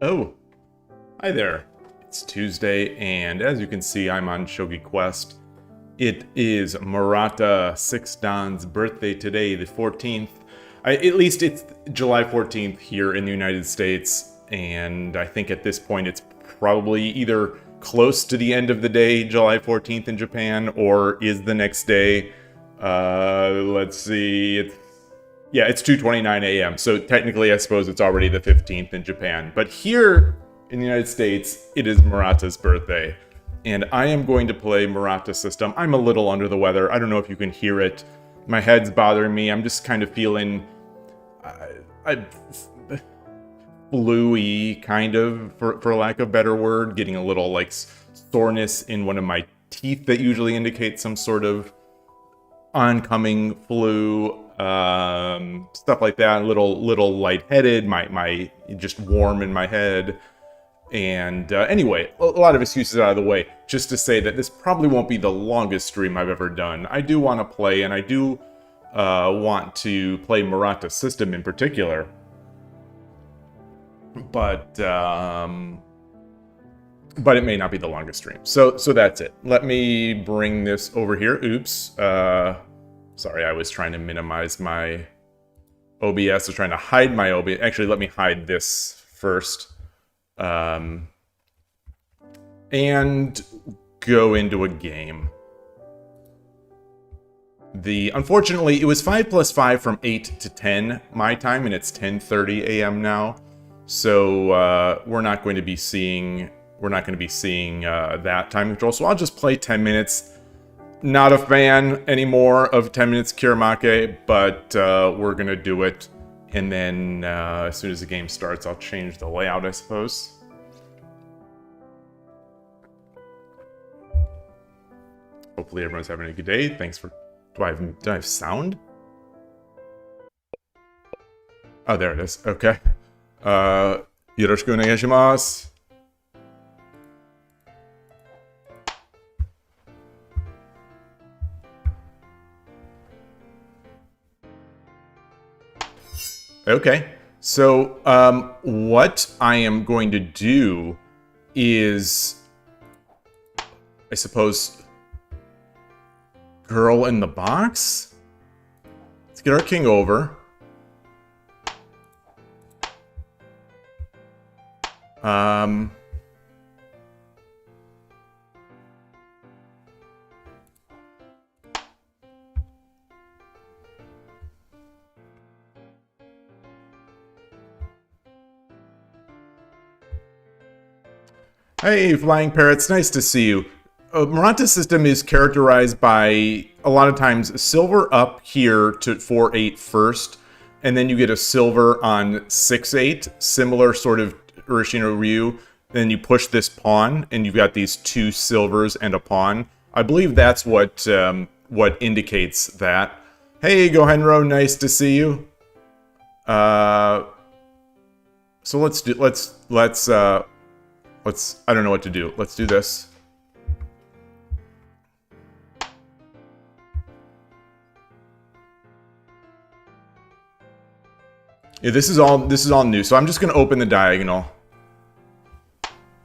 Oh, hi there. It's Tuesday, and as you can see, I'm on Shogi Quest. It is Murata System's birthday today, the 14th. At least it's July 14th here in the United States, and I think at this point it's probably either close to the end of the day, July 14th in Japan, or is the next day. Let's see, it's 2:29 a.m., so technically I suppose it's already the 15th in Japan. But here in the United States, it is Murata's birthday, and I am going to play Murata System. I'm a little under the weather. I don't know if you can hear it. My head's bothering me. I'm just kind of feeling flu-y, kind of, for lack of a better word. Getting a little, like, soreness in one of my teeth that usually indicates some sort of oncoming flu. Stuff like that. A little lightheaded. My just warm in my head. And anyway, a lot of excuses out of the way, just to say that this probably won't be the longest stream I've ever done. I do want to play, and I do want to play Murata System in particular. But it may not be the longest stream. So that's it. Let me bring this over here. Oops. Sorry, I was trying to minimize my OBS. I was trying to hide my OBS. Actually, let me hide this first. And go into a game. Unfortunately, it was 5 plus 5 from 8 to 10 my time, and it's 10:30 a.m. now. So we're not going to be seeing that time control. So I'll just play 10 minutes. Not a fan anymore of 10 minutes Kiramake, but we're gonna do it. And then as soon as the game starts, I'll change the layout, I suppose. Hopefully everyone's having a good day. Thanks for... Do I have sound? Oh, there it is. Okay. Yoroshiku onegaishimasu. Okay, so what I am going to do is, I suppose, girl in the box? Let's get our king over. Hey, Flying Parrots, nice to see you. Murata System is characterized by, a lot of times, silver up here to 4-8 first, and then you get a silver on 6-8, similar sort of Urashino Ryu. Then you push this pawn, and you've got these 2 silvers and a pawn. I believe that's what indicates that. Hey, Gohenro, nice to see you. So let's I don't know what to do. Let's do this. Yeah, this is all new. So I'm just gonna open the diagonal.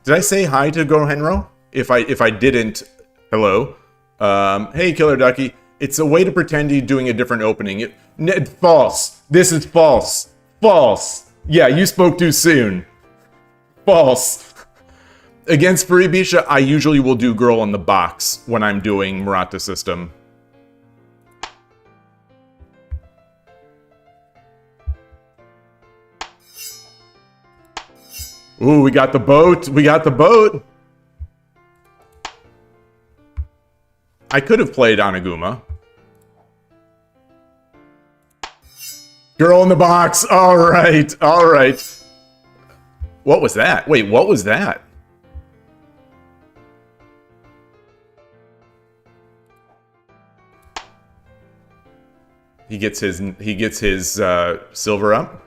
Did I say hi to Gohenro? If I didn't, hello. Hey, Killer Ducky. It's a way to pretend you're doing a different opening. False. This is false. False. Yeah, you spoke too soon. False. Against Furibisha, I usually will do girl in the box when I'm doing Murata System. Ooh, we got the boat. We got the boat. I could have played Oniguma. Girl in the box. All right. All right. What was that? Wait, what was that? He gets his silver up.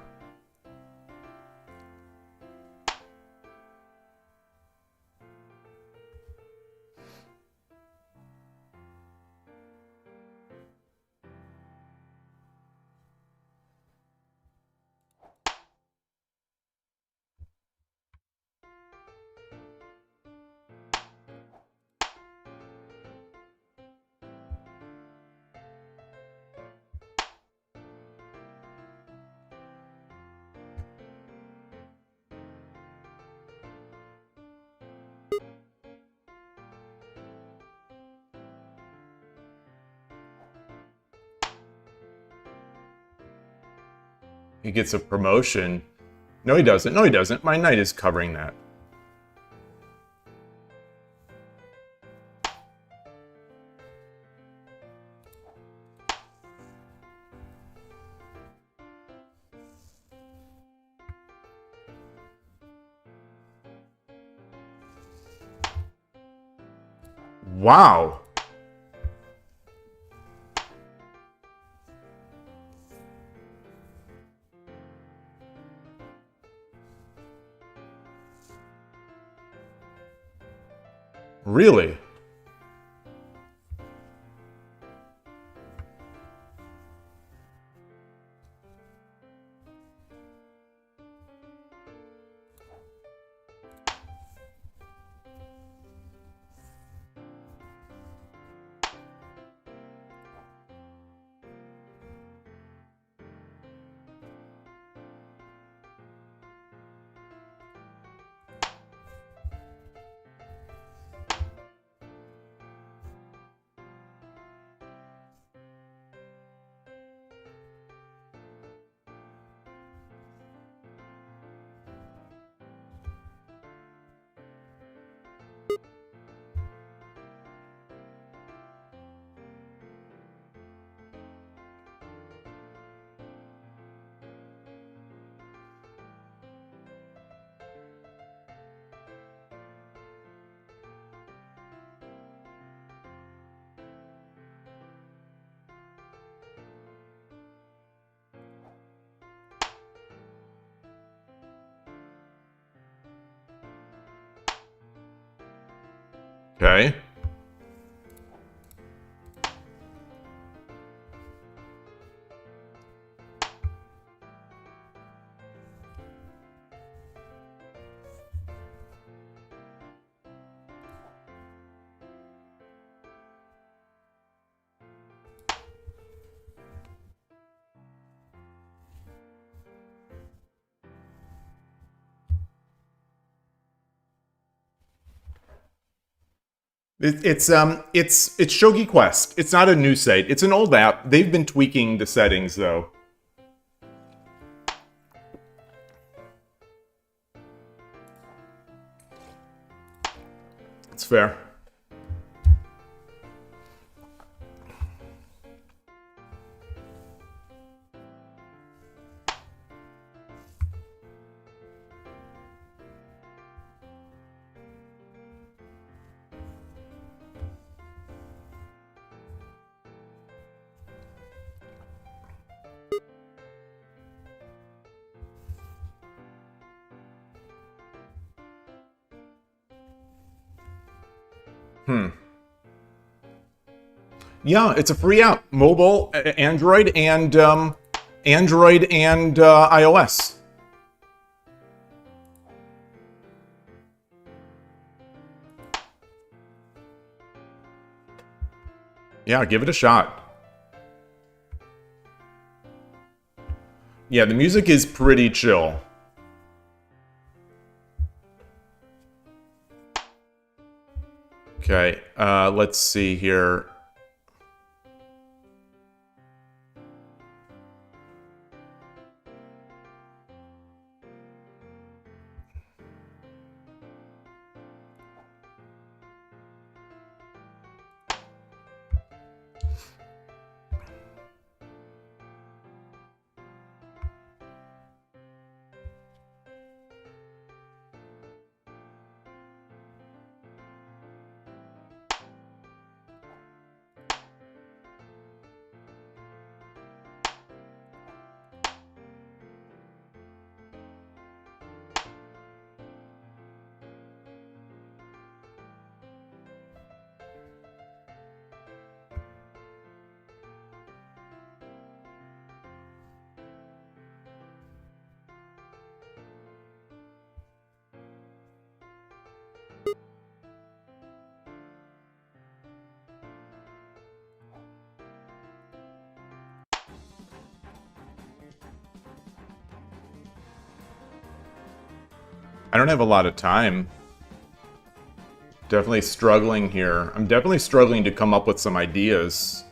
He gets a promotion. No, he doesn't. No, he doesn't. My knight is covering that. Wow. Really? Okay. It's Shogi Quest. It's not a new site. It's an old app. They've been tweaking the settings though. It's fair. Yeah, it's a free app, mobile, Android, and iOS. Yeah, give it a shot. Yeah, the music is pretty chill. Okay, let's see here. I don't have a lot of time. Definitely struggling here. I'm definitely struggling to come up with some ideas.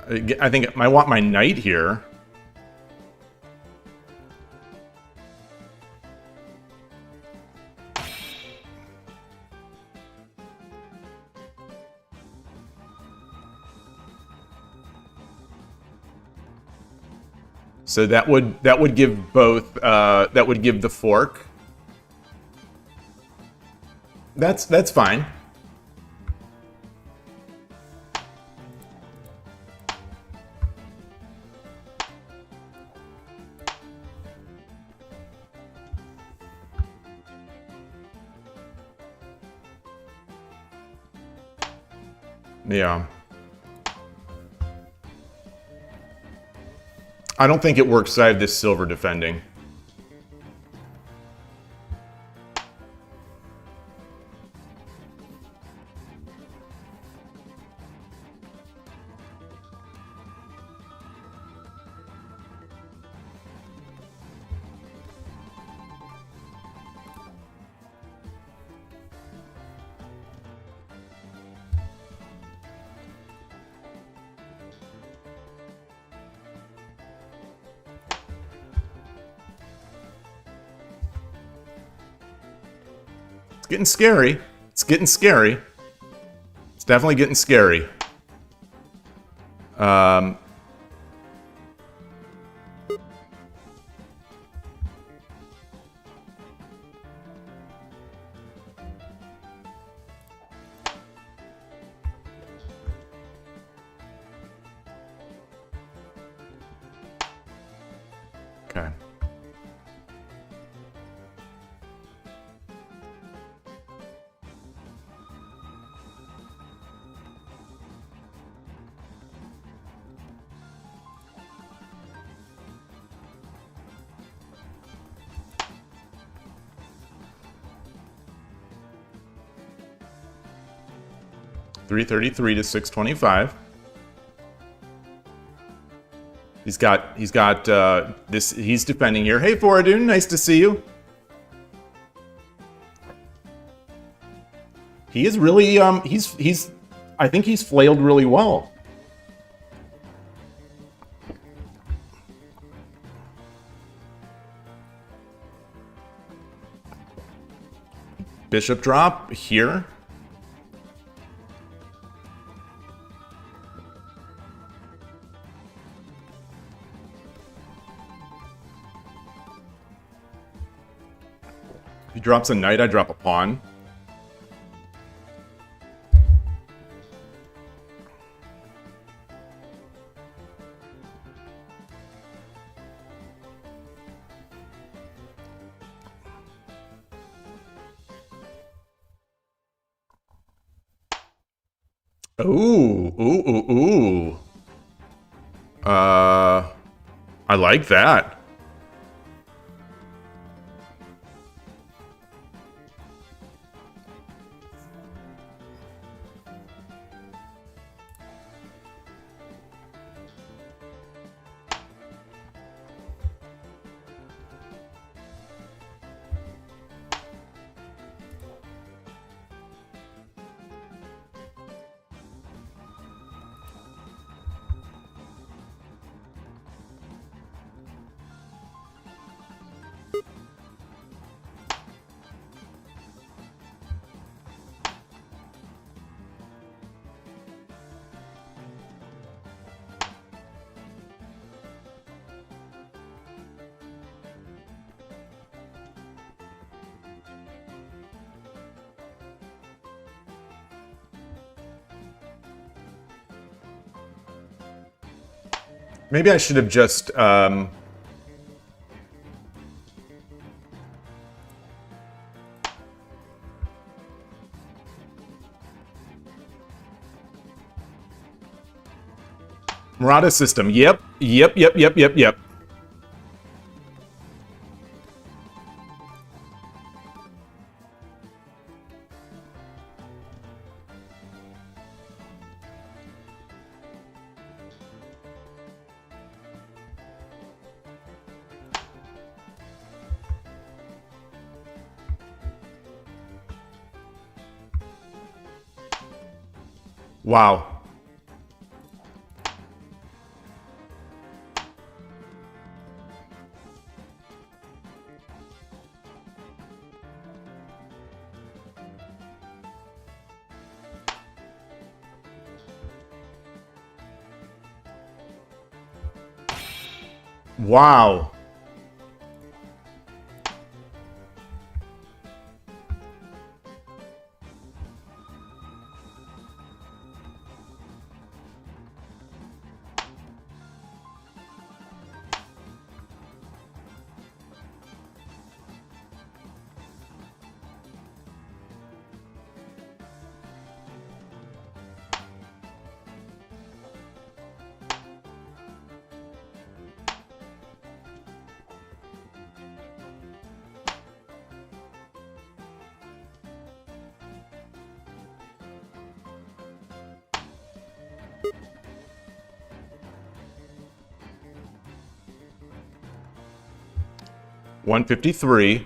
I think I want my knight here. So that would give both that would give the fork. That's fine. Yeah. I don't think it works. I have this silver defending. Getting scary. It's getting scary. It's definitely getting scary. Okay. $333 to $625. He's got this. He's defending here. Hey, Foradun, nice to see you. He is really he's. I think he's flailed really well. Bishop drop here. He drops a knight, I drop a pawn. Ooh, ooh, ooh, ooh. I like that. Maybe I should have just, Murata System. Yep. Wow. Wow. $153.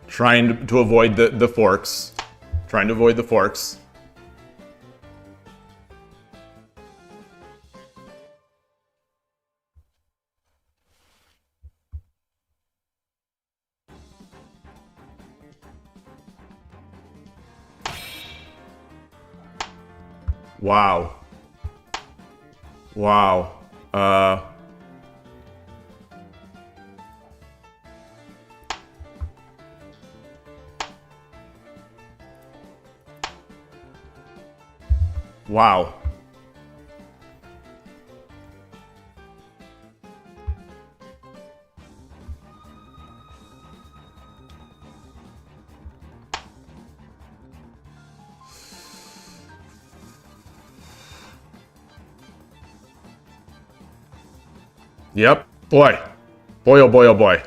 Trying to avoid the forks. Trying to avoid the forks. Wow. Wow. Wow. Yep. Boy. Boy, oh boy, oh boy.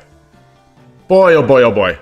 Boy, oh boy, oh boy.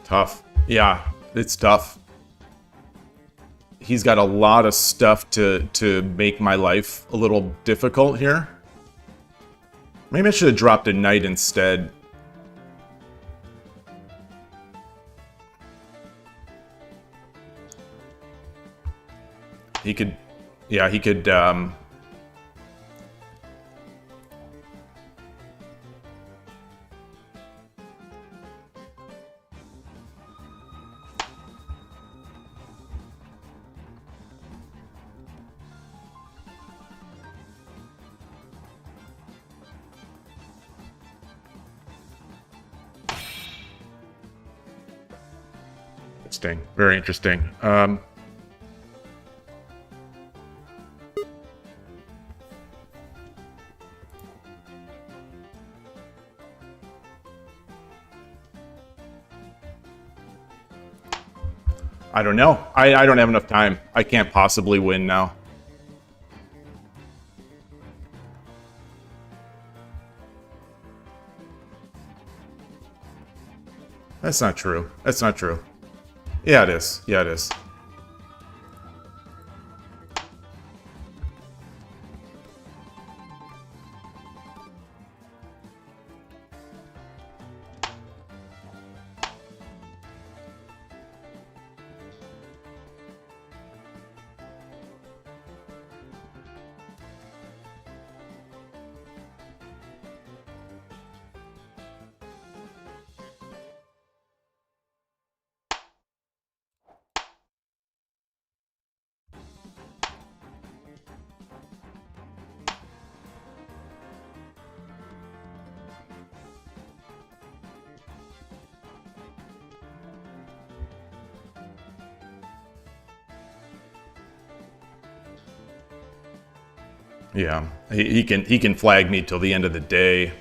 Tough. Yeah, it's tough. He's got a lot of stuff to make my life a little difficult here. Maybe I should have dropped a knight instead. He could... Yeah, he could... Interesting. Very interesting. I don't know. I don't have enough time. I can't possibly win now. That's not true. That's not true. Yeah, it is. Yeah, it is. Yeah, he can flag me till the end of the day.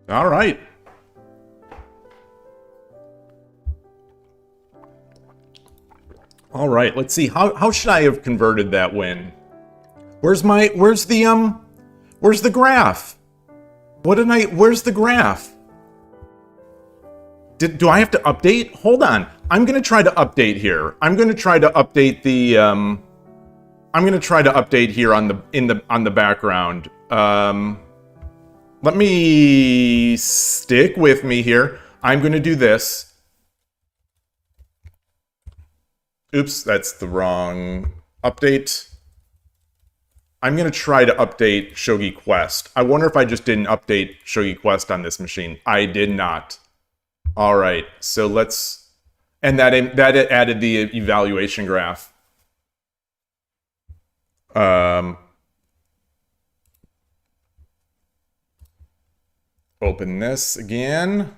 All right. All right, let's see. How should I have converted that win? Where's the graph? Where's the graph? Do I have to update? Hold on. I'm going to try to update here. I'm going to try to update the I'm going to try to update here on the background. Let me stick with me here. I'm going to do this. Oops, that's the wrong update. I'm going to try to update Shogi Quest. I wonder if I just didn't update Shogi Quest on this machine. I did not. All right, so let's... And that added the evaluation graph. Open this again.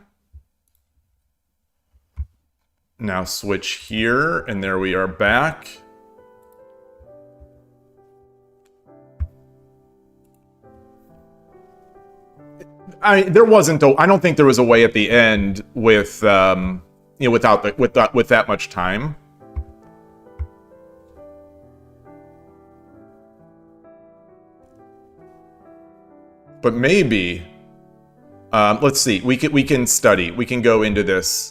Now switch here, and there we are back. I don't think there was a way at the end with you know, with that much time. But maybe let's see. We can study. We can go into this.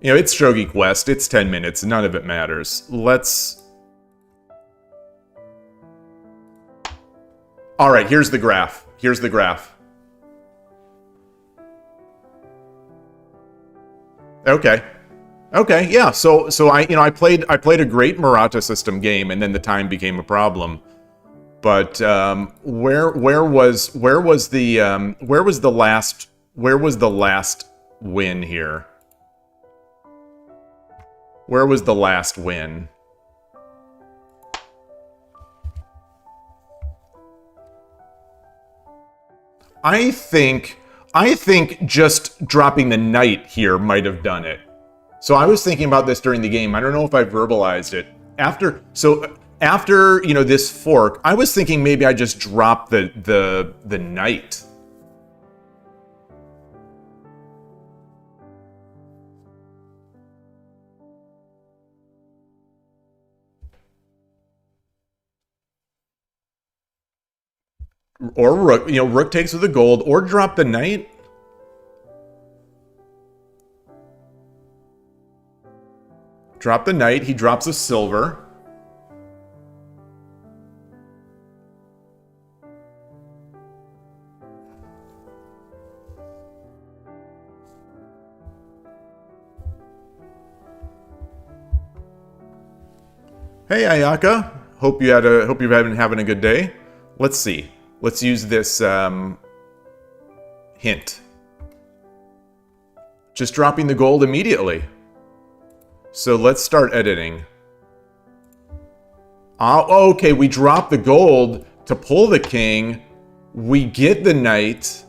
You know, it's Shogi Quest. It's 10 minutes. None of it matters. Let's... All right, here's the graph. Here's the graph. Okay. Okay, yeah. So I played a great Murata System game, and then the time became a problem. But where was the last win here? Where was the last win? I think just dropping the knight here might have done it. So I was thinking about this during the game. I don't know if I verbalized it. After you know, this fork, I was thinking maybe I just dropped the knight. Or rook, you know, rook takes with the gold, or drop the knight. Drop the knight, he drops a silver. Hey Ayaka, hope you're having a good day. Let's see. Let's use this hint. Just dropping the gold immediately. So let's start editing. Okay, we drop the gold to pull the king. We get the knight.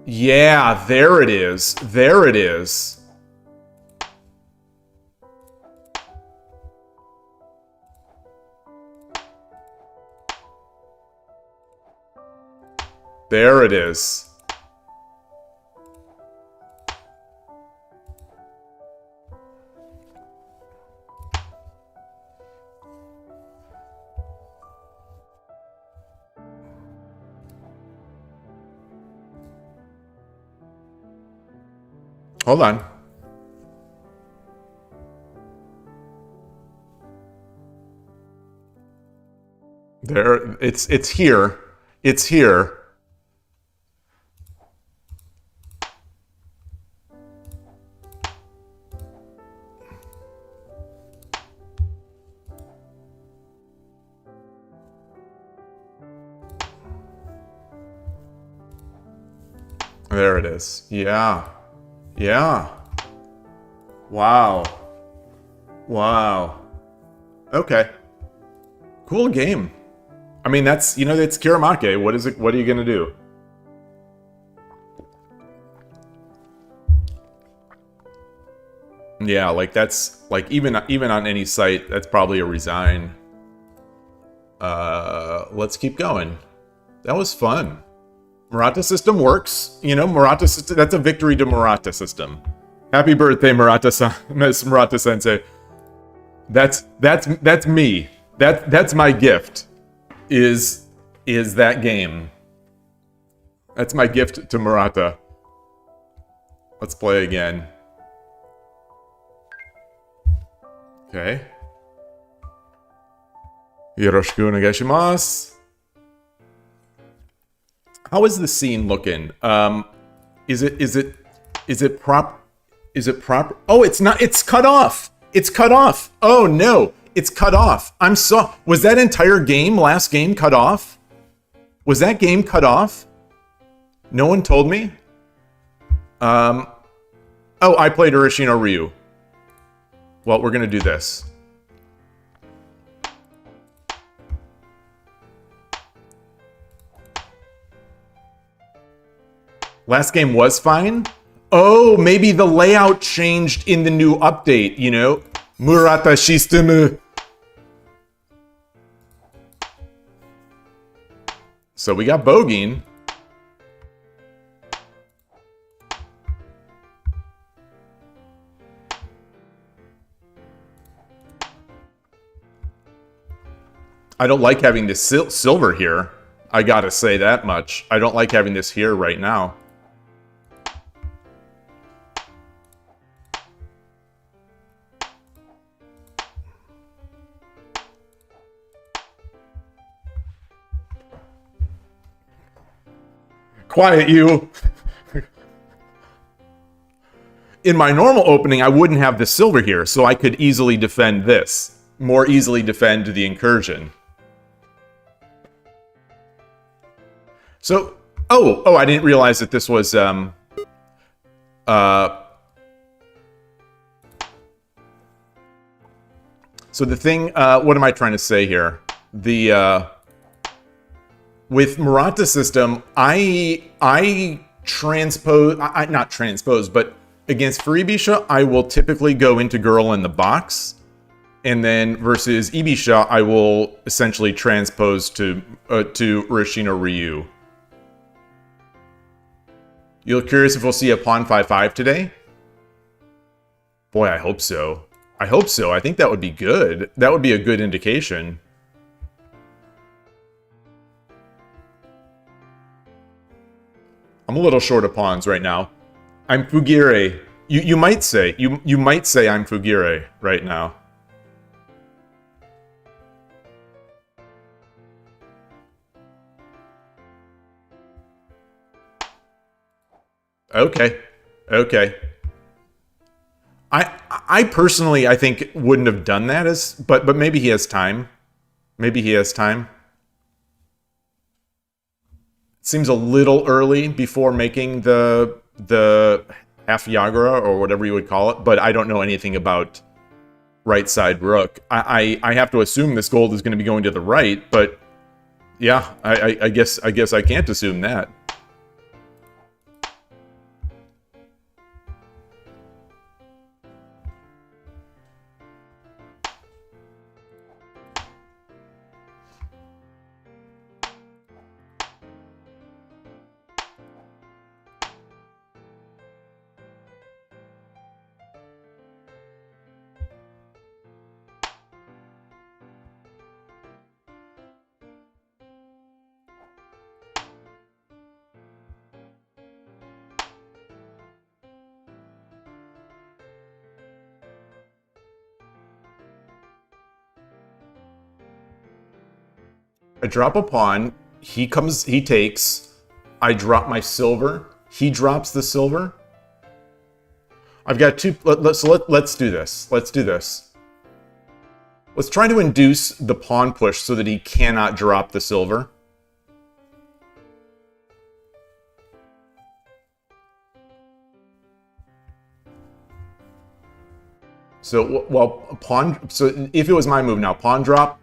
Yeah, there it is. There it is. There it is. Hold on. There, it's here. It's here. There it is. Yeah. Yeah. Wow. Wow. Okay. Cool game. I mean, that's, you know, it's Kiramake. What is it? What are you gonna do? Yeah, like that's like even on any site, that's probably a resign. Let's keep going. That was fun. Murata System works. You know, Murata System, that's a victory to Murata System. Happy birthday, Miss Murata Sensei. That's me. That's my gift. Is that game. That's my gift to Murata. Let's play again. Okay. Yoroshiku onegaishimasu. How is the scene looking? Is it proper? Oh, it's not. It's cut off. It's cut off. Oh no, it's cut off. Was that entire game, last game, cut off? Was that game cut off? No one told me. Oh, I played Urashino Ryu. Well, we're gonna do this. Last game was fine? Oh, maybe the layout changed in the new update, you know? Murata System. So we got Bogeen. I don't like having this silver here. I gotta say that much. I don't like having this here right now. Quiet, you! In my normal opening, I wouldn't have the silver here, so I could easily defend this. More easily defend the incursion. So, oh, I didn't realize that this was, So the thing, what am I trying to say here? With Murata System, not transpose, but against Furibisha, I will typically go into Girl in the Box. And then versus Ibisha, I will essentially transpose to Urashino Ryu. You're curious if we'll see a Pawn 5-5 today? Boy, I hope so. I hope so. I think that would be good. That would be a good indication. I'm a little short of pawns right now. I'm Fugire. You might say you might say I'm Fugire right now. Okay. Okay. I personally, I think, wouldn't have done that but maybe he has time. Maybe he has time. It seems a little early before making the half Yagura or whatever you would call it, but I don't know anything about right side rook. I have to assume this gold is going to be going to the right, but yeah, I guess I can't assume that. I drop a pawn, he takes, I drop my silver, he drops the silver. I've got two, let's do this, let's do this. Let's try to induce the pawn push so that he cannot drop the silver. So, well, pawn... So, if it was my move now, pawn drop.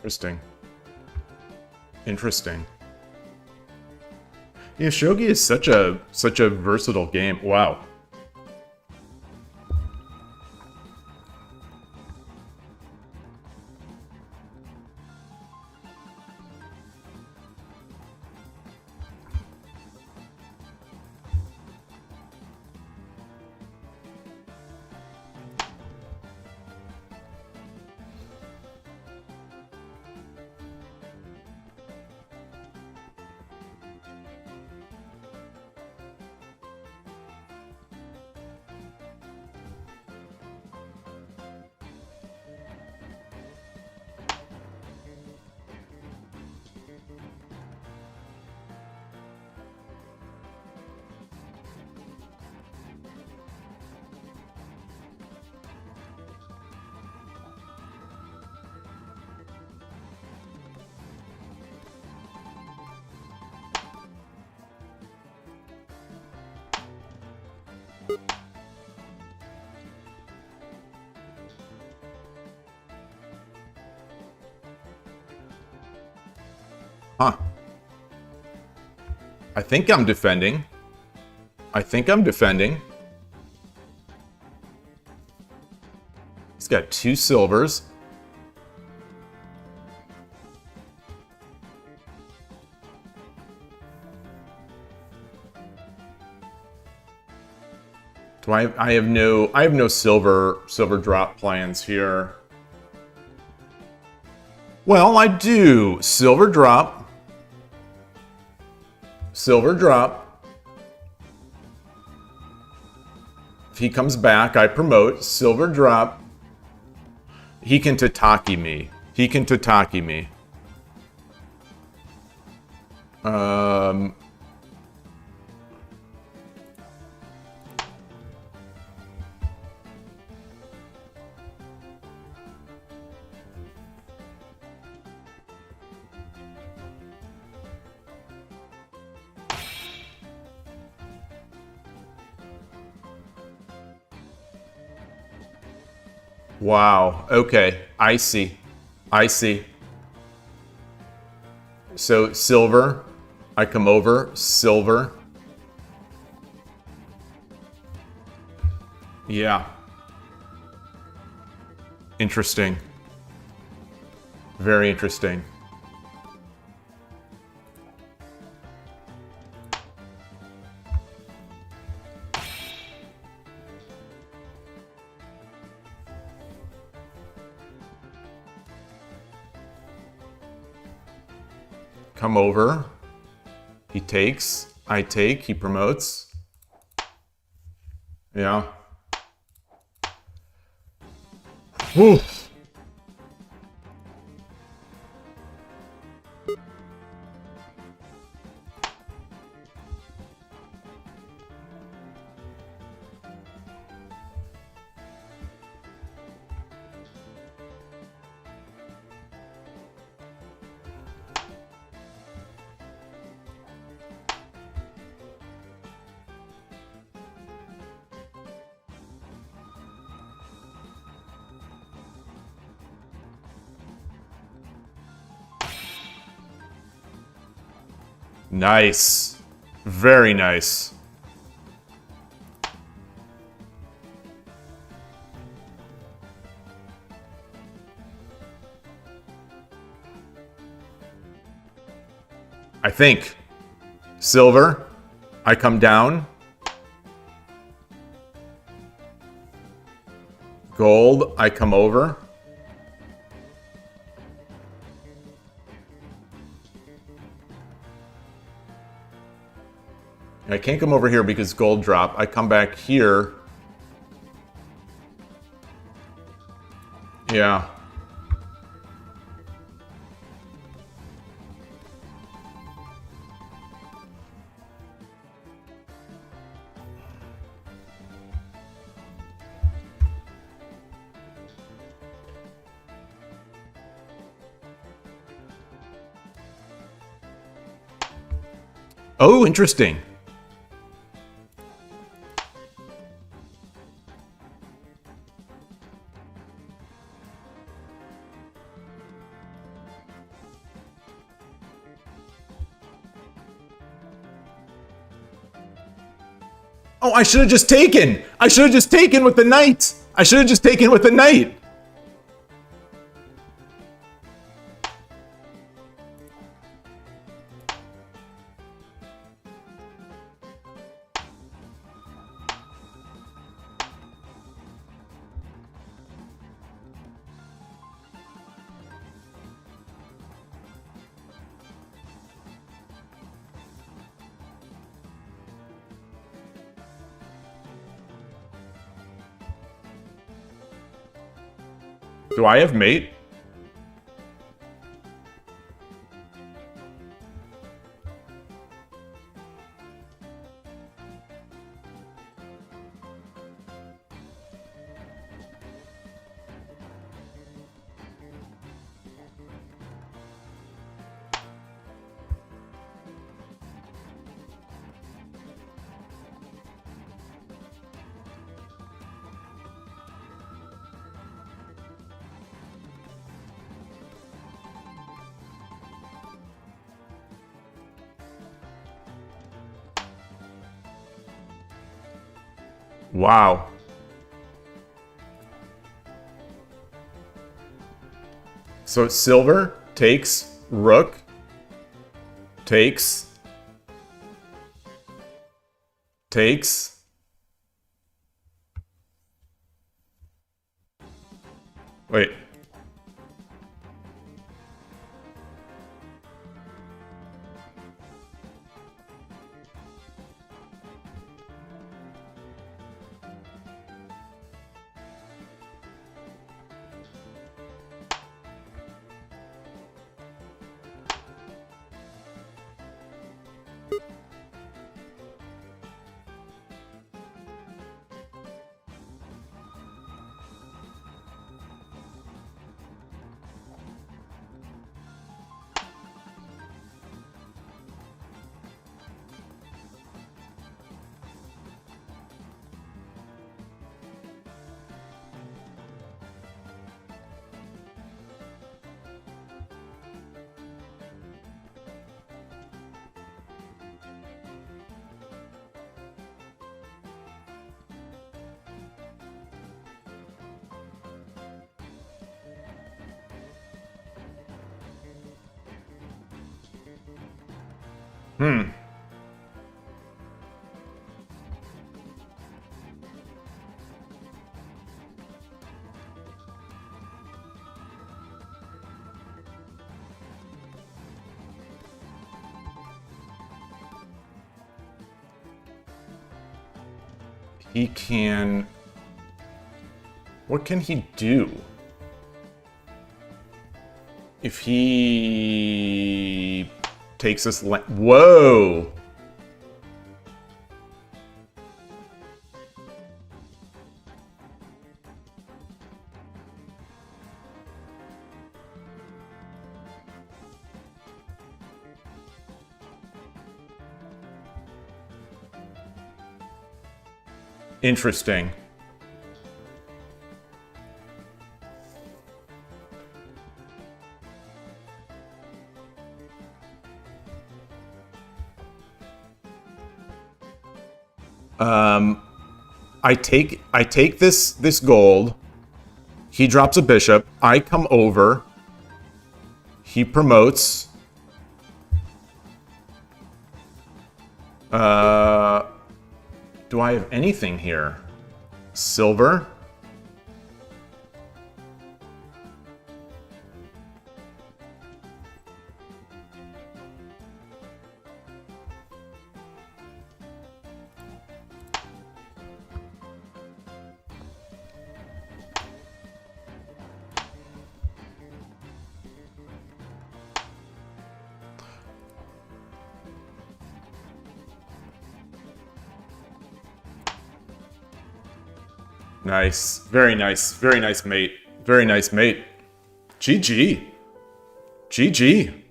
Interesting. Interesting. Yeah, Shogi is such a versatile game. Wow. Huh. I think I'm defending. I think I'm defending. He's got 2 silvers. Do I have no silver drop plans here. Well, I do. Silver drop. Silver drop. If he comes back, I promote. Silver drop. He can Tataki me. He can Tataki me. Wow. Okay. I see. I see. So silver. I come over. Silver. Yeah. Interesting. Very interesting. Come over. He takes. I take. He promotes. Yeah. Whew. Nice. Very nice. I think. Silver, I come down. Gold, I come over. I can't come over here because gold drop. I come back here. Yeah. Oh, interesting. Oh, I should have just taken. I should have just taken with the knight. I should have just taken with the knight. Do I have mate? Wow. So silver takes rook, takes. Wait. He can... What can he do? If he takes this... Whoa! Interesting. I take this gold. He drops a bishop. I come over. He promotes. Do I have anything here? Silver? Nice. Very nice. Very nice, mate. Very nice, mate. GG. GG.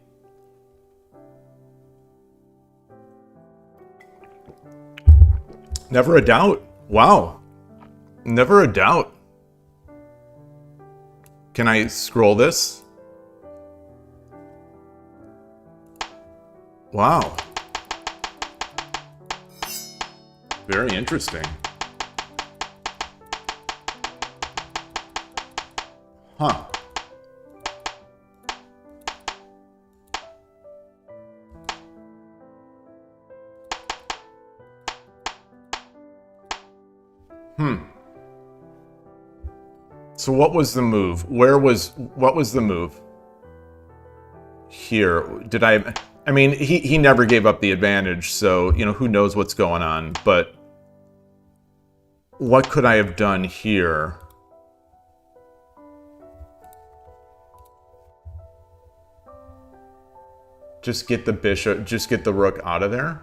Never a doubt. Wow. Never a doubt. Can I scroll this? Wow. Very interesting. Huh. So what was the move? What was the move? Here. Did I mean, he never gave up the advantage, so, you know, who knows what's going on, but what could I have done here? Just get the bishop, just get the rook out of there?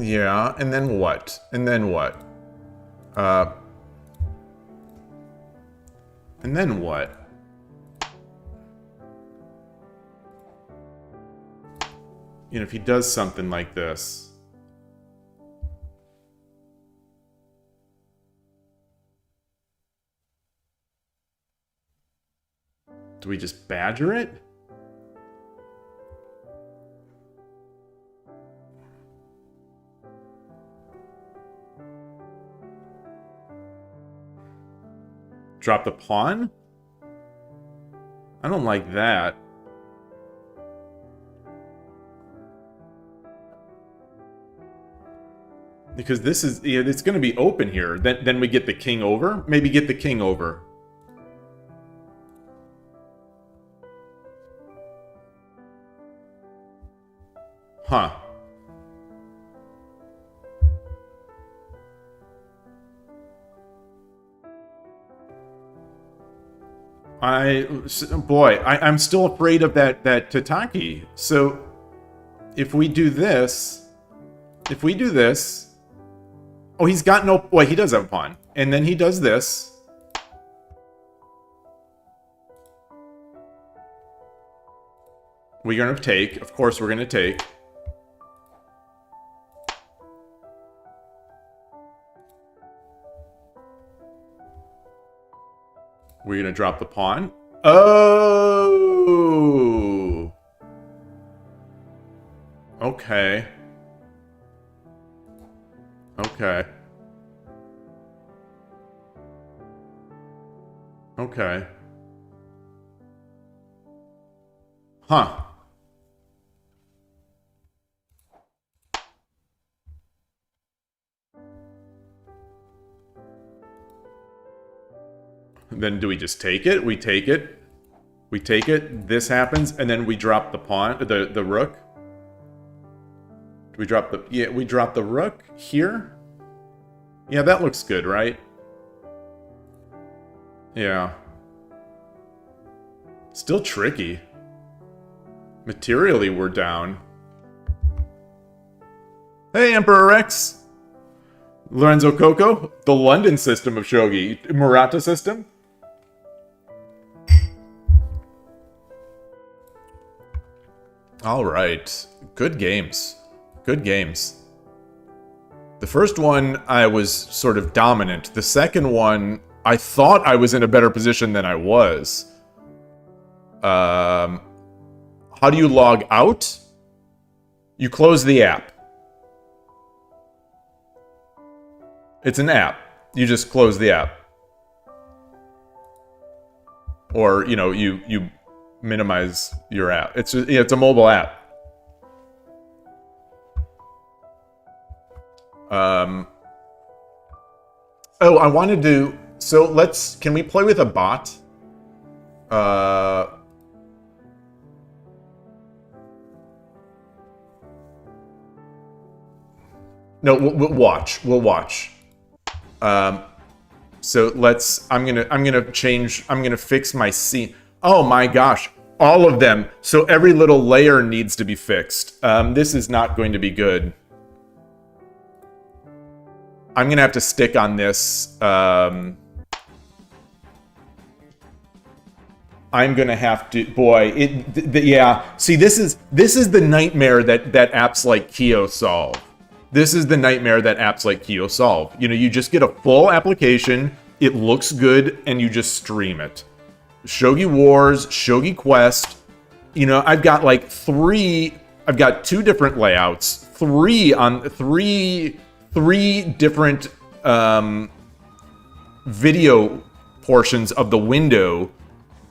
Yeah, and then what? And then what? And then what? You know, if he does something like this... Do we just badger it? Drop the pawn? I don't like that. Because this is, yeah, it's going to be open here. Then we get the king over. Maybe get the king over. Huh. I'm still afraid of that Tataki. So, if we do this, oh, he's got no, well, he does have a pawn. And then he does this. We're gonna take, of course we're gonna take. We're gonna drop the pawn. Oh! Okay. Okay. Okay. Huh. Then do we just take it? We take it. We take it. This happens, and then we drop the pawn, the rook. Do we drop the? Yeah, we drop the rook here. Yeah, that looks good, right? Yeah. Still tricky. Materially, we're down. Hey, Emperor Rex. Lorenzo Coco, the London system of Shogi, Murata System. All right, good games. Good games. The first one, I was sort of dominant. The second one, I thought I was in a better position than I was. How do you log out? You close the app. It's an app. You just close the app. or you know, you minimize your app. It's just, yeah, it's a mobile app. Oh, I wanted to. So can we play with a bot? No, we'll watch. We'll watch. So I'm gonna fix my scene. Oh my gosh, all of them. So every little layer needs to be fixed. This is not going to be good. I'm gonna have to stick on this. I'm gonna have to. Boy, yeah. See, this is the nightmare that apps like Kyo solve. This is the nightmare that apps like Kyo solve. You know, you just get a full application, it looks good, and you just stream it. Shogi Wars, Shogi Quest. You know, I've got like I've got 2 different layouts, three different video portions of the window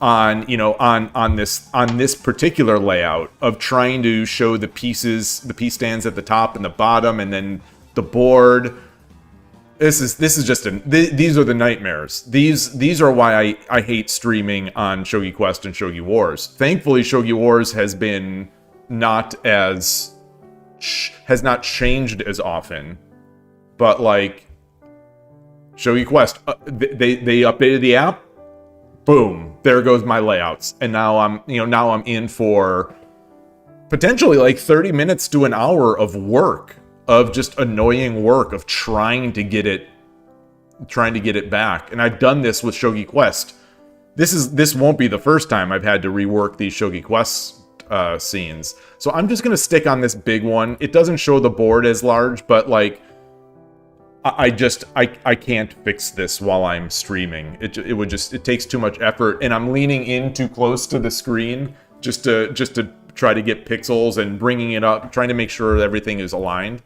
on, you know, on this particular layout of trying to show the pieces, the piece stands at the top and the bottom, and then the board. This is just these are the nightmares. These are why I hate streaming on Shogi Quest and Shogi Wars. Thankfully, Shogi Wars has not changed as often, but like Shogi Quest, they updated the app. Boom, there goes my layouts. And now I'm in for potentially like 30 minutes to an hour of work, of just annoying work, of trying to get it back. And I've done this with Shogi Quest. This won't be the first time I've had to rework these Shogi Quest scenes. So I'm just gonna stick on this big one. It doesn't show the board as large, but like I can't fix this while I'm streaming. It takes too much effort, and I'm leaning in too close to the screen just to try to get pixels and bringing it up, trying to make sure everything is aligned.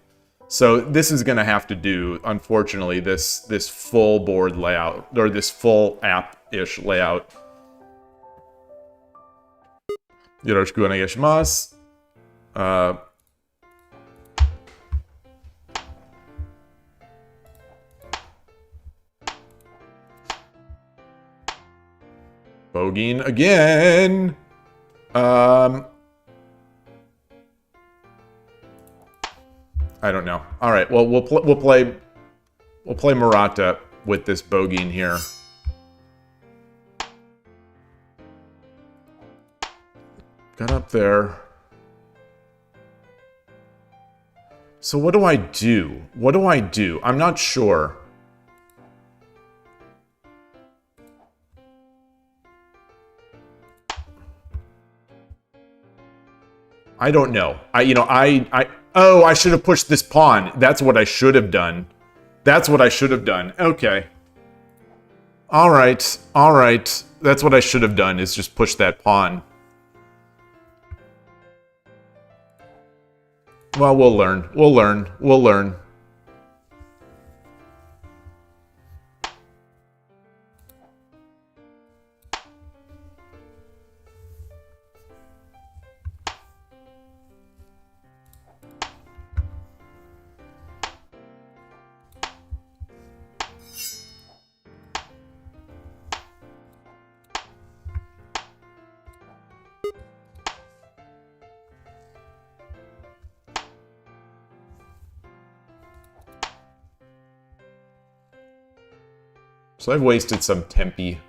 So this is gonna have to do, unfortunately, this full board layout, or this full app-ish layout. Yoroshiku onegaishimasu. Bogeying again. I don't know. All right. Well, we'll play Murata with this bogeying here. Got up there. So what do I do? What do I do? I'm not sure. I don't know. Oh, I should have pushed this pawn. That's what I should have done. That's what I should have done. Okay. All right. All right. That's what I should have done, is just push that pawn. Well, we'll learn. We'll learn. We'll learn. So I've wasted some tempi.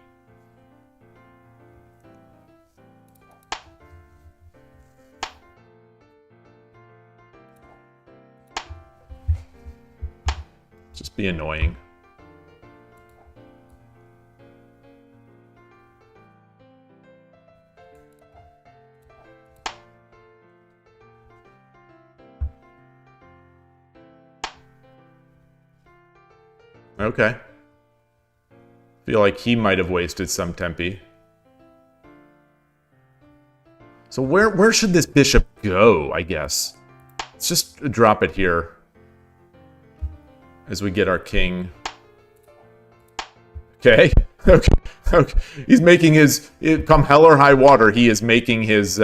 Just be annoying. Okay. Feel like he might have wasted some tempi. So where should this bishop go, I guess? Let's just drop it here as we get our king. Okay. Okay. Okay. He's making his, come hell or high water, he is making his,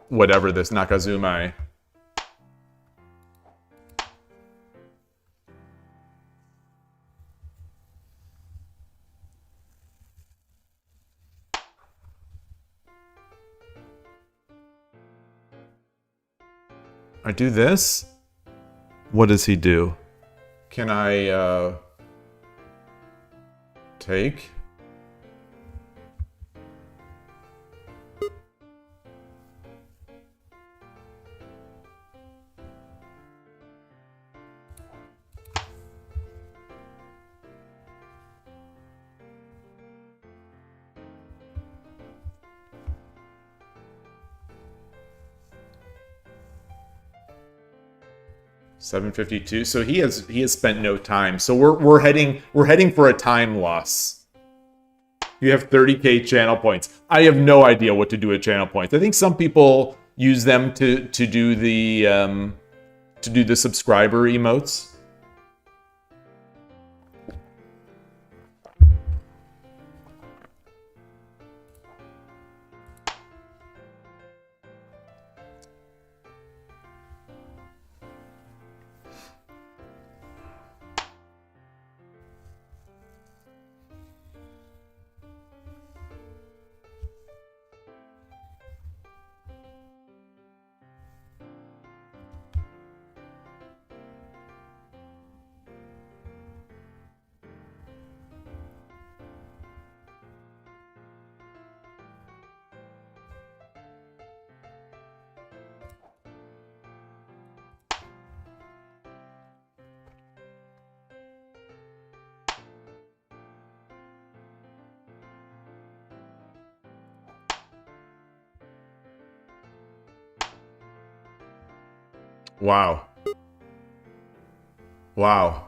whatever this Nakazumai. I do this? What does he do? Can I, take? $752. So he has spent no time. So we're heading for a time loss. You have 30k channel points. I have no idea what to do with channel points. I think some people use them to do the subscriber emotes. Wow. Wow.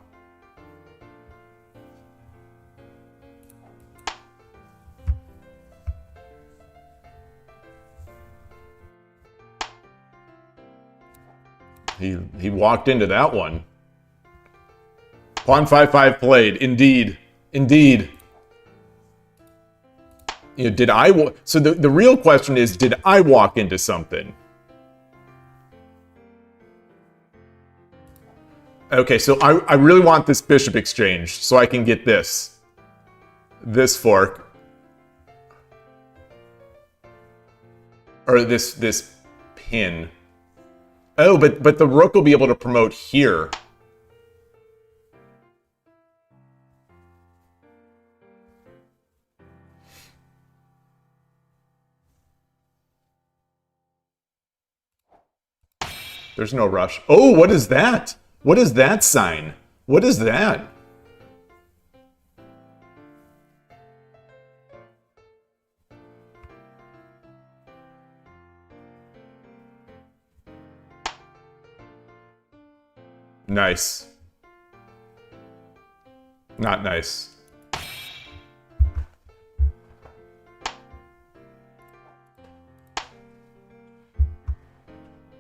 He walked into that one. Pawn 5-5 played. Indeed. Indeed. You know, did I... So the real question is, did I walk into something? Okay, so I really want this bishop exchange so I can get this. This fork. Or this pin. Oh, but the rook will be able to promote here. There's no rush. Oh, what is that? What is that sign? What is that? Nice. Not nice.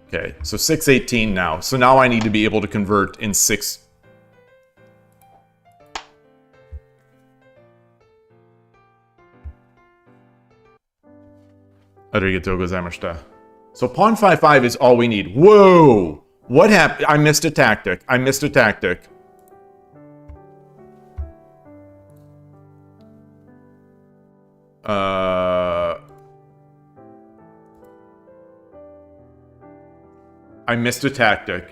Okay, so 618 now. So now I need to be able to convert in 6. Arigatou gozaimashita. So pawn 5-5 is all we need. Whoa! What happened? I missed a tactic. I missed a tactic. I missed a tactic.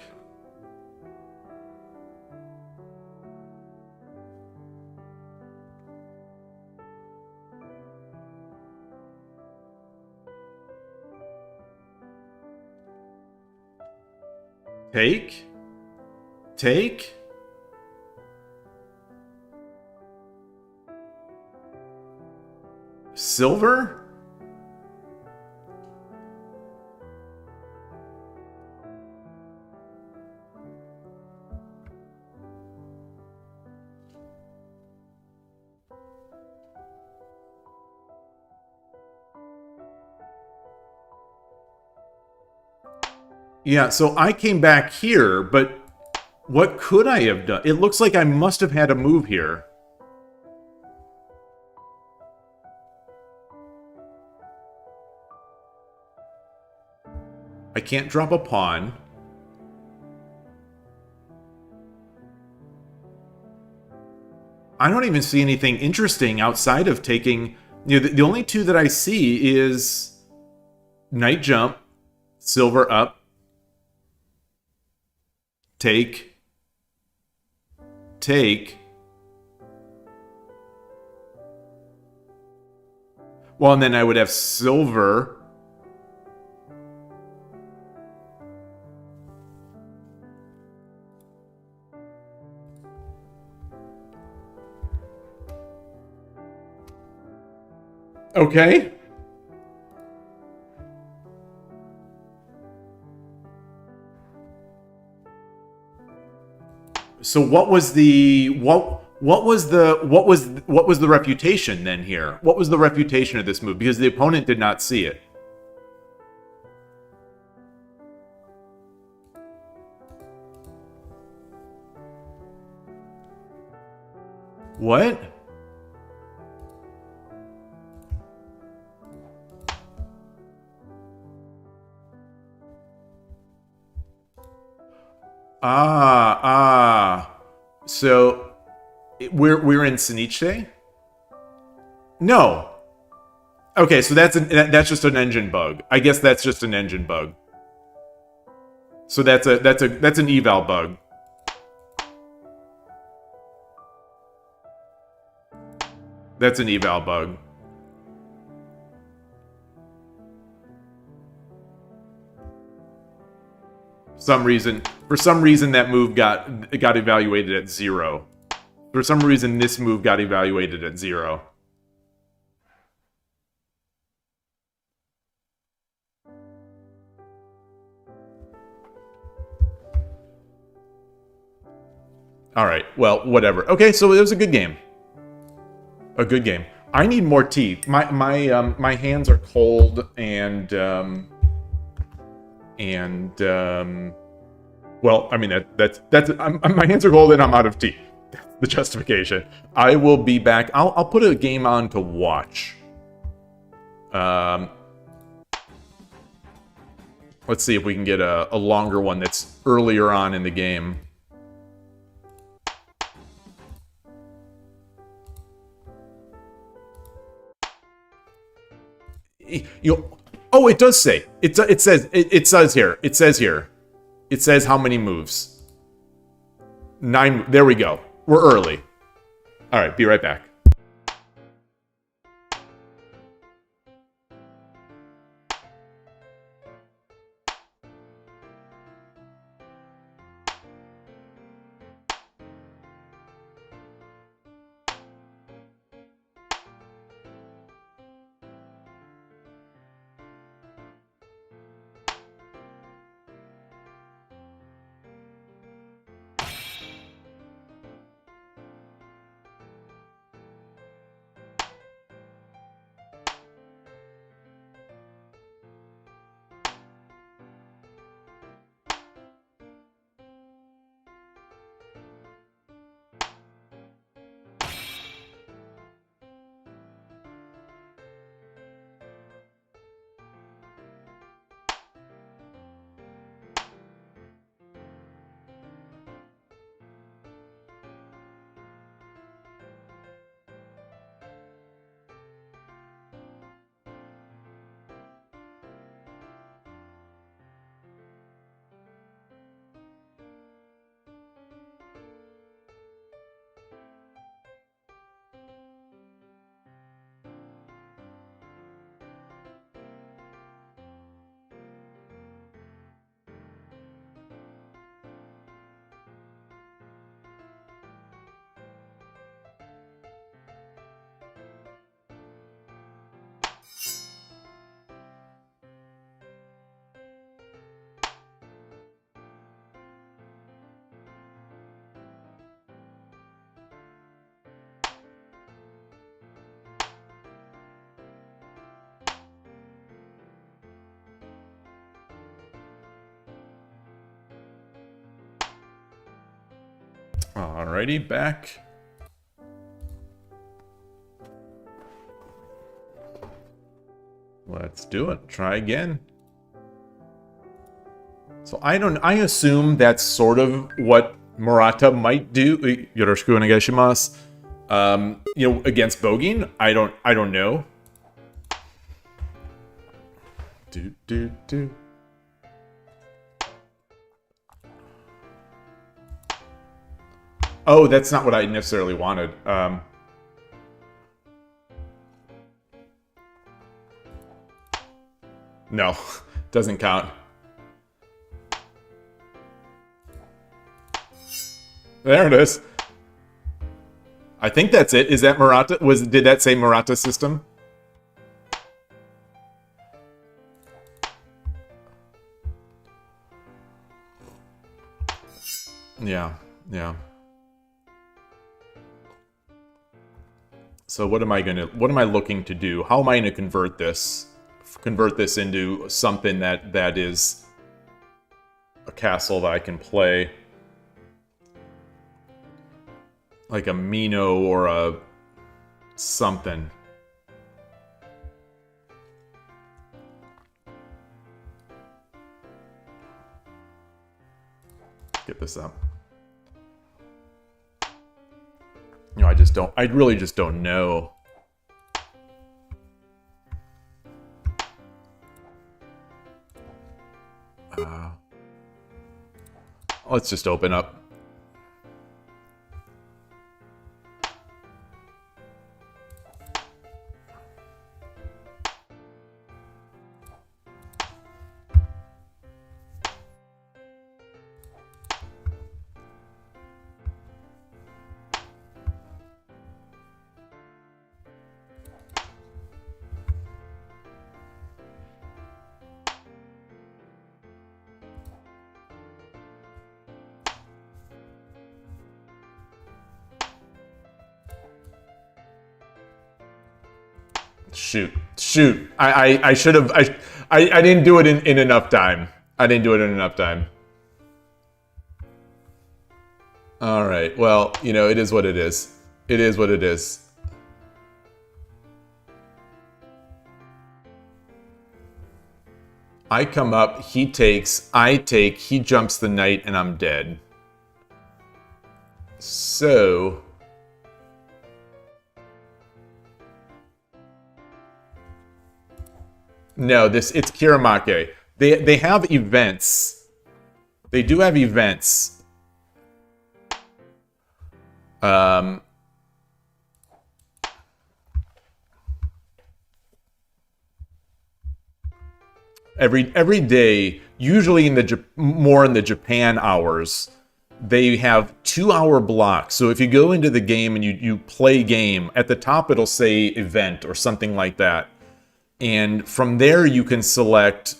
Take? Take? Silver? Yeah, so I came back here, but What could I have done? It looks like I must have had a move here. I can't drop a pawn. I don't even see anything interesting outside of taking... You know, the only two that I see is knight jump, silver up, take, take. Well, and then I would have silver. Okay. So what was the refutation then here? What was the refutation of this move? Because the opponent did not see it. What? So we're in Seniche? No. Okay, so that's just an engine bug. I guess that's just an engine bug. So that's an eval bug. That's an eval bug. For some reason that move got evaluated at 0. For some reason this move got evaluated at 0. All right, well, whatever. Okay, so it was a good game. A good game. I need more tea. My hands are cold well, I mean my hands are cold and I'm out of tea. That's the justification. I will be back. I'll put a game on to watch. Let's see if we can get a longer one that's earlier on in the game. Oh, it does say. It says here. It says how many moves. 9. There we go. We're early. All right, be right back. Alrighty, back. Let's do it. Try again. So I assume that's sort of what Murata might do. Yoroshiku onegaishimasu. You know, against bogeying. I don't know. Do. Oh, that's not what I necessarily wanted. No, doesn't count. There it is. I think that's it. Is that Murata? Did that say Murata System? Yeah. So what am I looking to do? How am I gonna convert this into something that is a castle that I can play? Like a Mino or a something. Get this up. You know, I really just don't know. Let's just open up. Shoot. I should have. I didn't do it in enough time. I didn't do it in enough time. All right. Well, you know, it is what it is. It is what it is. I come up, he takes, I take, he jumps the knight, and I'm dead. So... No, it's Kiramake. They have events. They do have events. Every day, usually more in the Japan hours, they have 2-hour blocks. So if you go into the game and you play game, at the top it'll say event or something like that. And from there you can select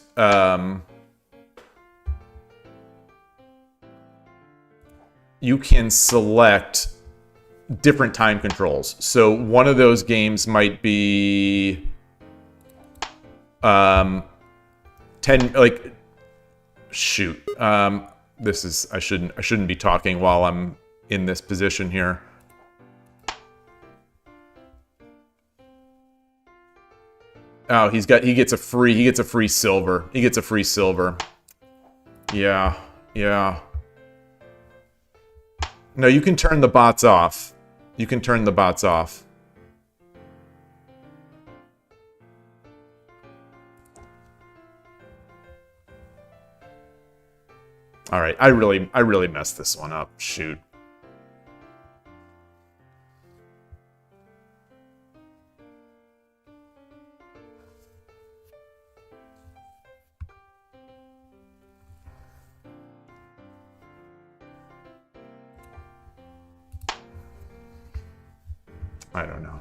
different time controls. So one of those games might be 10, like, shoot. This is, I shouldn't be talking while I'm in this position here. Oh, he gets a free silver. He gets a free silver. Yeah. No, you can turn the bots off. You can turn the bots off. All right, I really messed this one up. Shoot. I don't know.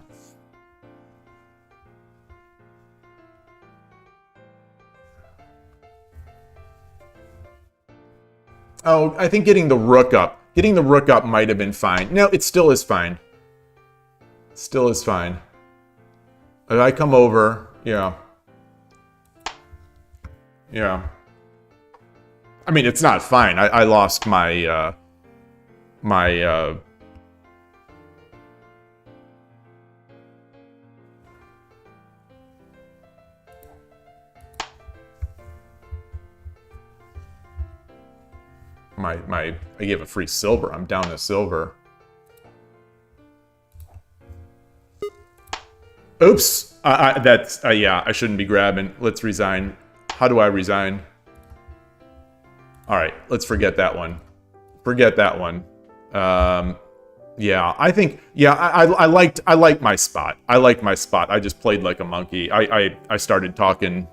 Oh, I think getting the rook up. Getting the rook up might have been fine. No, it still is fine. Still is fine. If I come over, yeah. Yeah. I mean, it's not fine. I lost my my I gave a free silver. I'm down to silver. Oops. That's yeah. I shouldn't be grabbing. Let's resign. How do I resign? All right. Let's forget that one. Forget that one. Yeah. I think. Yeah. I liked my spot. I liked my spot. I just played like a monkey. I started talking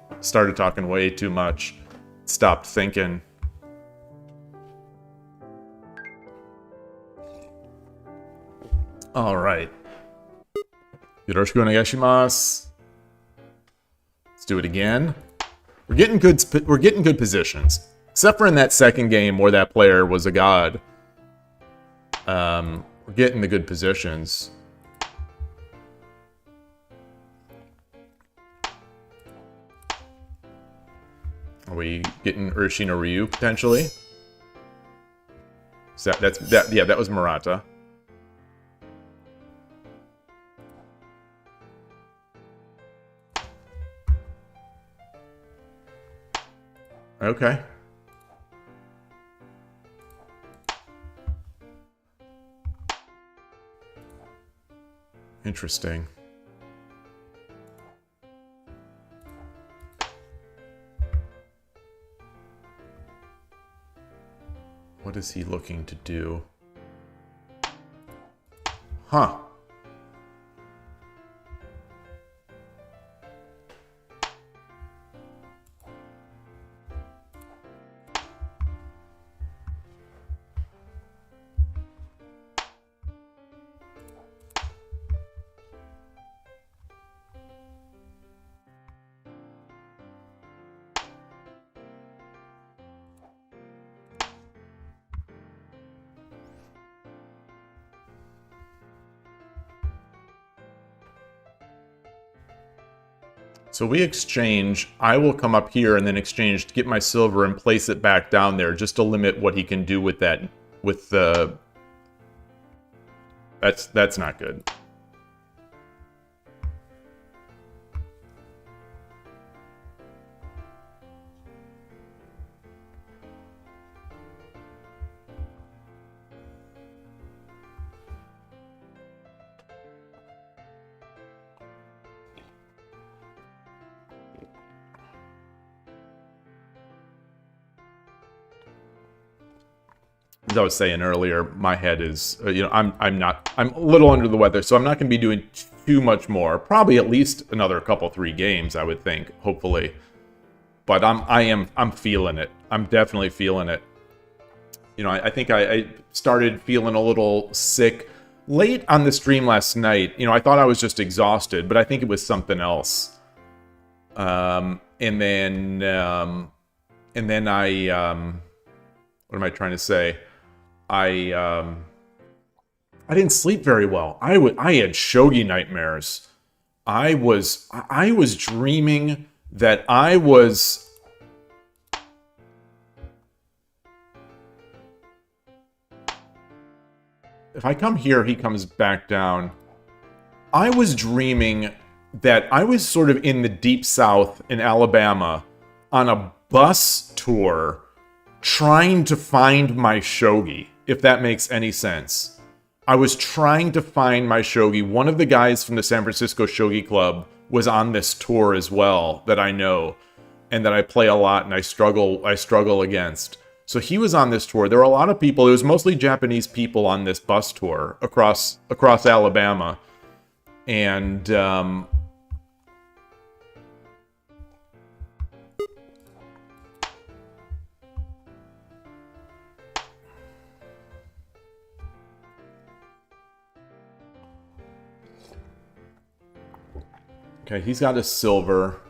way too much. Stopped thinking. All right. Yoroshiku onegaishimasu. Let's do it again. We're getting good positions. Except for in that second game where that player was a god. We're getting the good positions. Are we getting Urshino Ryu potentially? Is yeah, that was Murata. Okay. Interesting. What is he looking to do? Huh. So we exchange. I will come up here and then exchange to get my silver and place it back down there just to limit what he can do with that. With the... That's not good. As I was saying earlier, my head is, you know, I'm a little under the weather, so I'm not going to be doing too much more. Probably at least another couple, 3 games, I would think, hopefully. But I'm feeling it. I'm definitely feeling it. You know, I think I started feeling a little sick late on the stream last night. You know, I thought I was just exhausted, but I think it was something else. And then I, what am I trying to say? I didn't sleep very well. I had shogi nightmares. I was dreaming that I was... If I come here, he comes back down. I was dreaming that I was sort of in the deep south in Alabama on a bus tour trying to find my shogi, if that makes any sense. I was trying to find my shogi. One of the guys from the San Francisco Shogi Club was on this tour as well, that I know, and that I play a lot and I struggle against. So he was on this tour. There were a lot of people. It was mostly Japanese people on this bus tour across Alabama. And okay, he's got a silver.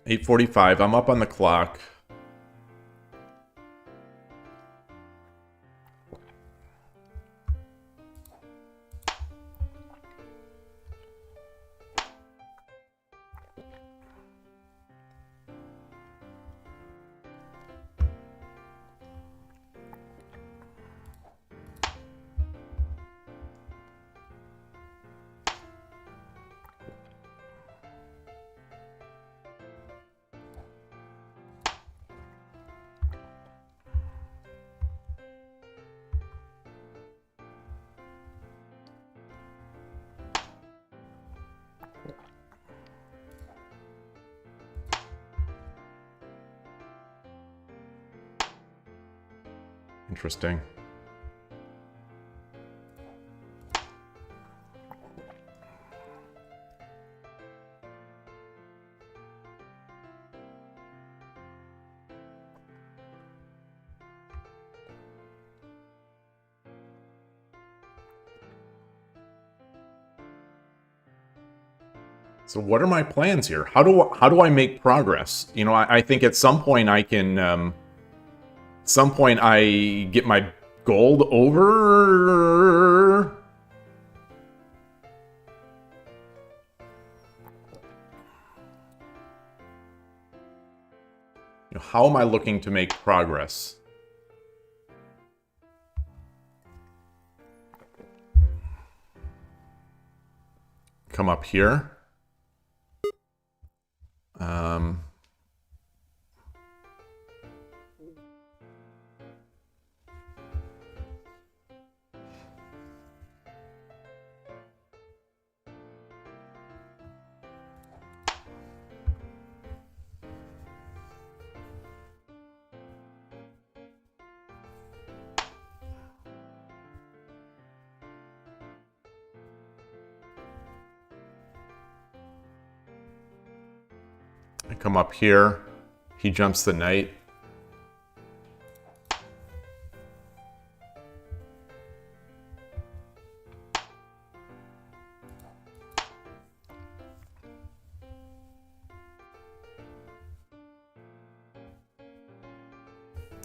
8:45. I'm up on the clock. Interesting. So what are my plans here? How do I make progress? You know, I think at some point I can, some point I get my gold over. You know, how am I looking to make progress? Come up here. I come up here. He jumps the knight.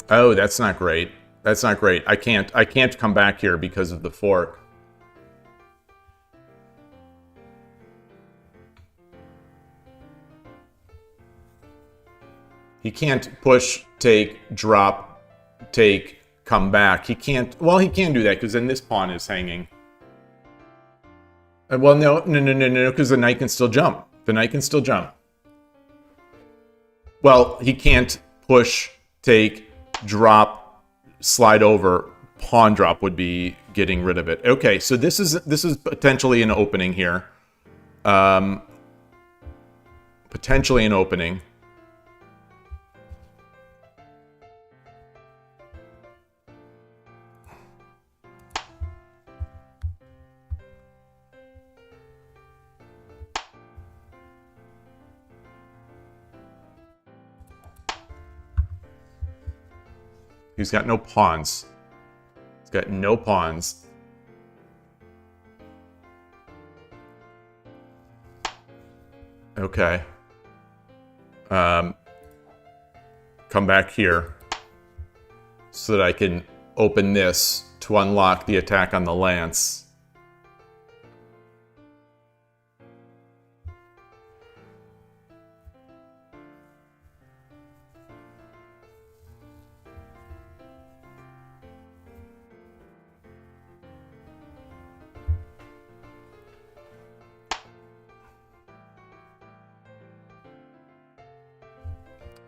Oh, that's not great. That's not great. I can't come back here because of the fork. He can't push, take, drop, take, come back. He can't... Well, he can do that, because then this pawn is hanging. Well, no, because the knight can still jump. The knight can still jump. Well, he can't push, take, drop, slide over. Pawn drop would be getting rid of it. Okay, so this is potentially an opening here. Potentially an opening. He's got no pawns. He's got no pawns. Okay. Come back here so that I can open this to unlock the attack on the lance.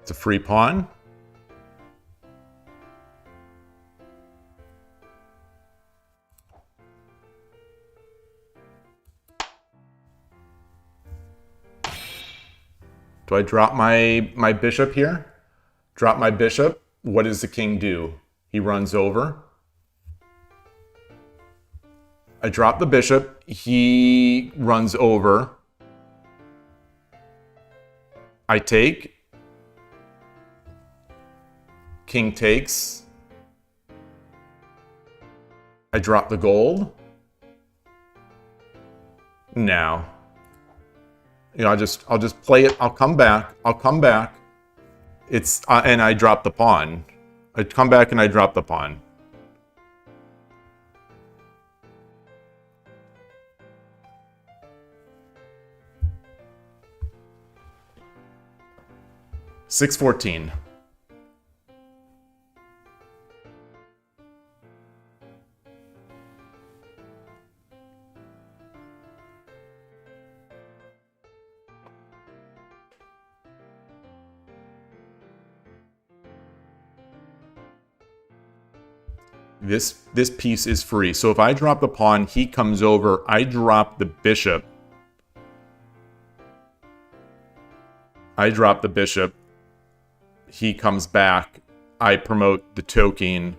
It's a free pawn. Do I drop my bishop here? Drop my bishop. What does the king do? He runs over. I drop the bishop. He runs over. I take. King takes. I drop the gold. Now. You know, I'll just play it. I'll come back. It's and I drop the pawn. I come back and I drop the pawn. $6-14. This piece is free. So if I drop the pawn, he comes over. I drop the bishop. I drop the bishop. He comes back. I promote the token.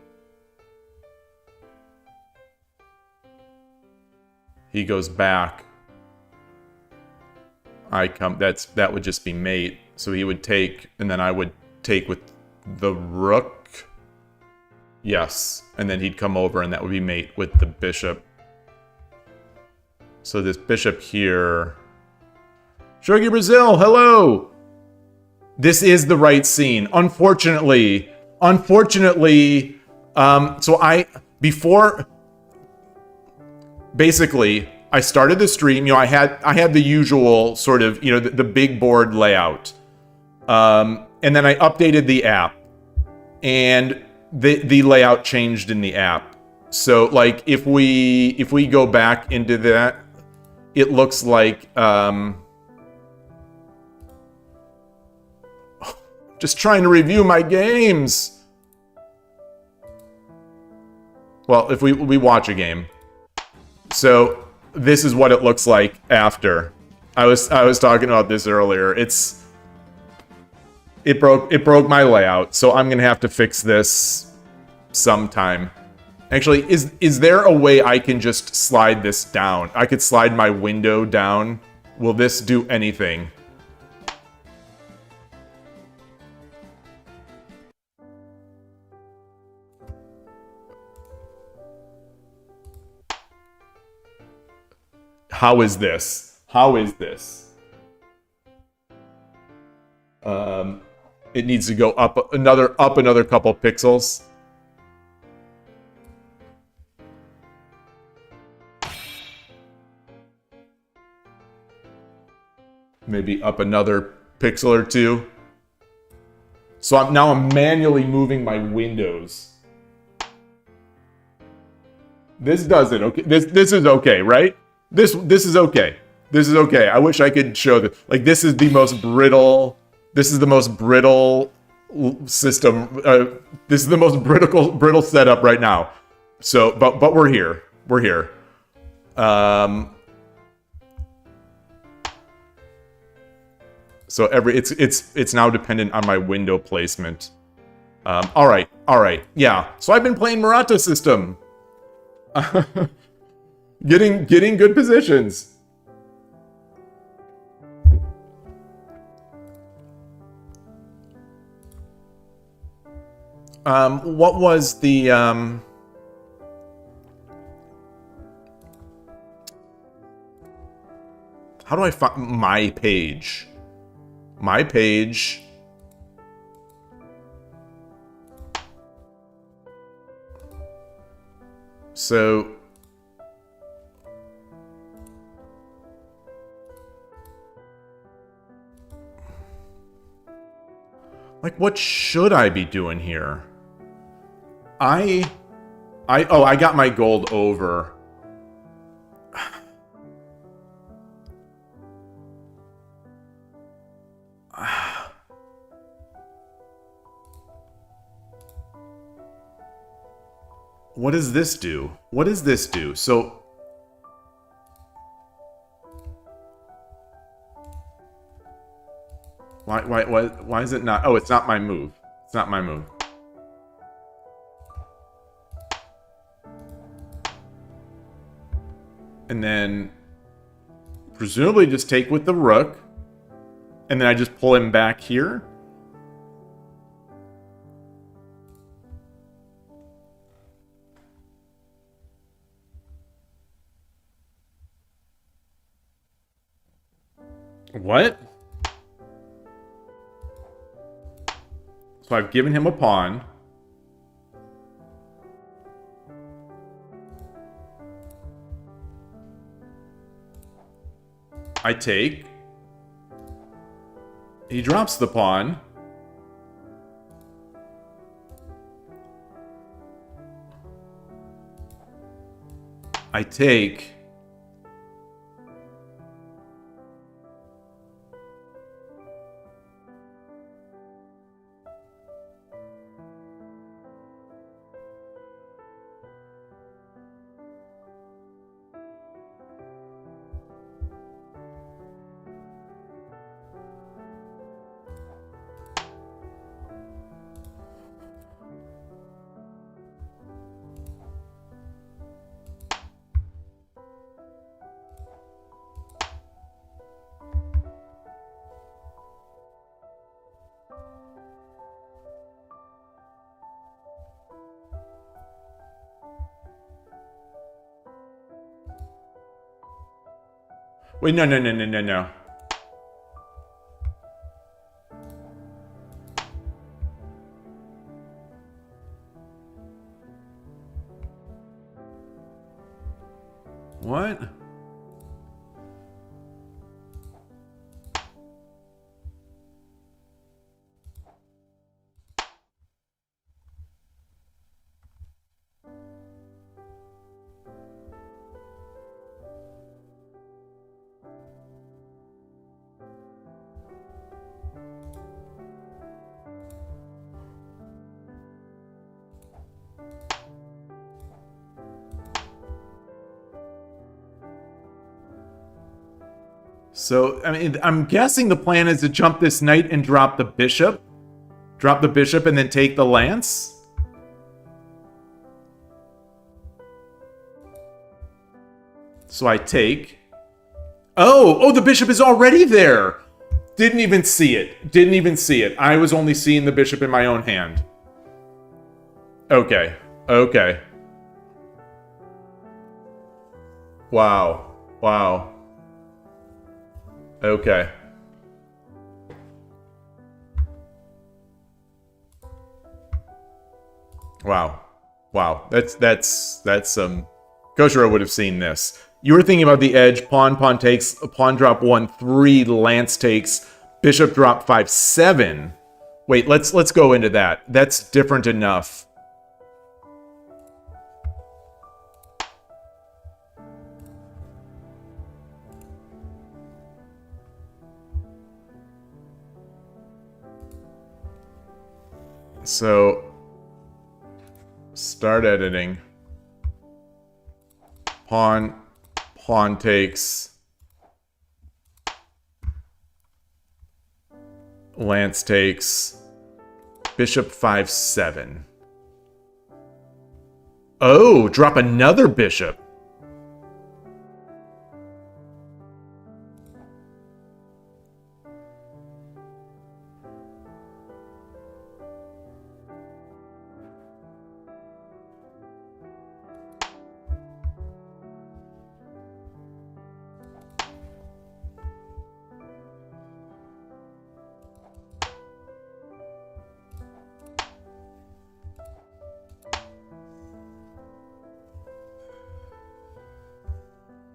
He goes back. I come. That would just be mate. So he would take, and then I would take with the rook. Yes, and then he'd come over, and that would be mate with the bishop. So this bishop here. Shogi Brazil, hello! This is the right scene. Unfortunately, basically, I started the stream, you know, I had the usual sort of, you know, the big board layout. And then I updated the app, and the layout changed in the app. So like if we go back into that, it looks like just trying to review my games. Well, if we watch a game. So this is what it looks like after. I was talking about this earlier. It broke my layout, so I'm gonna have to fix this sometime. Actually, is there a way I can just slide this down? I could slide my window down. Will this do anything? How is this? How is this? It needs to go up another couple pixels. Maybe up another pixel or two. So I'm manually moving my windows. This does it. Okay. This is okay, right? This is okay. This is okay. I wish I could show that. Like, this is the most brittle. This is the most brittle system. This is the most brittle setup right now. So, but we're here. We're here. So it's now dependent on my window placement. All right. Yeah. So I've been playing Murata System. Getting good positions. What was the how do I find my page? My page. So like, what should I be doing here? I got my gold over. What does this do? What does this do? So why is it not? Oh, it's not my move. It's not my move. And then presumably just take with the rook. And then I just pull him back here. What? So I've given him a pawn. I take. He drops the pawn. I take. Wait, no, no, no, no, no, no. What? So, I mean, I'm guessing the plan is to jump this knight and drop the bishop. Drop the bishop and then take the lance. So I take. Oh, the bishop is already there. Didn't even see it. Didn't even see it. I was only seeing the bishop in my own hand. Okay. Okay. Wow. Wow. Okay. Wow. Wow. That's Koshiro would have seen this. You were thinking about the edge, pawn takes, pawn drop 1-3, lance takes, bishop drop 5-7. Wait, let's go into that. That's different enough. So, start editing. Pawn takes. Lance takes. Bishop 5-7. Oh, drop another bishop.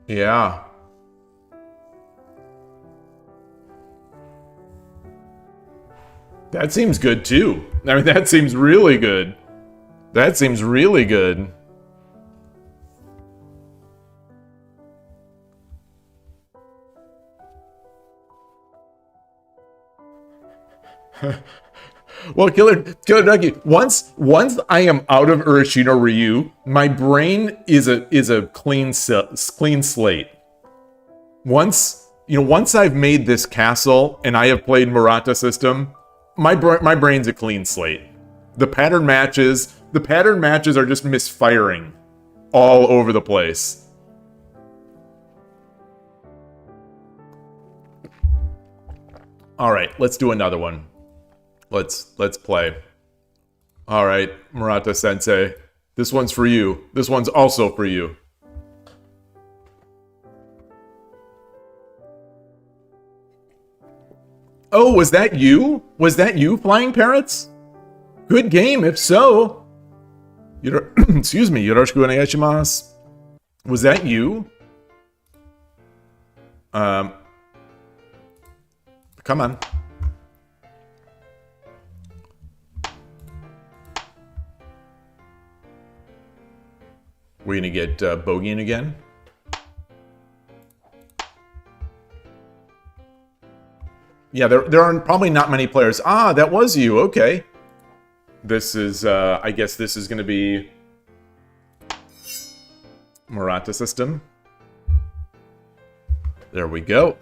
Yeah. That seems good too. I mean, that seems really good. That seems really good. Well, Killer Ducky, once I am out of Urashino Ryu, my brain is a clean slate. Once I've made this castle and I have played Murata System, my brain's a clean slate. The pattern matches are just misfiring all over the place. All right, let's do another one. Let's play. All right, Murata Sensei. This one's for you. This one's also for you. Oh, was that you? Was that you, Flying Parrots? Good game, if so. Excuse me, yoroshiku onegaishimasu. Was that you? Come on. We're gonna get bogeying again. Yeah, there are probably not many players. Ah, that was you. Okay. This is, I guess this is gonna be Murata System. There we go.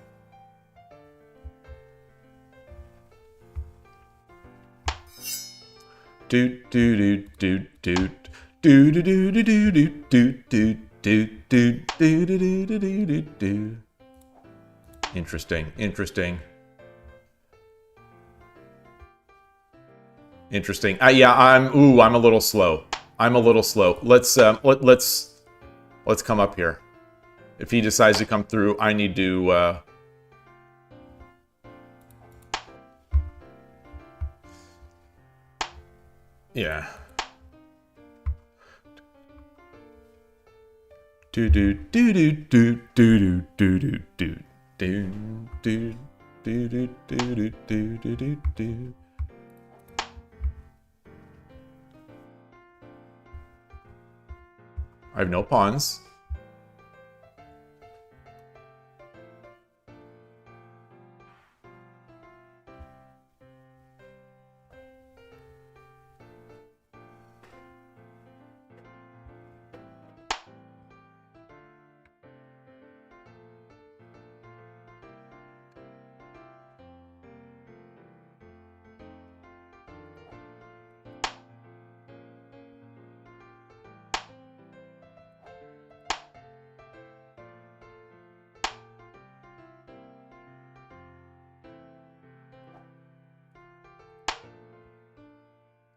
Doot doot doot doot doot doot doot doot doot doot doot doot doot doot. Interesting. Yeah, I'm a little slow. Let's come up here. If he decides to come through, I need to... yeah. Do do do do do do do do do do do do do do do do do do. I have no pawns.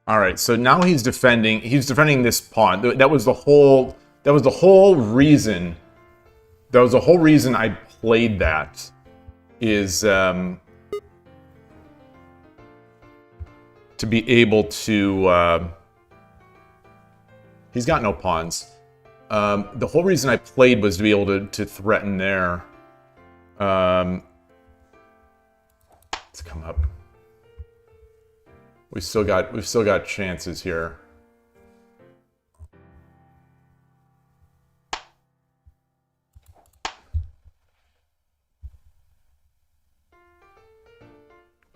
All right, so now he's defending this pawn. That was the whole reason. That was the whole reason I played that. Is to be able to. He's got no pawns. The whole reason I played was to be able to threaten there. Let's come up. We've still got chances here.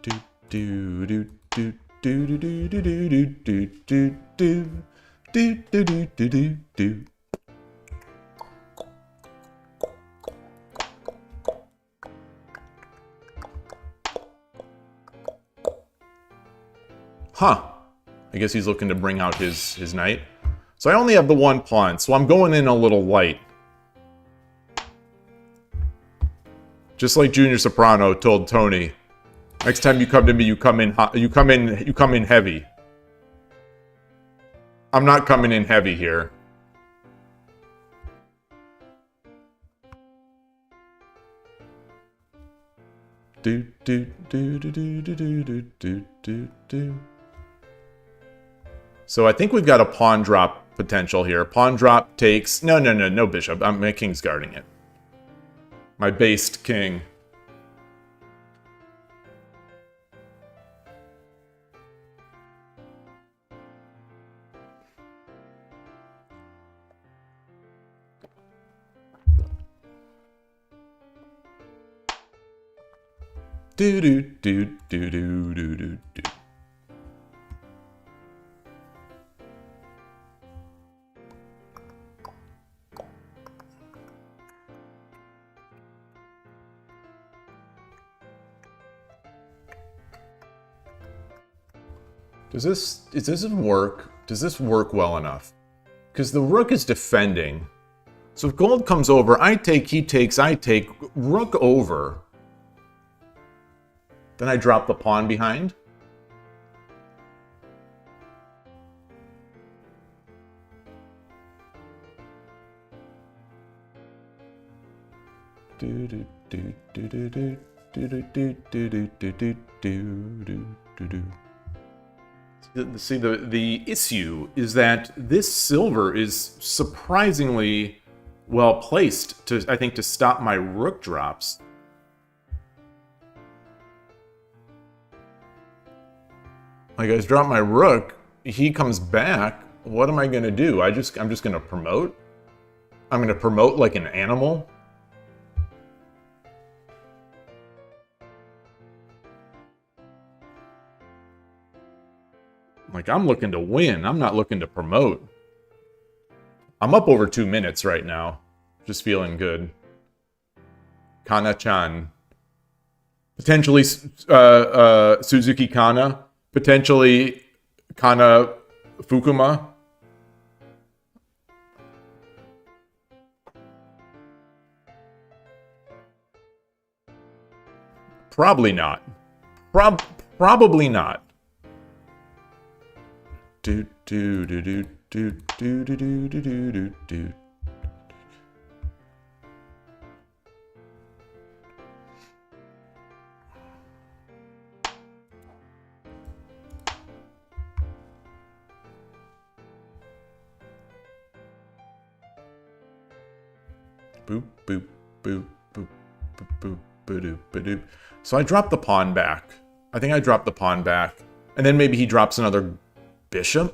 Do do do do do do do do do do do do do do do do. Huh. I guess he's looking to bring out his knight. So I only have the one pawn, so I'm going in a little light. Just like Junior Soprano told Tony, next time you come to me, you come in heavy. I'm not coming in heavy here. Do do do do do do do do do do. So I think we've got a pawn drop potential here. Pawn drop takes... No bishop. My king's guarding it. My based king. Do do do do do do do do. Does this work? Does this work well enough? Because the rook is defending. So if gold comes over, I take, he takes, I take, rook over. Then I drop the pawn behind. Do do do do do do do do do do do do do do do. See, the issue is that this silver is surprisingly well placed to, I think, to stop my rook drops. Like, I just drop my rook, he comes back. What am I gonna do? I'm just gonna promote? I'm gonna promote like an animal? Like, I'm looking to win. I'm not looking to promote. I'm up over 2 minutes right now. Just feeling good. Kana-chan. Potentially Suzuki Kana. Potentially Kana Fukuma. Probably not. Probably not. Do do do do do do do do do do do. Boop, boop, boop, boop, boop, boop, boop, boop. So I dropped the pawn back. I think I dropped the pawn back. And then maybe he drops another bishop.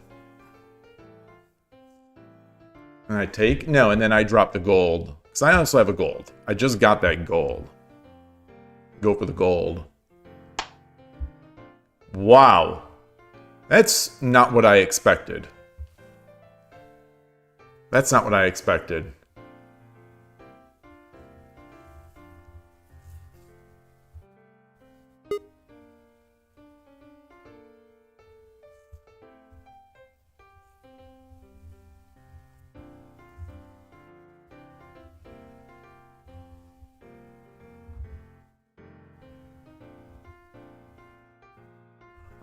And I take? No, and then I drop the gold. Because I also have a gold. I just got that gold. Go for the gold. Wow. That's not what I expected. That's not what I expected.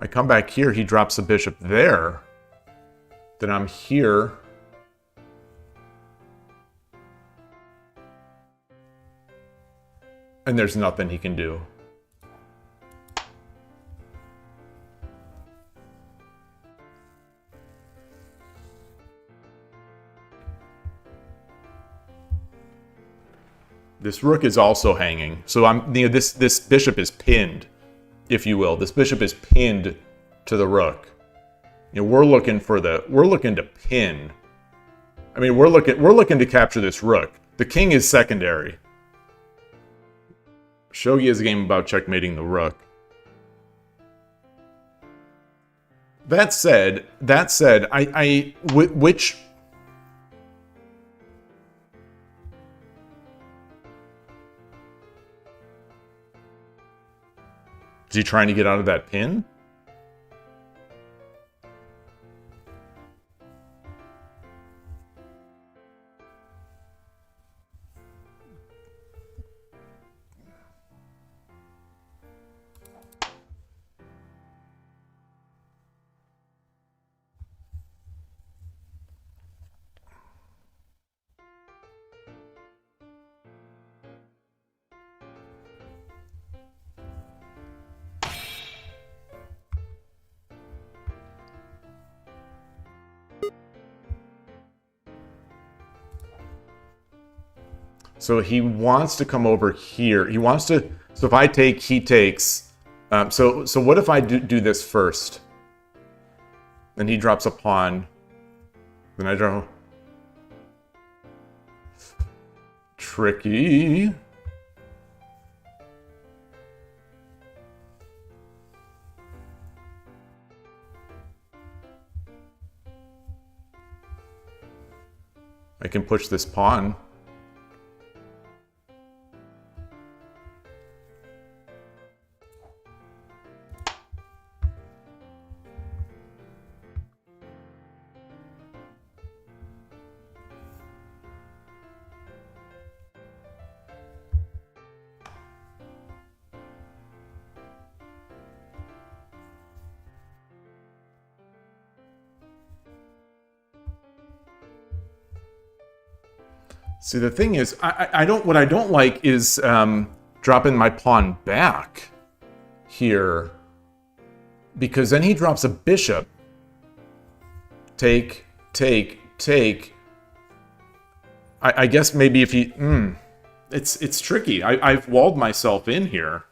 I come back here, he drops a bishop there. Then I'm here. And there's nothing he can do. This rook is also hanging. So this bishop is pinned, if you will. This bishop is pinned to the rook. We're looking to pin. I mean, we're looking to capture this rook. The king is secondary. Shogi is a game about checkmating the rook. That said, which... Is he trying to get out of that pin? So he wants to come over here. He wants to... So if I take, he takes. So what if I do this first? Then he drops a pawn. Then I draw... Tricky. I can push this pawn. See, the thing is, what I don't like is dropping my pawn back here, because then he drops a bishop. Take. I guess maybe if he, it's tricky. I've walled myself in here.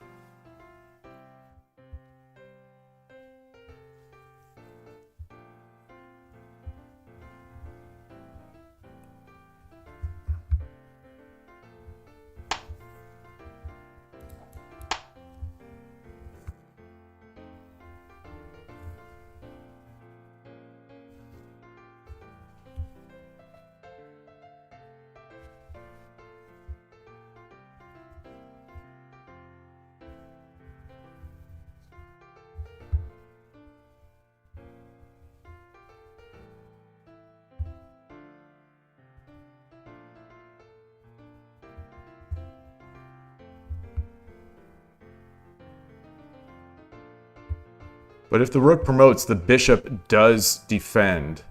But if the rook promotes, the bishop does defend.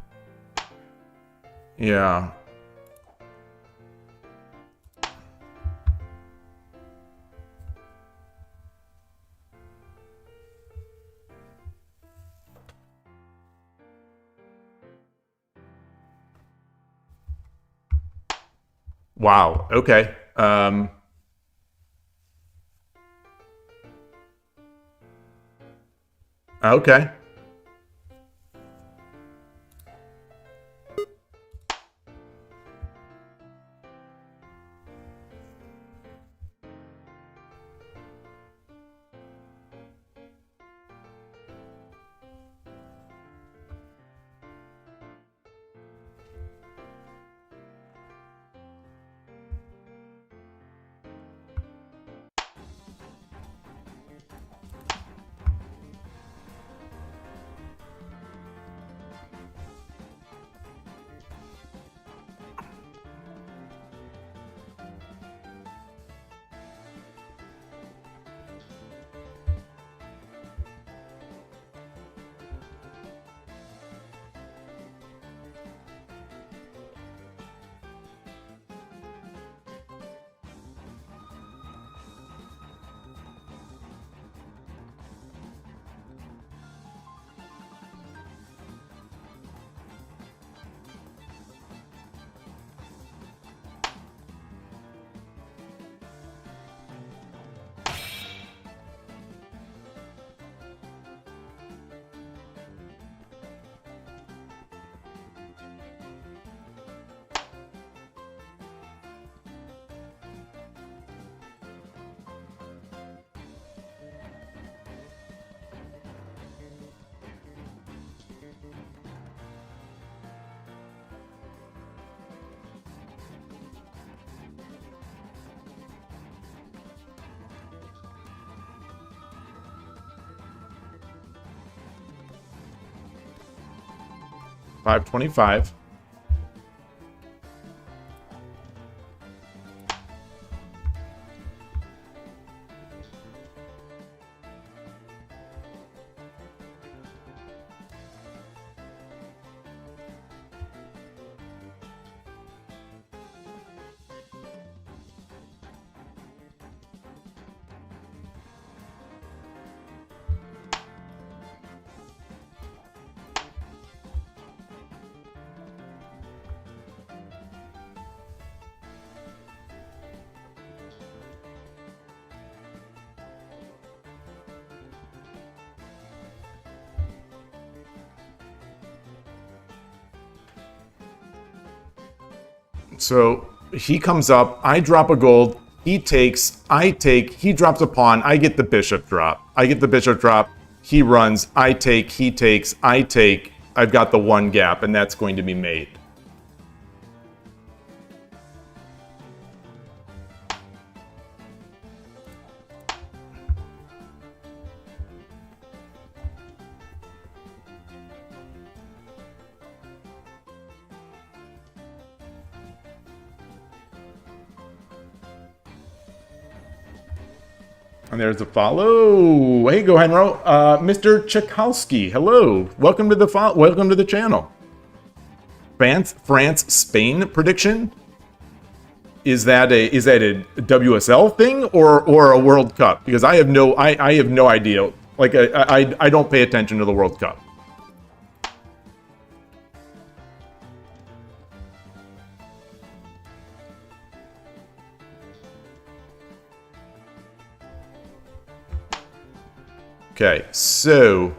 Yeah. Wow. Okay. Okay. $5.25. So he comes up, I drop a gold, he takes, I take, he drops a pawn, I get the bishop drop. I get the bishop drop, he runs, I take, he takes, I take. I've got the one gap, and that's going to be mate. And there's a follow. Hey, go Henro. Mr. Tchaikovsky, hello. Welcome to the channel. France, Spain prediction. Is that a WSL thing or a World Cup? Because I have no idea. Like I don't pay attention to the World Cup. Okay, so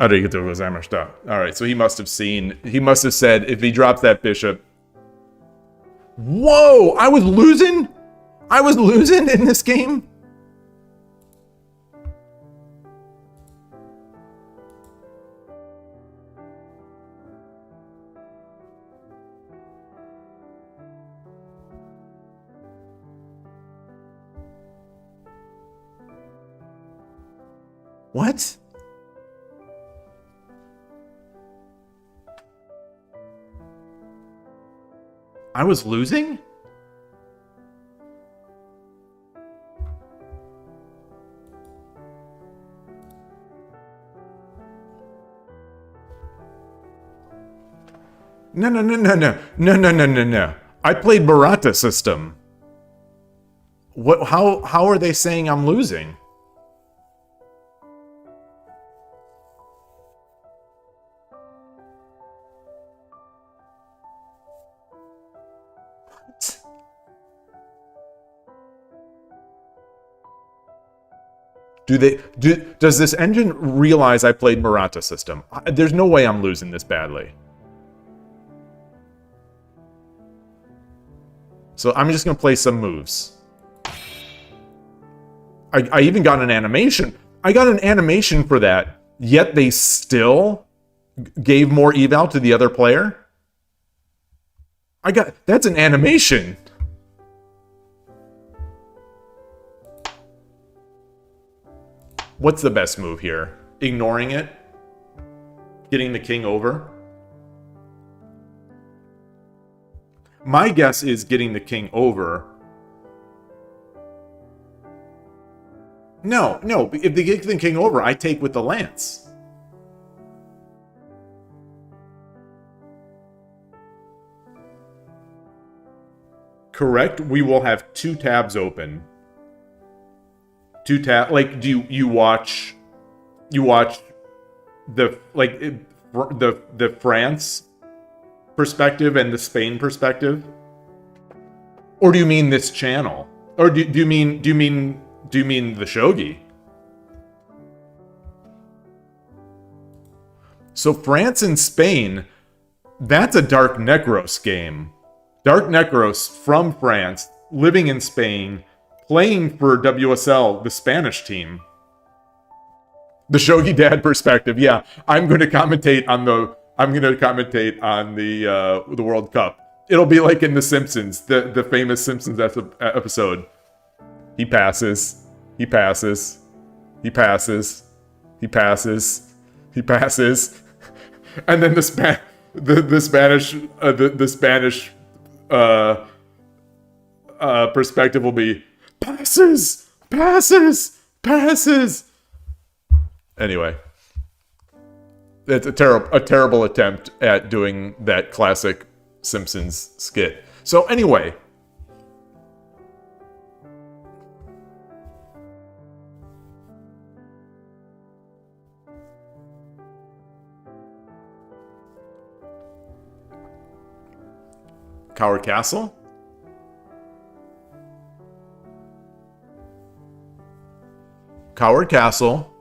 all right, so he must have said if he drops that bishop. Whoa, I was losing in this game. What? I was losing? No. I played Murata System. What? How are they saying I'm losing? Does this engine realize I played Murata System? There's no way I'm losing this badly. So I'm just going to play some moves. I even got an animation. I got an animation for that, yet they still gave more eval to the other player. That's an animation. What's the best move here? Ignoring it? Getting the king over? My guess is getting the king over. No. If they get the king over, I take with the lance. Correct? We will have 2 tabs open. 2 tab, like, do you watch the France perspective and the Spain perspective, or do you mean this channel, or do you mean the Shogi? So France and Spain, that's a DarkNekros game. DarkNekros from France, living in Spain, playing for WSL, the Spanish team. The Shogi Dad perspective, yeah. I'm going to commentate on the World Cup. It'll be like in The Simpsons, the famous Simpsons episode. He passes, and then the Spanish perspective will be passes. Anyway, it's a terrible attempt at doing that classic Simpsons skit. So anyway, Coward Castle. Coward Castle.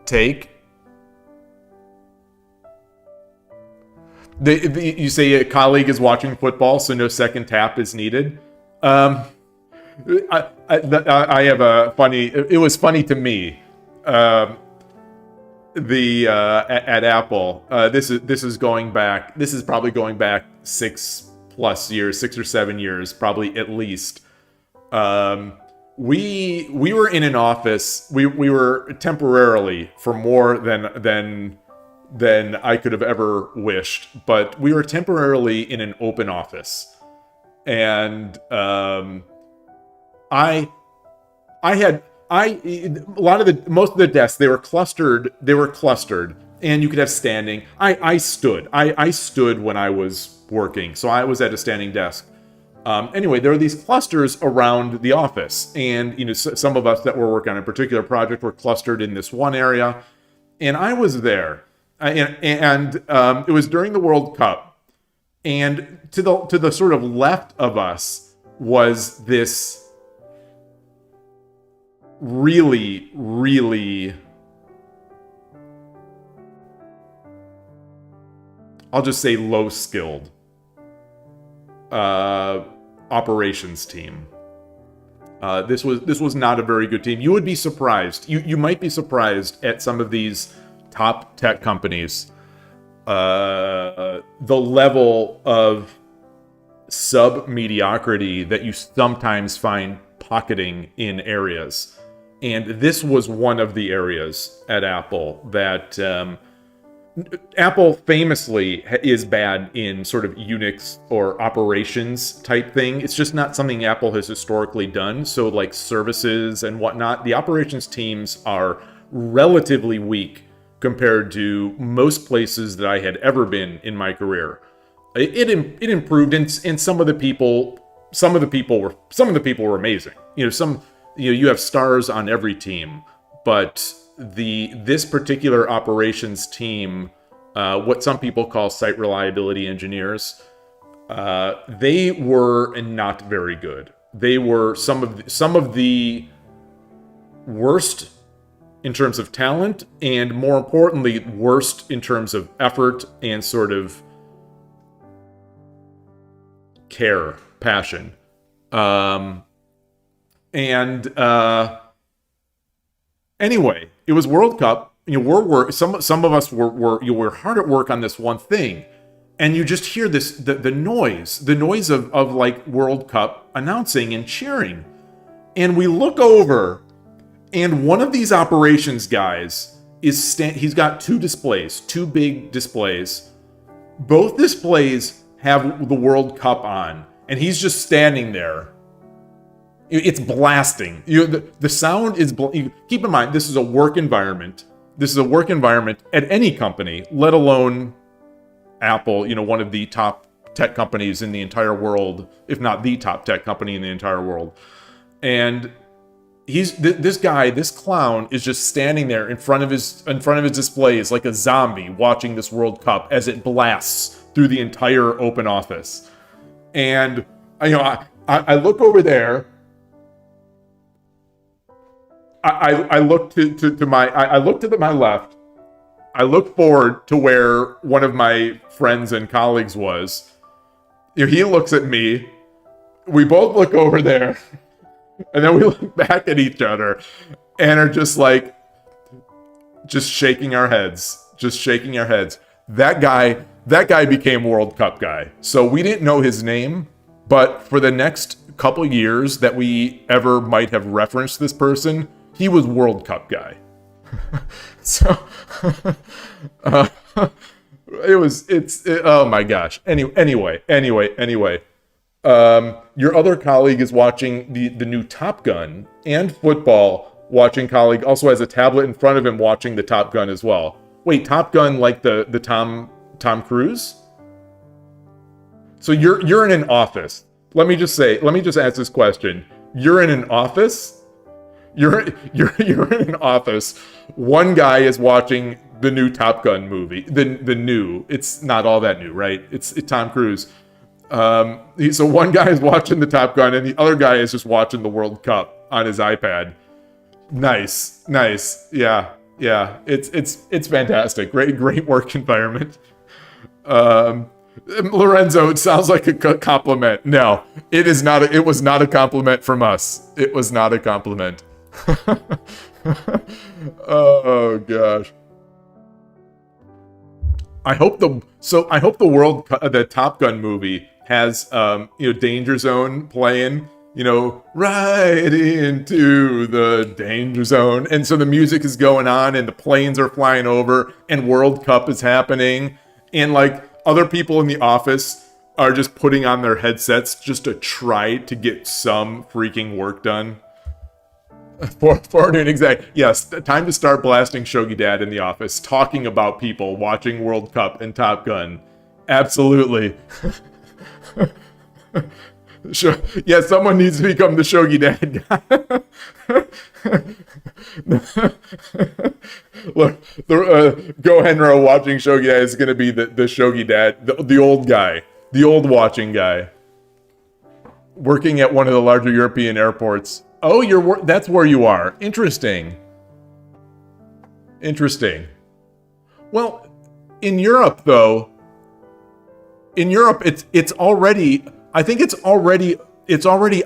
Take. You say a colleague is watching football, so no second tap is needed. I have a funny. It was funny to me. At Apple, this is going back. This is probably going back 6+ years, 6 or 7 years, probably at least. We were in an office. We were temporarily, for more than I could have ever wished, but we were temporarily in an open office, and most of the desks, they were clustered, and you could have standing. I stood when I was working, so I was at a standing desk. Anyway, there were these clusters around the office, and some of us that were working on a particular project were clustered in this one area, and I was there, and it was during the World Cup, and to the sort of left of us was this really, really, I'll just say low-skilled operations team. This was not a very good team. You would be surprised. You might be surprised at some of these top tech companies, the level of sub-mediocrity that you sometimes find pocketing in areas. And this was one of the areas at Apple that Apple famously is bad in sort of Unix or operations type thing. It's just not something Apple has historically done. So like services and whatnot, the operations teams are relatively weak compared to most places that I had ever been in my career. It improved, and some of the people were amazing. You have stars on every team, but this particular operations team, what some people call site reliability engineers, they were not very good. They were some of the worst in terms of talent, and more importantly, worst in terms of effort and sort of care, passion. Anyway, it was World Cup. Some of us were hard at work on this one thing, and you just hear the noise of like World Cup announcing and cheering, and we look over. And one of these operations guys he's got two big displays. Both displays have the World Cup on, and he's just standing there. It's blasting. The sound is... Keep in mind, this is a work environment. This is a work environment at any company, let alone Apple, one of the top tech companies in the entire world, if not the top tech company in the entire world. And... this clown is just standing there in front of his displays like a zombie watching this World Cup as it blasts through the entire open office. And I look over there. I look to my left. I look forward to where one of my friends and colleagues was. He looks at me. We both look over there. And then we look back at each other and are just shaking our heads. That guy became World Cup guy. So we didn't know his name, but for the next couple years that we ever might have referenced this person, he was World Cup guy. So, oh my gosh. Anyway. Your other colleague is watching the new Top Gun, and football watching colleague also has a tablet in front of him watching the Top Gun as well. Wait, Top Gun like the Tom Cruise? So you're in an office. Let me just ask this question. You're in an office? You're in an office. One guy is watching the new Top Gun movie. The new. It's not all that new, right? It's Tom Cruise. So one guy is watching the Top Gun and the other guy is just watching the World Cup on his iPad. Nice. Yeah. It's fantastic. Great work environment. Lorenzo, it sounds like a compliment. No, it is not. It was not a compliment from us. It was not a compliment. Oh gosh. I hope the Top Gun movie has Danger Zone playing, right into the danger zone, and so the music is going on and the planes are flying over and World Cup is happening, and like other people in the office are just putting on their headsets just to try to get some freaking work done. Forwarding exact. Yes, time to start blasting Shogi Dad in the office, talking about people watching World Cup and Top Gun. Absolutely. Yeah, someone needs to become the Shogi Dad guy. Look, Go Henro watching Shogi Dad is going to be the Shogi Dad, the old guy, the old watching guy, working at one of the larger European airports. Oh, that's where you are. Interesting. Well, in Europe though, it's already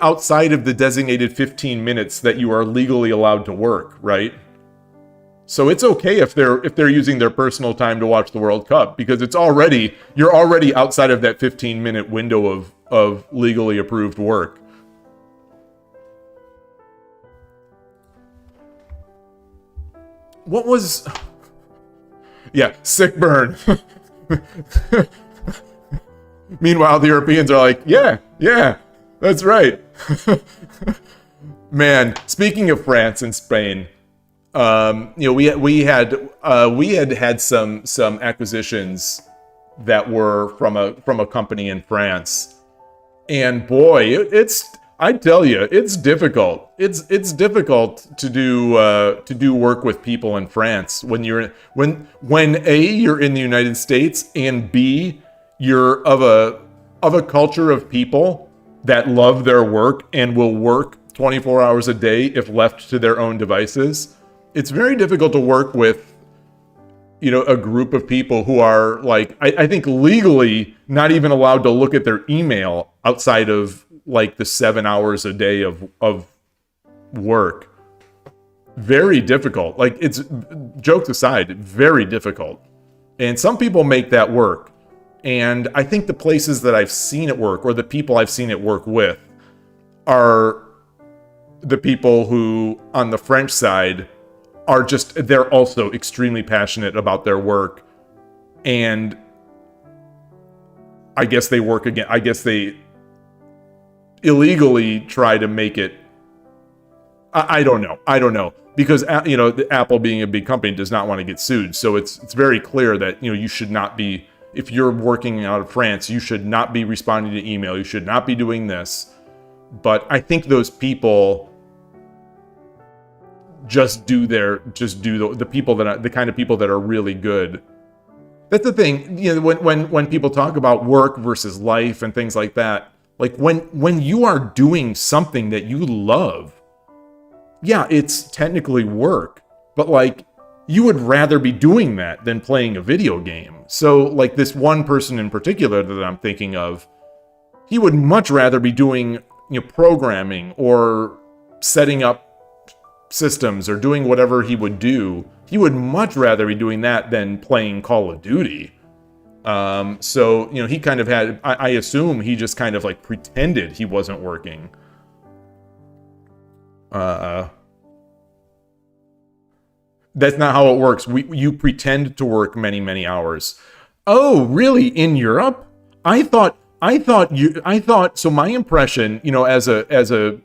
outside of the designated 15 minutes that you are legally allowed to work, right? So it's okay if they're using their personal time to watch the World Cup, because you're already outside of that 15-minute window of legally approved work. What was... Yeah, sick burn. Meanwhile, the Europeans are like, yeah, that's right. Man, speaking of France and Spain, we had some acquisitions that were from a company in France, and boy, I tell you, it's difficult. It's difficult to do work with people in France when A, you're in the United States, and B, you're of a culture of people that love their work and will work 24 hours a day if left to their own devices. It's very difficult to work with, you know, a group of people who are like, I think legally not even allowed to look at their email outside of like the 7 hours a day of work. Very difficult. Like, it's, jokes aside, very difficult. And some people make that work. And I think the places that I've seen it work, or the people I've seen it work with, are the people who, on the French side, are just, they're also extremely passionate about their work. And I guess they work again. I guess they illegally try to make it. I don't know. Because, you know, Apple being a big company does not want to get sued. So it's very clear that, you know, you should not be, if you're working out of France, you should not be responding to email. You should not be doing this. But I think those people just do the people that are, the kind of people that are really good. That's the thing, you know, when people talk about work versus life and things like that, like when you are doing something that you love, yeah, it's technically work, but like, you would rather be doing that than playing a video game. So like this one person in particular that I'm thinking of, he would much rather be doing, you know, programming or setting up systems or doing whatever he would do. He would much rather be doing that than playing Call of Duty. So, you know, he kind of had, I assume he just kind of like pretended he wasn't working. That's not how it works. You pretend to work many, many hours. Oh, really? In Europe? I thought, so my impression, you know, as a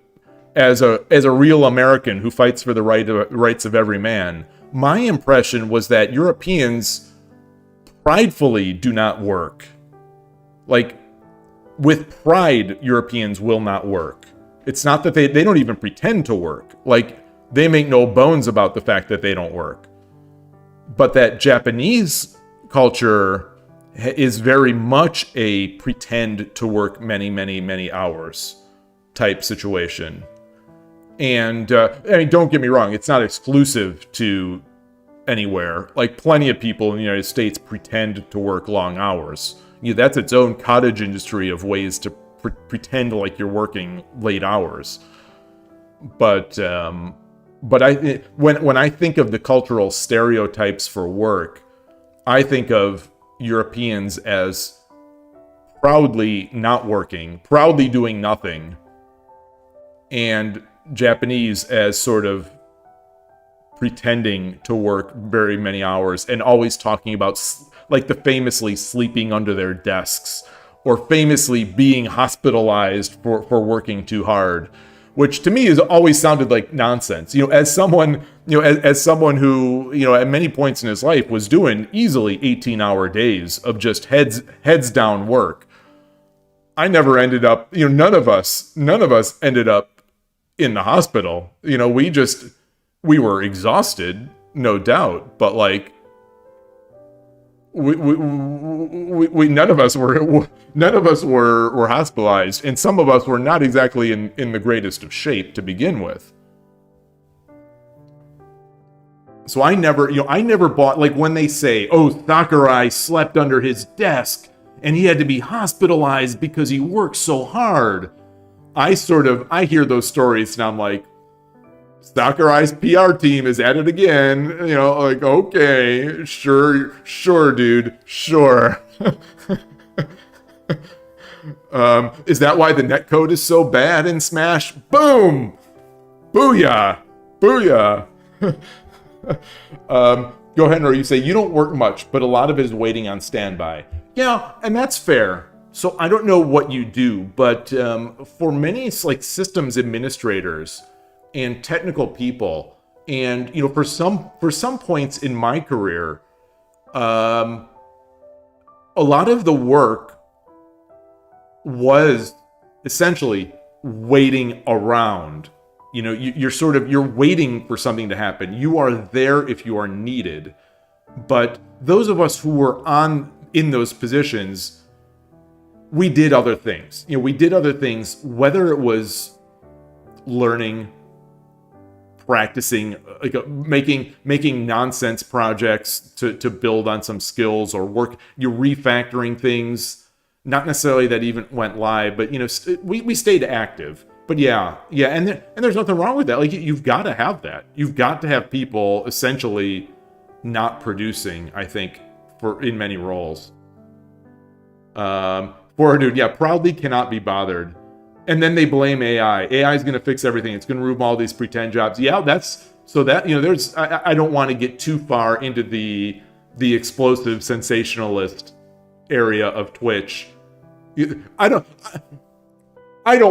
real American who fights for the rights of every man, my impression was that Europeans pridefully do not work. Like, with pride, Europeans will not work. It's not that they don't even pretend to work. Like, they make no bones about the fact that they don't work. But that Japanese culture is very much a pretend to work many, many, many hours type situation. And, I mean, don't get me wrong, it's not exclusive to anywhere. Like, plenty of people in the United States pretend to work long hours. You know, that's its own cottage industry of ways to pretend like you're working late hours. But when I think of the cultural stereotypes for work, I think of Europeans as proudly not working, proudly doing nothing, and Japanese as sort of pretending to work very many hours and always talking about, like, the famously sleeping under their desks or famously being hospitalized for working too hard, which to me has always sounded like nonsense. You know, as someone who, you know, at many points in his life was doing easily 18-hour days of just heads down work. I never ended up, you know, none of us ended up in the hospital. You know, we were exhausted, no doubt, but like, we none of us were hospitalized, and some of us were not exactly in the greatest of shape to begin with. So I never bought, like, when they say, oh, Sakurai slept under his desk and he had to be hospitalized because he worked so hard. I hear those stories and I'm like, Sakurai's PR team is at it again. You know, like, okay, sure, dude, sure. Is that why the netcode is so bad in Smash? Boom! Booyah! Booyah! Go Henry, you say, you don't work much, but a lot of it is waiting on standby. Yeah, and that's fair. So I don't know what you do, but for many, like, systems administrators and technical people, and, you know, for some points in my career, a lot of the work was essentially waiting around. You know, you're waiting for something to happen. You are there if you are needed. But those of us who were in those positions, we did other things. We did other things, whether it was learning, practicing, like making nonsense projects to build on some skills, or you're refactoring things, not necessarily that even went live, but we stayed active. But yeah, and there's nothing wrong with that. Like, you've got to have that. You've got to have people essentially not producing, I think, in many roles. Poor dude, yeah, proudly cannot be bothered. And then they blame AI. AI is going to fix everything. It's going to remove all these pretend jobs. Yeah, there's, I don't want to get too far into the explosive sensationalist area of Twitch. I don't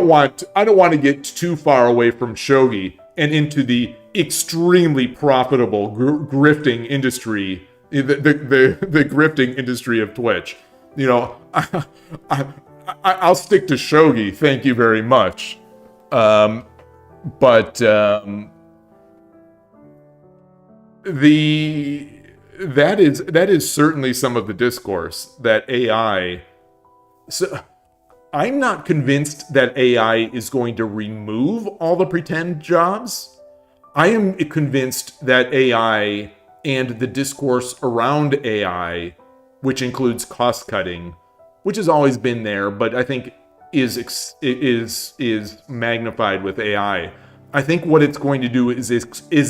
want to get too far away from Shogi and into the extremely profitable grifting industry, the grifting industry of Twitch. I'll stick to Shogi, thank you very much. That is certainly some of the discourse that AI. So I'm not convinced that AI is going to remove all the pretend jobs. I am convinced that AI and the discourse around AI, which includes cost cutting, which has always been there, but I think is magnified with AI. I think what it's going to do is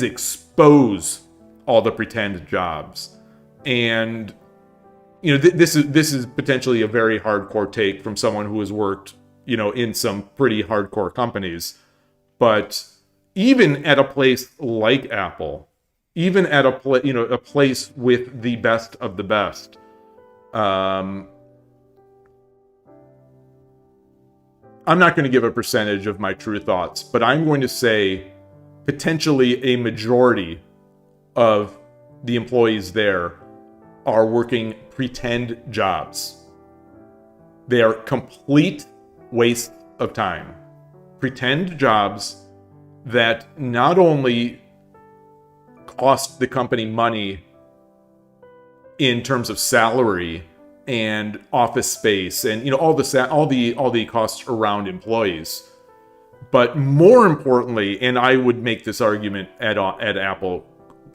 expose all the pretend jobs, and this is potentially a very hardcore take from someone who has worked in some pretty hardcore companies, but even at a place like Apple, even at a place with the best of the best. I'm not going to give a percentage of my true thoughts, but I'm going to say potentially a majority of the employees there are working pretend jobs. They are complete waste of time. Pretend jobs that not only cost the company money in terms of salary and office space and all the costs around employees, but more importantly, and I would make this argument at Apple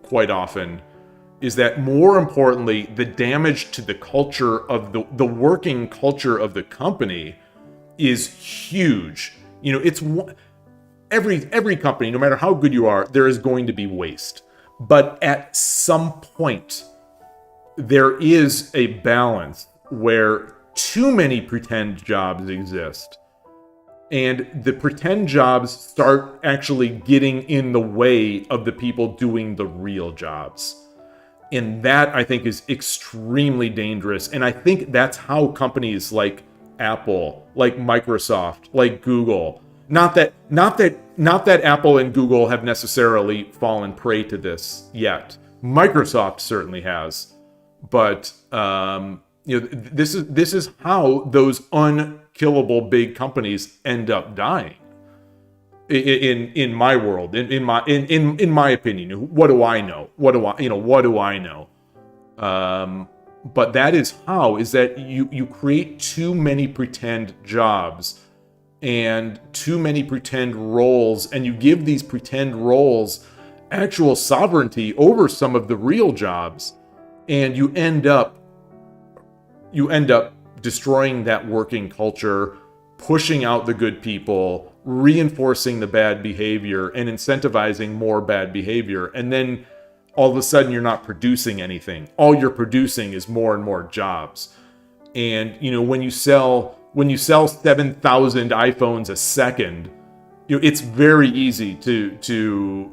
quite often, is that more importantly, the damage to the culture of the working culture of the company is huge. It's every company, no matter how good you are, there is going to be waste, but at some point there is a balance where too many pretend jobs exist, and the pretend jobs start actually getting in the way of the people doing the real jobs. And that, I think, is extremely dangerous. And I think that's how companies like Apple, like Microsoft, like Google, not that Apple and Google have necessarily fallen prey to this yet. Microsoft certainly has. But this is how those unkillable big companies end up dying. In my world, in my opinion, what do I know? What do I know? But that is how, is that you create too many pretend jobs and too many pretend roles, and you give these pretend roles actual sovereignty over some of the real jobs, and you end up destroying that working culture, pushing out the good people, reinforcing the bad behavior, and incentivizing more bad behavior. And then all of a sudden you're not producing anything. All you're producing is more and more jobs. And when you sell 7,000 iPhones a second, it's very easy to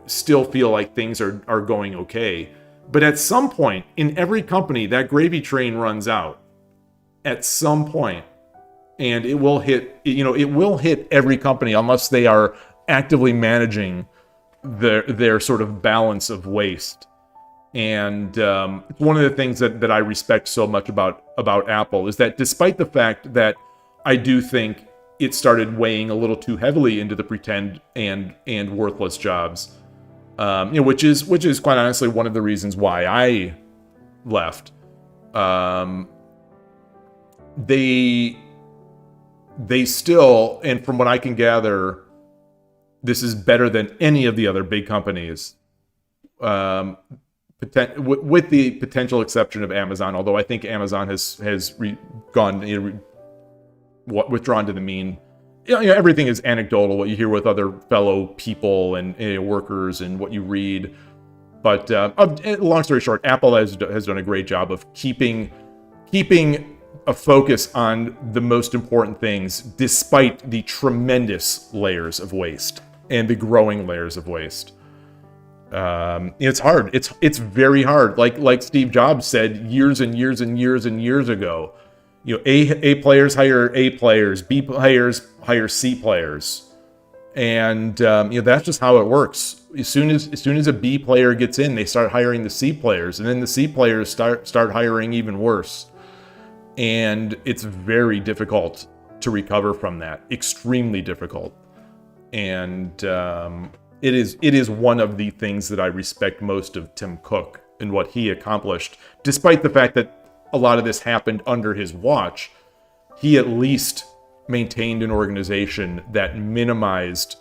still feel like things are going okay. But at some point in every company, that gravy train runs out. At some point. And it will hit every company unless they are actively managing their sort of balance of waste. And one of the things that I respect so much about Apple is that despite the fact that I do think it started weighing a little too heavily into the pretend and worthless jobs, which is quite honestly one of the reasons why I left. they still, and from what I can gather, this is better than any of the other big companies, with the potential exception of Amazon. Although I think Amazon has withdrawn to the mean. Everything is anecdotal, what you hear with other fellow people and workers and what you read. But long story short, Apple has done a great job of keeping a focus on the most important things, despite the tremendous layers of waste and the growing layers of waste. It's hard. It's very hard. Like Steve Jobs said years and years and years and years ago. A players hire A players, B players hire C players, and that's just how it works. As soon as a B player gets in, they start hiring the C players, and then the C players start hiring even worse. And it's very difficult to recover from that. Extremely difficult. And it is one of the things that I respect most of Tim Cook and what he accomplished, despite the fact that a lot of this happened under his watch. He at least maintained an organization that minimized,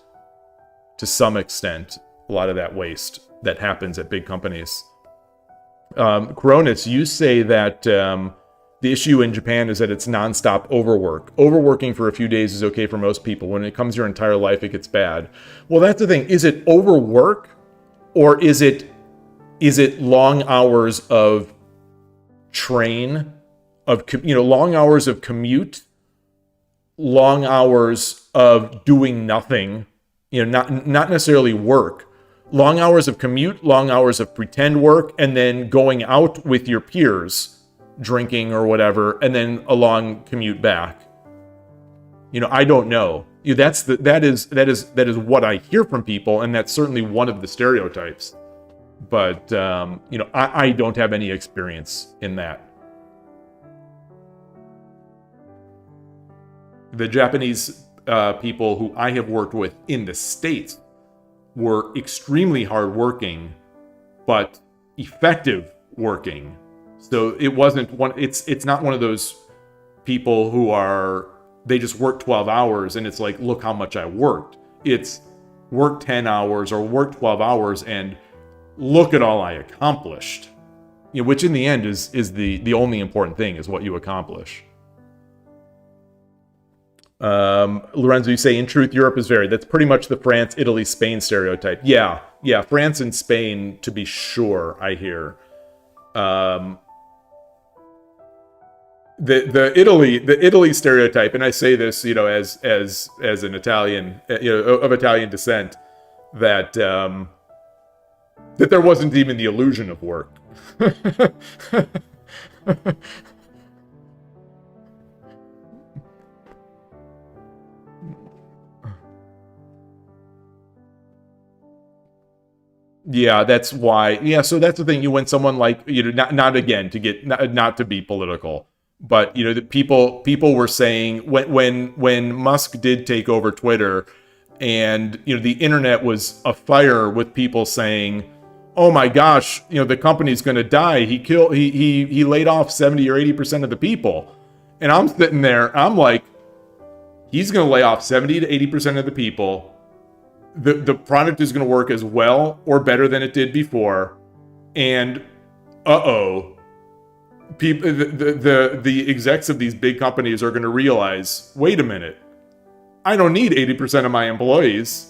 to some extent, a lot of that waste that happens at big companies. Cronus, you say that the issue in Japan is that it's nonstop overwork. Overworking for a few days is okay for most people. When it comes your entire life, it gets bad. Well, that's the thing. Is it overwork, or is it long hours of train, long hours of commute, long hours of doing nothing, not necessarily work, long hours of commute, long hours of pretend work, and then going out with your peers, drinking or whatever, and then a long commute back. I don't know. That is what I hear from people, and that's certainly one of the stereotypes. But I don't have any experience in that. The Japanese people who I have worked with in the States were extremely hardworking, but effective working. So it wasn't one. It's not one of those people who they just work 12 hours and it's like, look how much I worked. It's work 10 hours or work 12 hours and look at all I accomplished. Which in the end is the only important thing, is what you accomplish. Lorenzo, you say, in truth, Europe is varied. That's pretty much the France, Italy, Spain stereotype. Yeah, France and Spain, to be sure, I hear. The Italy stereotype, and I say this, as an Italian, of Italian descent, that there wasn't even the illusion of work. Yeah, that's why. Yeah, so that's the thing. When someone like, not again to get not to be political, but the people were saying when Musk did take over Twitter, and the internet was afire with people saying, oh my gosh, the company's going to die. He laid off 70 or 80% of the people. And I'm sitting there, I'm like, he's going to lay off 70 to 80% of the people. The product is going to work as well or better than it did before. And people, the execs of these big companies are going to realize, wait a minute, I don't need 80% of my employees.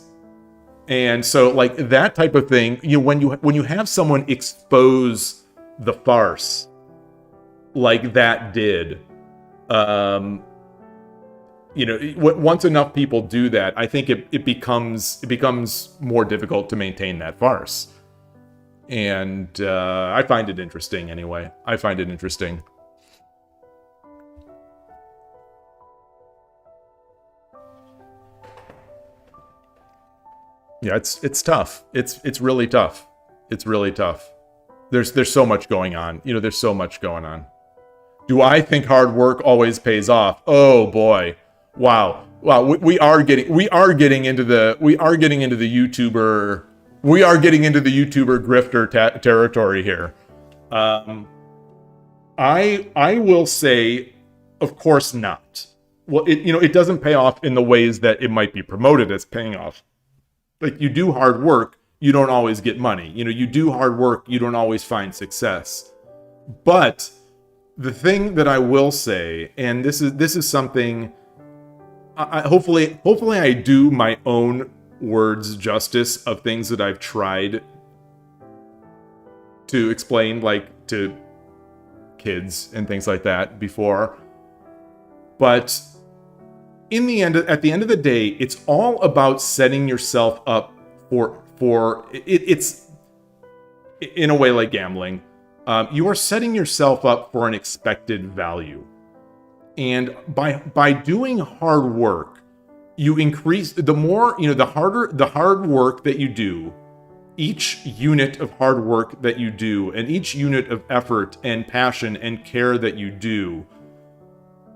And so, like, that type of thing, when you have someone expose the farce like that did, once enough people do that, I think it becomes more difficult to maintain that farce. And I find it interesting anyway. I find it interesting. Yeah, it's tough. It's really tough. It's really tough. There's so much going on. There's so much going on. Do I think hard work always pays off? Oh boy. Wow. We are getting into the YouTuber grifter territory here. I will say Of course not. Well, it doesn't pay off in the ways that it might be promoted as paying off. Like, you do hard work, you don't always get money. You do hard work, you don't always find success. But the thing that I will say, and this is something, hopefully I do my own words justice of things that I've tried to explain, like to kids and things like that before. But at the end of the day, it's all about setting yourself up for it's in a way like gambling. You are setting yourself up for an expected value. And by doing hard work, you increase the hard work that you do, each unit of hard work that you do, and each unit of effort and passion and care that you do,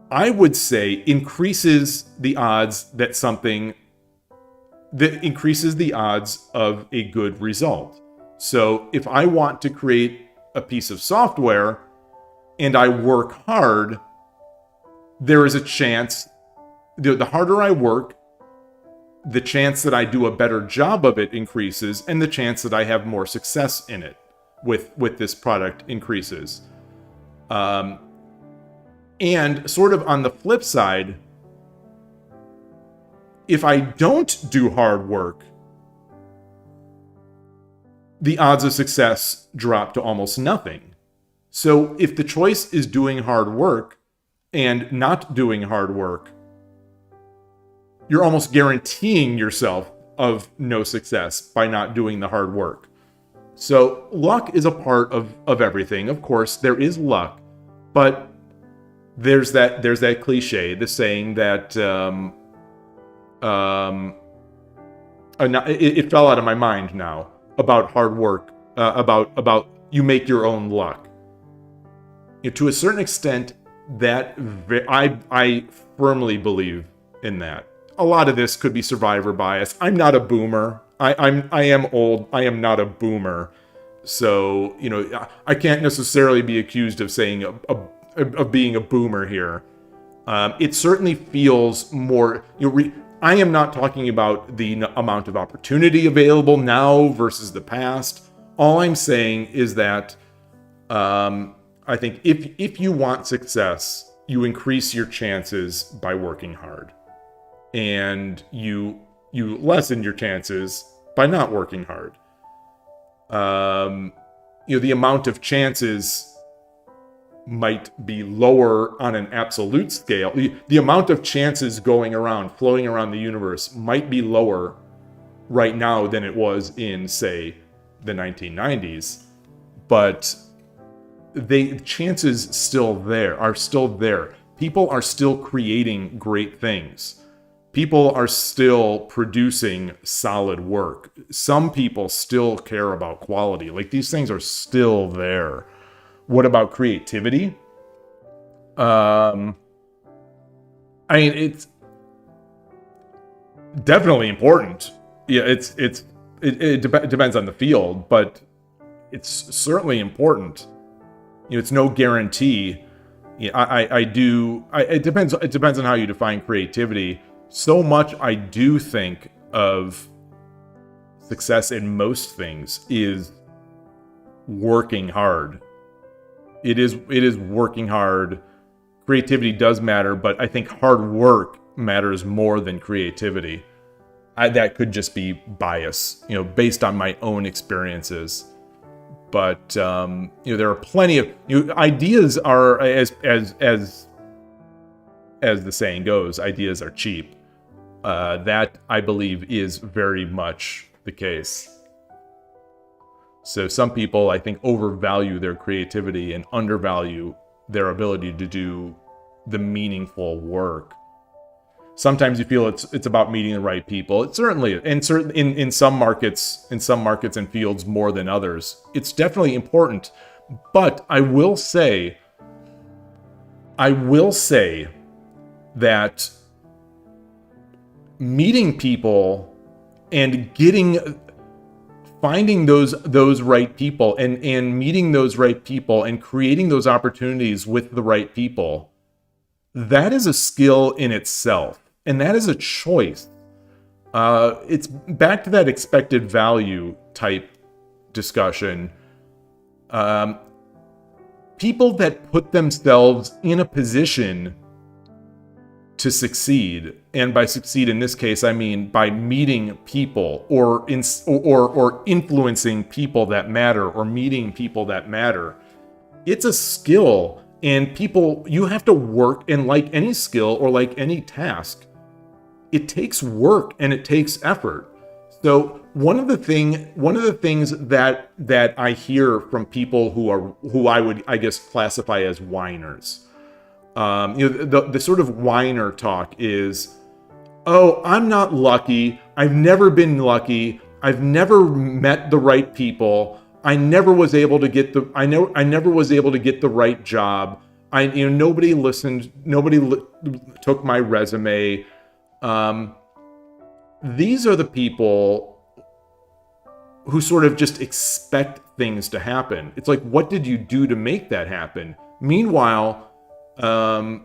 I would say increases the odds of a good result. So if I want to create a piece of software and I work hard, there is a chance, the harder I work, the chance that I do a better job of it increases, and the chance that I have more success in it with this product increases. And sort of on the flip side, if I don't do hard work, the odds of success drop to almost nothing. So if the choice is doing hard work and not doing hard work, you're almost guaranteeing yourself of no success by not doing the hard work. So luck is a part of everything. Of course, there is luck, but there's that cliche, the saying that it fell out of my mind now, about hard work, about you make your own luck. To a certain extent, that I firmly believe in that. A lot of this could be survivor bias. I'm not a boomer. I am old. I am not a boomer. So, I can't necessarily be accused of saying of being a boomer here. It certainly feels more, I am not talking about the amount of opportunity available now versus the past. All I'm saying is that I think if you want success, you increase your chances by working hard. And you lessen your chances by not working hard. The amount of chances might be lower on an absolute scale. The amount of chances floating around the universe might be lower right now than it was in, say, the 1990s. But the chances are still there. People are still creating great things. People are still producing solid work. Some people still care about quality. Like, these things are still there. What about creativity? It's definitely important. Yeah, it depends on the field, but it's certainly important. It's no guarantee. It depends on how you define creativity. So much I do think of success in most things is working hard. It is working hard. Creativity does matter, but I think hard work matters more than creativity. That could just be bias, based on my own experiences. But there are plenty of ideas are, as the saying goes, ideas are cheap. That, I believe, is very much the case. So some people, I think, overvalue their creativity and undervalue their ability to do the meaningful work. Sometimes you feel it's about meeting the right people. It certainly is. And in some markets and fields more than others, it's definitely important. But I will say that meeting people and finding those right people and meeting those right people and creating those opportunities with the right people, that is a skill in itself, and that is a choice. It's back to that expected value type discussion. People that put themselves in a position to succeed, and by succeed in this case, I mean by meeting people or influencing people that matter or meeting people that matter. It's a skill, and you have to work, and like any skill or like any task, it takes work and it takes effort. So one of the things that I hear from people who I would, I guess, classify as whiners, the sort of whiner talk is, oh, I'm not lucky. I've never been lucky. I've never met the right people. I never was able to get the right job. Nobody listened. Nobody took my resume. These are the people who sort of just expect things to happen. It's like, what did you do to make that happen? Meanwhile, to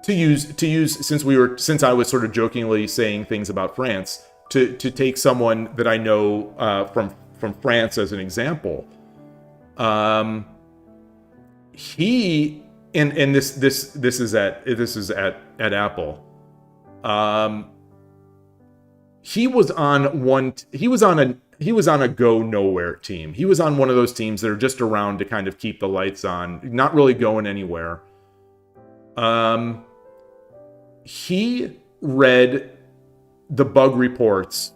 use since I was sort of jokingly saying things about France, to take someone that I know from France as an example, he and this is at Apple. He was on a go nowhere team. He was on one of those teams that are just around to kind of keep the lights on, not really going anywhere. He read the bug reports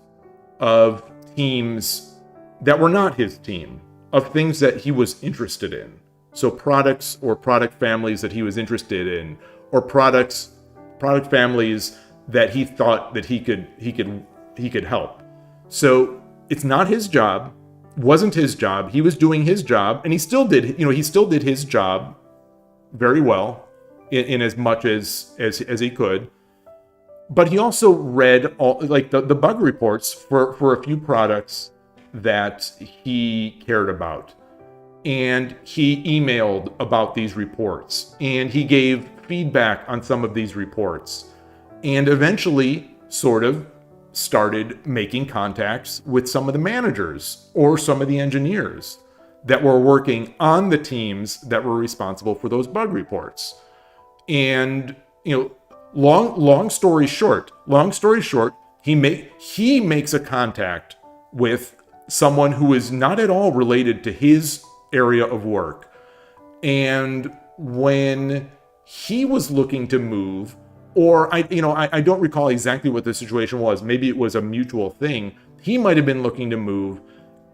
of teams that were not his team, of things that he was interested in. So products or product families that he was interested in, or product families that he thought that he could help. So it's not his job, wasn't his job. He was doing his job, and he still did his job very well in as much as he could. But he also read all the bug reports for a few products that he cared about. And he emailed about these reports, and he gave feedback on some of these reports, and eventually sort of started making contacts with some of the managers or some of the engineers that were working on the teams that were responsible for those bug reports. And long story short, he makes a contact with someone who is not at all related to his area of work. And when he was looking to move, or I don't recall exactly what the situation was. Maybe it was a mutual thing. He might have been looking to move,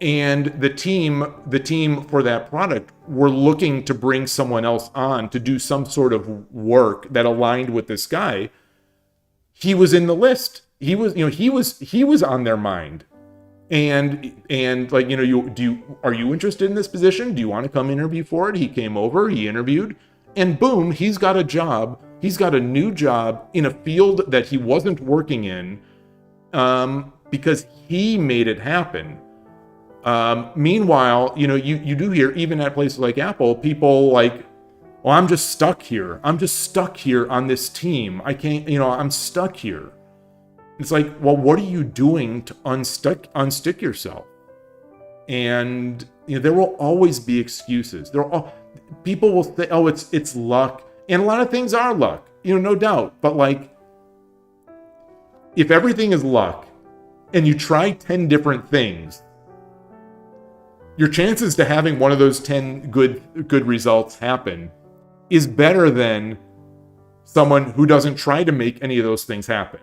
and the team for that product were looking to bring someone else on to do some sort of work that aligned with this guy. He was in the list. He was on their mind. And like, are you interested in this position? Do you want to come interview for it? He came over, he interviewed, and boom, he's got a job. He's got a new job in a field that he wasn't working in, because he made it happen. Meanwhile, you do hear, even at places like Apple, people like, well, I'm just stuck here. I'm just stuck here on this team. I can't, I'm stuck here. It's like, well, what are you doing to unstick yourself? And there will always be excuses. People will say, oh, it's luck. And a lot of things are luck, no doubt. But like, if everything is luck and you try 10 different things, your chances to having one of those 10 good results happen is better than someone who doesn't try to make any of those things happen,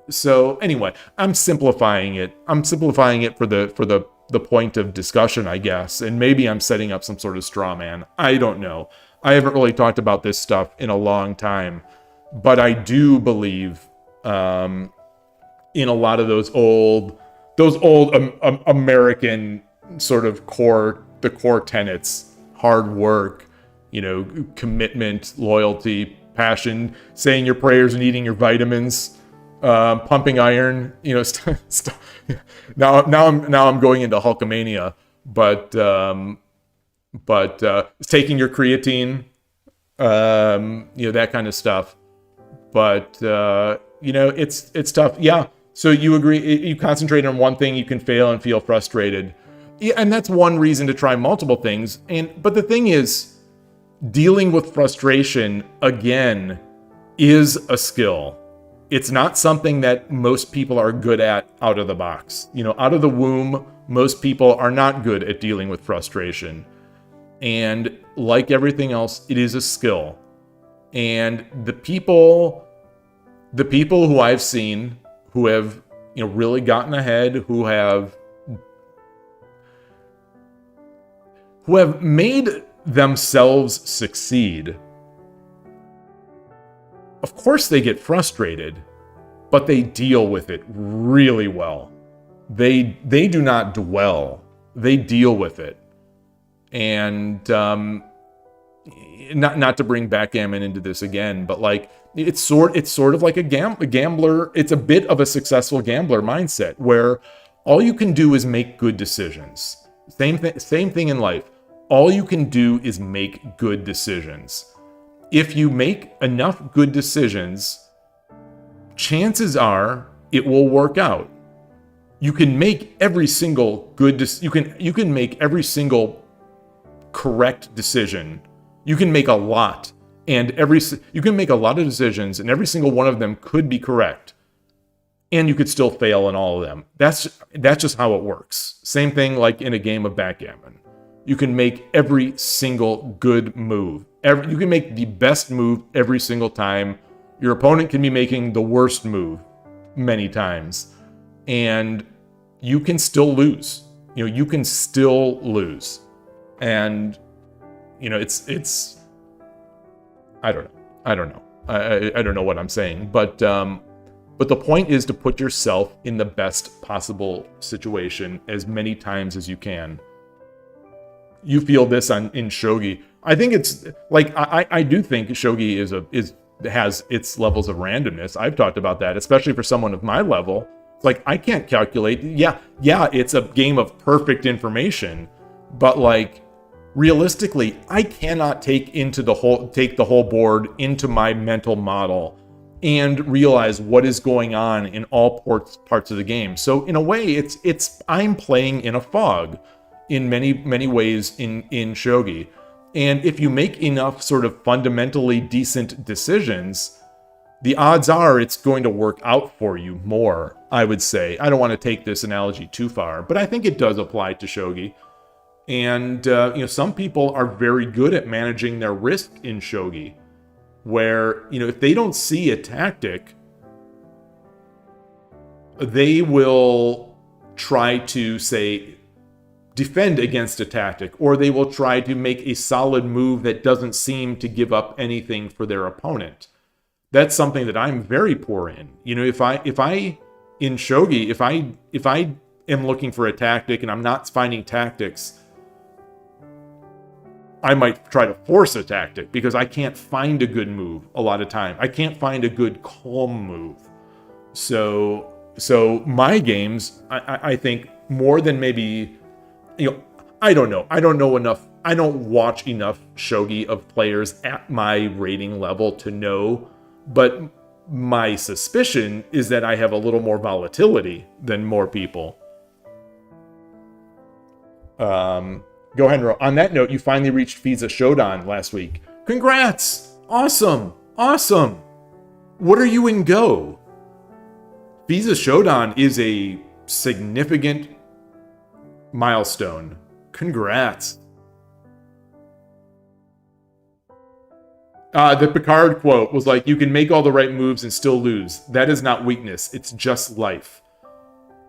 So anyway, I'm simplifying it. I'm simplifying it for the point of discussion, I guess. And maybe I'm setting up some sort of straw man. I don't know. I haven't really talked about this stuff in a long time, but I do believe in a lot of those old American sort of core tenets: hard work, commitment, loyalty, passion, saying your prayers and eating your vitamins, pumping iron. Now I'm going into Hulkamania, but taking your creatine, that kind of stuff. But, it's tough. Yeah. So you agree, you concentrate on one thing, you can fail and feel frustrated. Yeah, and that's one reason to try multiple things. But the thing is, dealing with frustration, again, is a skill. It's not something that most people are good at out of the box. Out of the womb, most people are not good at dealing with frustration. And like everything else, it is a skill. And the people who I've seen who have, really gotten ahead, who have made themselves succeed, of course they get frustrated, but they deal with it really well. They do not dwell. They deal with it. And not to bring backgammon into this again, but like it's sort of like a gambler. It's a bit of a successful gambler mindset where all you can do is make good decisions. Same thing in life. All you can do is make good decisions. If you make enough good decisions, chances are it will work out. You can make every single you can make every single correct decision. You can make a lot, and you can make a lot of decisions, and every single one of them could be correct, and you could still fail in all of them. That's just how it works. Same thing like in a game of backgammon. You can make every single good move. You can make the best move every single time. Your opponent can be making the worst move many times, and you can still lose. You can still lose. And, it's, I don't know. I don't know what I'm saying, but the point is to put yourself in the best possible situation as many times as you can. You feel this in Shogi. I think it's like, I do think Shogi has its levels of randomness. I've talked about that, especially for someone of my level. It's like, I can't calculate. Yeah, it's a game of perfect information, but like, realistically, I cannot take the whole board into my mental model and realize what is going on in all parts of the game. So in a way, I'm playing in a fog in many ways in Shogi. And if you make enough sort of fundamentally decent decisions, the odds are it's going to work out for you more, I would say. I don't want to take this analogy too far, but I think it does apply to Shogi. And, some people are very good at managing their risk in Shogi, where, if they don't see a tactic, they will try to, say, defend against a tactic, or they will try to make a solid move that doesn't seem to give up anything for their opponent. That's something that I'm very poor in. If I in Shogi, if I am looking for a tactic and I'm not finding tactics, I might try to force a tactic because I can't find a good move a lot of time. I can't find a good calm move. So my games, I think more than maybe, I don't know. I don't know enough. I don't watch enough Shogi of players at my rating level to know, but my suspicion is that I have a little more volatility than more people. Go ahead, Ro. On that note, you finally reached Fiza Shodan last week. Congrats! Awesome! What are you in Go? Fiza Shodan is a significant milestone. Congrats. The Picard quote was like, you can make all the right moves and still lose. That is not weakness. It's just life.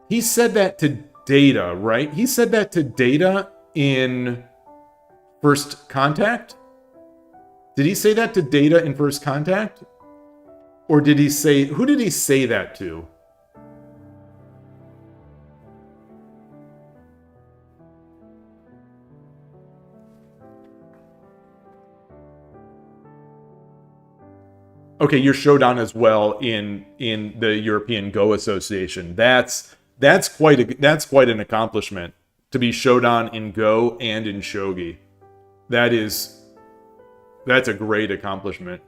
He said that to Data, right? He said that to Data in First Contact? Did he say that to Data in First Contact? Or did he say... Who did he say that to? Okay, you're Shodan as well in the European Go Association. That's quite an accomplishment to be Shodan in Go and in Shogi. That's That's a great accomplishment.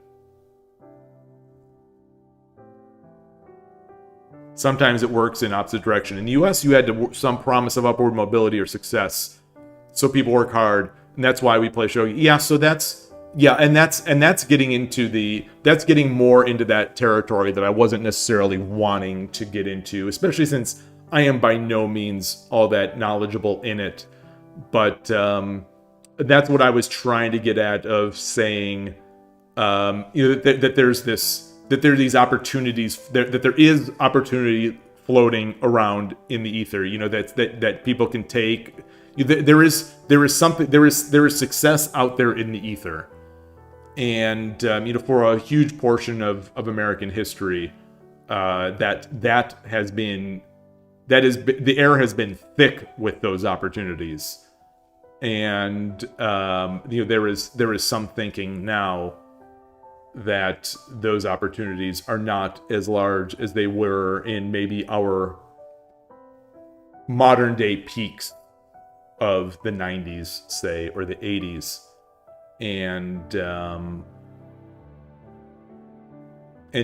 Sometimes it works in opposite direction. In the US, you had some promise of upward mobility or success. So people work hard, and that's why we play shogi. Yeah, so that's getting more into that territory that I wasn't necessarily wanting to get into, especially since I am by no means all that knowledgeable in it. But that's what I was trying to get at, of saying, that there are these opportunities, that there is opportunity floating around in the ether. That people can take. There is success out there in the ether, and for a huge portion of American history, the air has been thick with those opportunities, and there is some thinking now that those opportunities are not as large as they were in maybe our modern day peaks of the 90s, say, or the 80s. And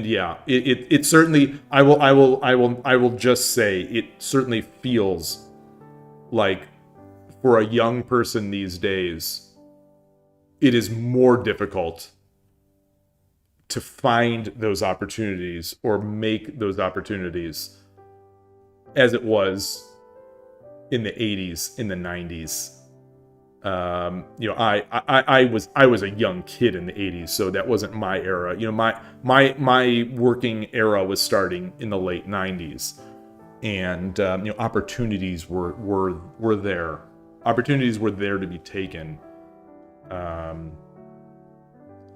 yeah, it certainly, I will just say, it certainly feels like for a young person these days, it is more difficult to find those opportunities or make those opportunities as it was in the 80s, in the 90s. I was a young kid in the 80s, so that wasn't my era. My working era was starting in the late 90s, and opportunities were there. Opportunities were there to be taken.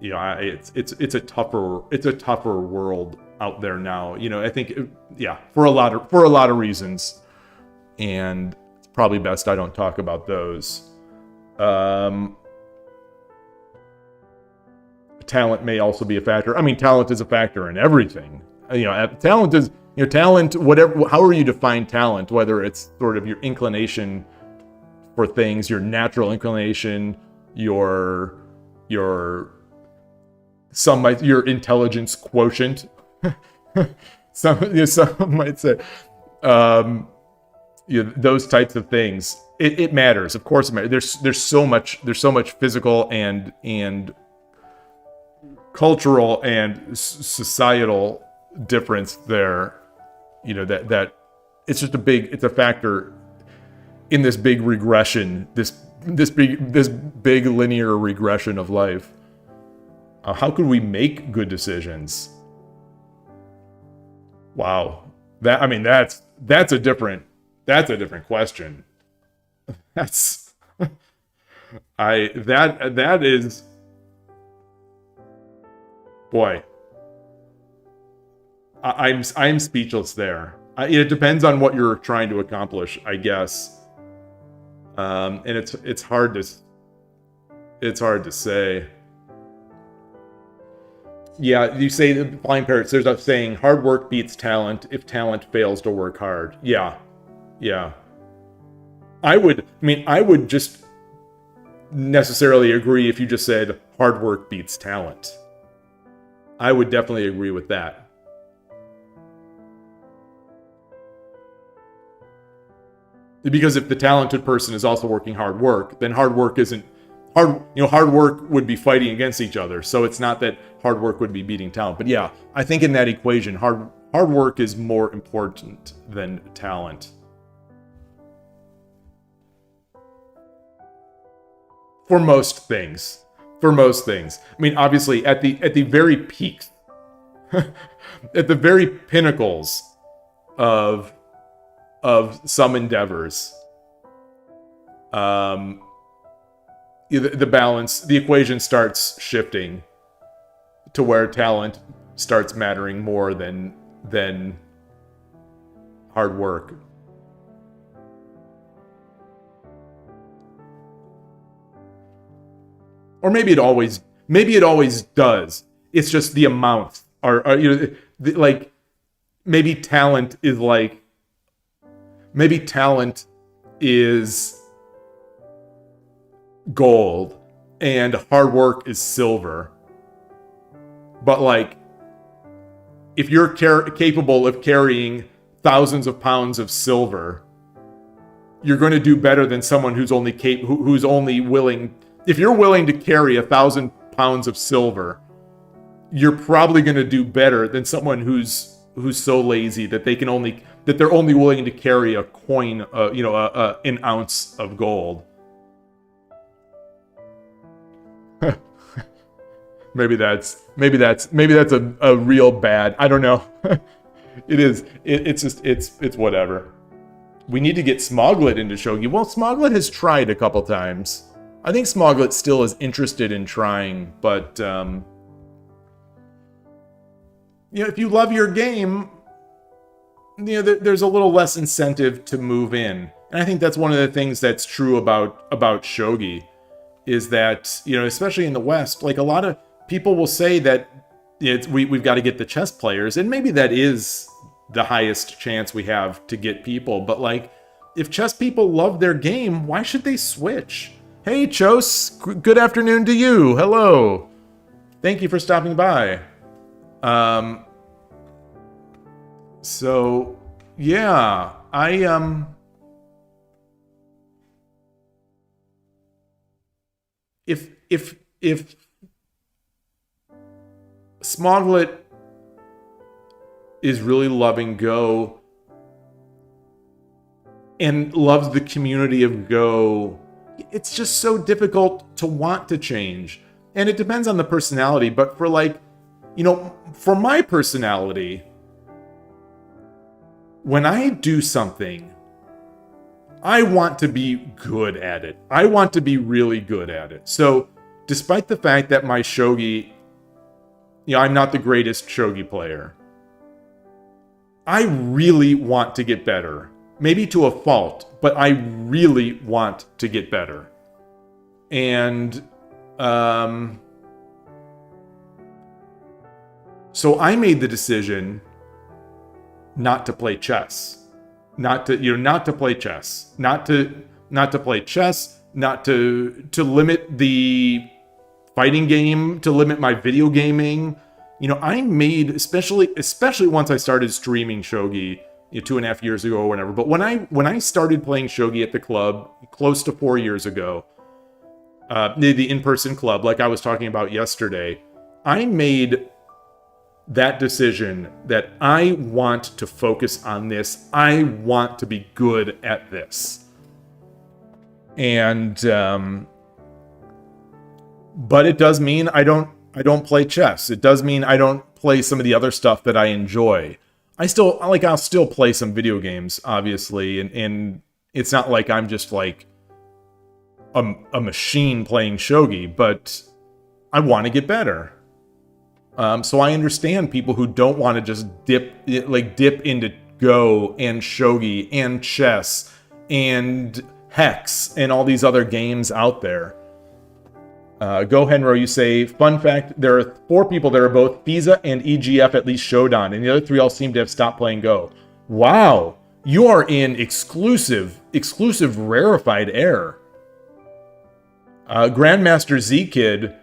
It's a tougher world out there now. I think, for a lot of reasons, and it's probably best I don't talk about those. Talent may also be a factor. I mean, talent is a factor in everything. Talent is, talent, whatever, however you define talent, whether it's sort of your inclination for things, your natural inclination, your intelligence quotient. Some might say, those types of things. It matters, of course. It matters. There's so much physical and cultural and societal difference there. That it's just it's a factor in this big regression, this big linear regression of life. How could we make good decisions? Wow, that's a different question. That is, boy, I'm speechless there. It depends on what you're trying to accomplish, I guess. And it's hard to say. Yeah, you say the Flying Parrots, there's a saying, hard work beats talent if talent fails to work hard. Yeah. I would just necessarily agree if you just said hard work beats talent. I would definitely agree with that. Because if the talented person is also working hard work, then hard work isn't hard work would be fighting against each other. So it's not that hard work would be beating talent. But yeah, I think in that equation, hard work is more important than talent. For most things. I mean, obviously, at the very peaks, at the very pinnacles of some endeavors, the balance, the equation starts shifting to where talent starts mattering more than hard work. Or maybe it always does. It's just the amounts are like, maybe talent is gold and hard work is silver. But like, if you're capable of carrying thousands of pounds of silver, you're going to do better than someone who's only willing. If you're willing to carry 1,000 pounds of silver, you're probably going to do better than someone who's so lazy that they're only willing to carry a coin, an ounce of gold. Maybe that's a real bad. I don't know. It is. It's whatever. We need to get Smoglet into Shogi. Well, Smoglet has tried a couple times. I think Smoglet still is interested in trying, but if you love your game, there's a little less incentive to move in. And I think that's one of the things that's true about Shogi, is that, especially in the West, like a lot of people will say that we've got to get the chess players, and maybe that is the highest chance we have to get people. But like, if chess people love their game, why should they switch? Hey, Chos, good afternoon to you. Hello. Thank you for stopping by. So yeah, if Smoglet is really loving Go and loves the community of Go, it's just so difficult to want to change. And it depends on the personality, but for for my personality, when I do something, I want to be good at it. I want to be really good at it. So, despite the fact that my Shogi, I'm not the greatest Shogi player, I really want to get better. Maybe to a fault, but I really want to get better. And, so I made the decision not to play chess, not to play chess, not to limit the fighting game, to limit my video gaming. I made, especially once I started streaming Shogi 2.5 years ago or whatever. But when I started playing Shogi at the club close to 4 years ago, the in-person club, like I was talking about yesterday, I made that decision that I want to focus on this. I want to be good at this. And but it does mean I don't play chess. It does mean I don't play some of the other stuff that I enjoy. I'll still play some video games, obviously, and it's not like I'm just like a machine playing Shogi, but I want to get better. So I understand people who don't want to just dip into Go and Shogi and chess and Hex and all these other games out there. Go Henro, you say, fun fact, there are 4 people that are both FISA and EGF, at least Shodan, and the other 3 all seem to have stopped playing Go. Wow, you are in exclusive rarefied air. Grandmaster Z-Kid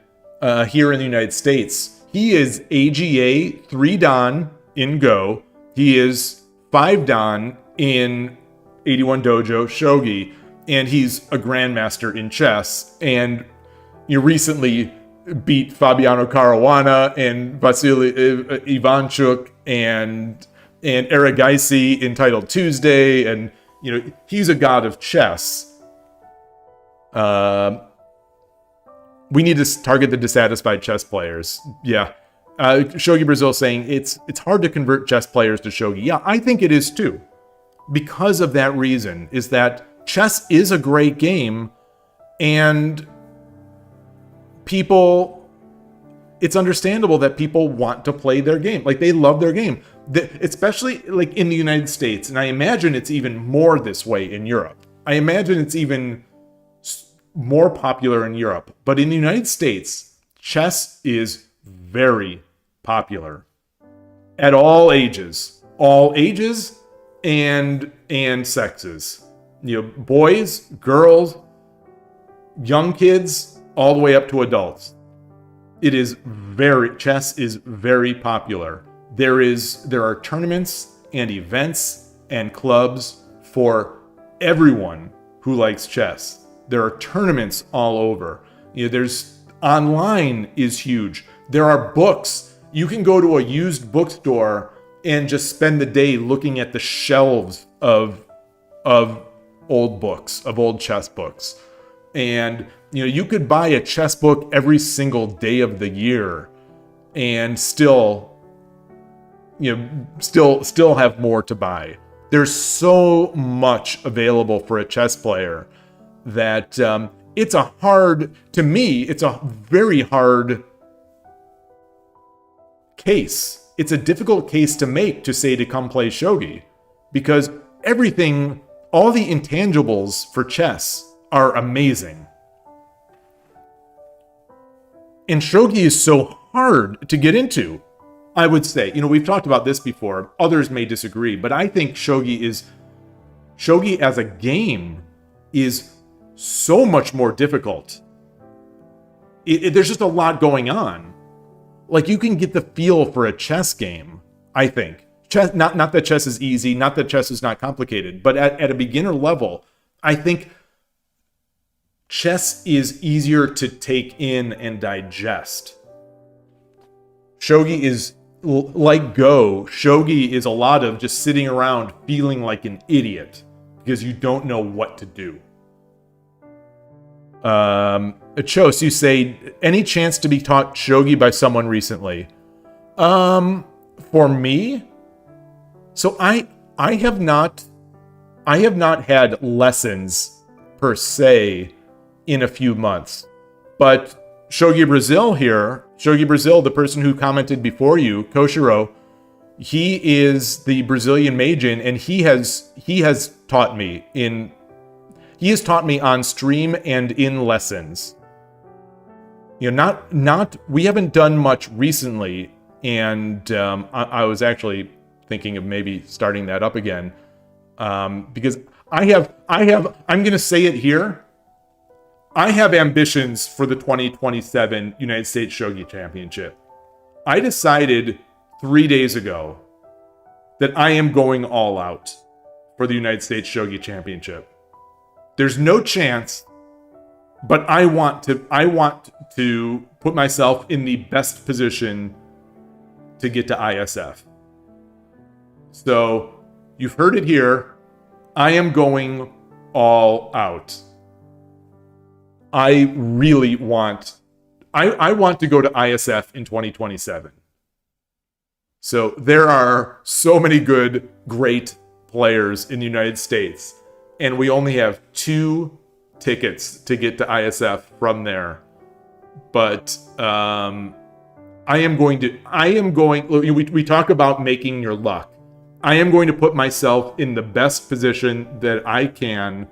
here in the United States, he is AGA 3 Dan in Go. He is 5 Dan in 81 Dojo Shogi, and he's a grandmaster in chess. And you recently beat Fabiano Caruana and Vasily Ivanchuk and Aragaisi in Title Tuesday, and he's a god of chess. We need to target the dissatisfied chess players. Yeah. Shogi Brazil saying it's hard to convert chess players to Shogi. Yeah, I think it is too. Because of that reason, is that chess is a great game, and it's understandable that people want to play their game. Like, they love their game. Especially like in the United States, and I imagine it's even more this way in Europe. I imagine it's even more popular in Europe, but in the United States, chess is very popular at all ages and sexes. Boys, girls, young kids, all the way up to adults. Chess is very popular. There are tournaments and events and clubs for everyone who likes chess. There are tournaments all over. Online is huge. There are books. You can go to a used bookstore and just spend the day looking at the shelves of old books, of old chess books. And you could buy a chess book every single day of the year and still have more to buy. There's so much available for a chess player that it's a very hard case. It's a difficult case to make to come play shogi, because all the intangibles for chess are amazing. And shogi is so hard to get into, I would say. We've talked about this before. Others may disagree, but I think shogi as a game is so much more difficult. There's just a lot going on. Like, you can get the feel for a chess game, I think. Chess, not that chess is easy, not that chess is not complicated, but at a beginner level, I think chess is easier to take in and digest. Shogi is like Go. Shogi is a lot of just sitting around feeling like an idiot because you don't know what to do. Chos, you say, any chance to be taught shogi by someone recently? For me, so I have not had lessons per se in a few months, but Shogi Brazil, the person who commented before you, Koshiro, he is the Brazilian Majin, and he has taught me on stream and in lessons. We haven't done much recently, and I was actually thinking of maybe starting that up again, because I'm gonna say it here, I have ambitions for the 2027 United States Shogi Championship. I decided 3 days ago that I am going all out for the United States Shogi Championship. There's no chance, but I want to put myself in the best position to get to ISF. So, you've heard it here. I am going all out. I really want to go to ISF in 2027. So there are so many great players in the United States, and we only have 2 tickets to get to ISF from there. But we talk about making your luck. I am going to put myself in the best position that I can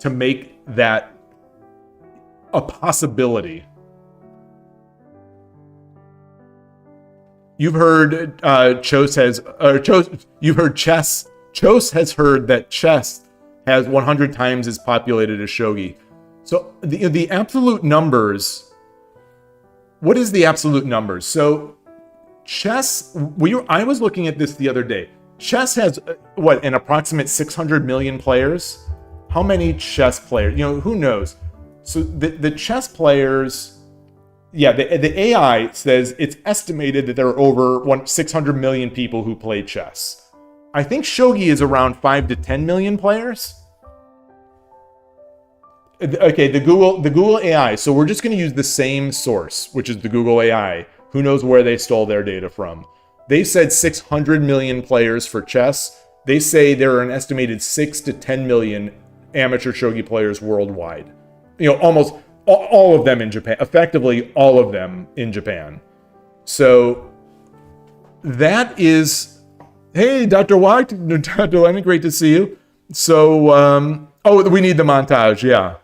to make that a possibility. You've heard Chos has heard that chess has 100 times as populated as shogi. So the absolute numbers. What is the absolute numbers? So chess. I was looking at this the other day. Chess has an approximate 600 million players. How many chess players? Who knows? So the chess players, the AI says it's estimated that there are over 600 million people who play chess. I think shogi is around 5 to 10 million players. Okay, the Google AI. So we're just going to use the same source, which is the Google AI. Who knows where they stole their data from? They said 600 million players for chess. They say there are an estimated 6 to 10 million amateur shogi players worldwide. Almost all of them in Japan. Effectively, all of them in Japan. So that is... Hey, Dr. White, Dr. Lennon, great to see you. So, we need the montage, yeah.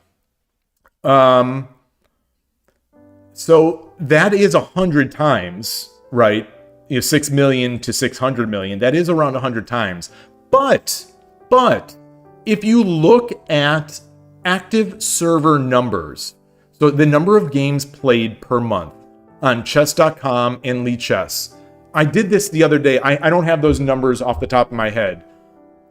So that is 100 times, right? 6 million to 600 million. That is around 100 times. But if you look at active server numbers, So the number of games played per month on chess.com and Lichess. I did this the other day. I don't have those numbers off the top of my head.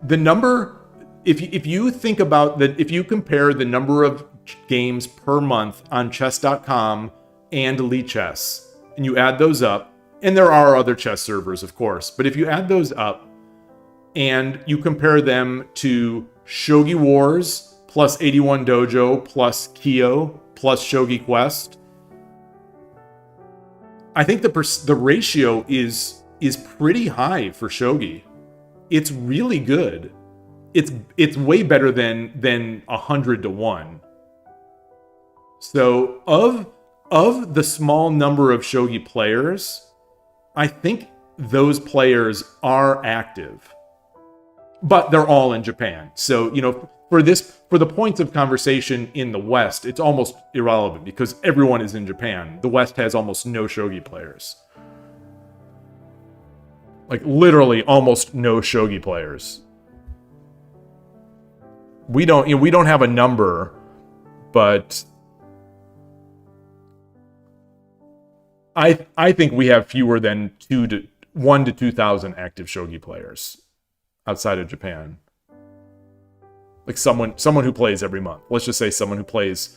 The number, if you think about that, if you compare the number of games per month on chess.com and Lichess, and you add those up, and there are other chess servers, of course, but if you add those up and you compare them to Shogi Wars plus 81 Dojo plus Kyo plus Shogi Quest, I think the ratio is pretty high for Shogi. It's really good. It's way better than 100 to 1. So of the small number of Shogi players, I think those players are active. But they're all in Japan. So, for the points of conversation in the West, it's almost irrelevant because everyone is in Japan. The West has almost no Shogi players. Like literally almost no Shogi players. We don't have a number, but I think we have fewer than 1 to 2,000 active Shogi players outside of Japan. Like someone who plays every month. Let's just say someone who plays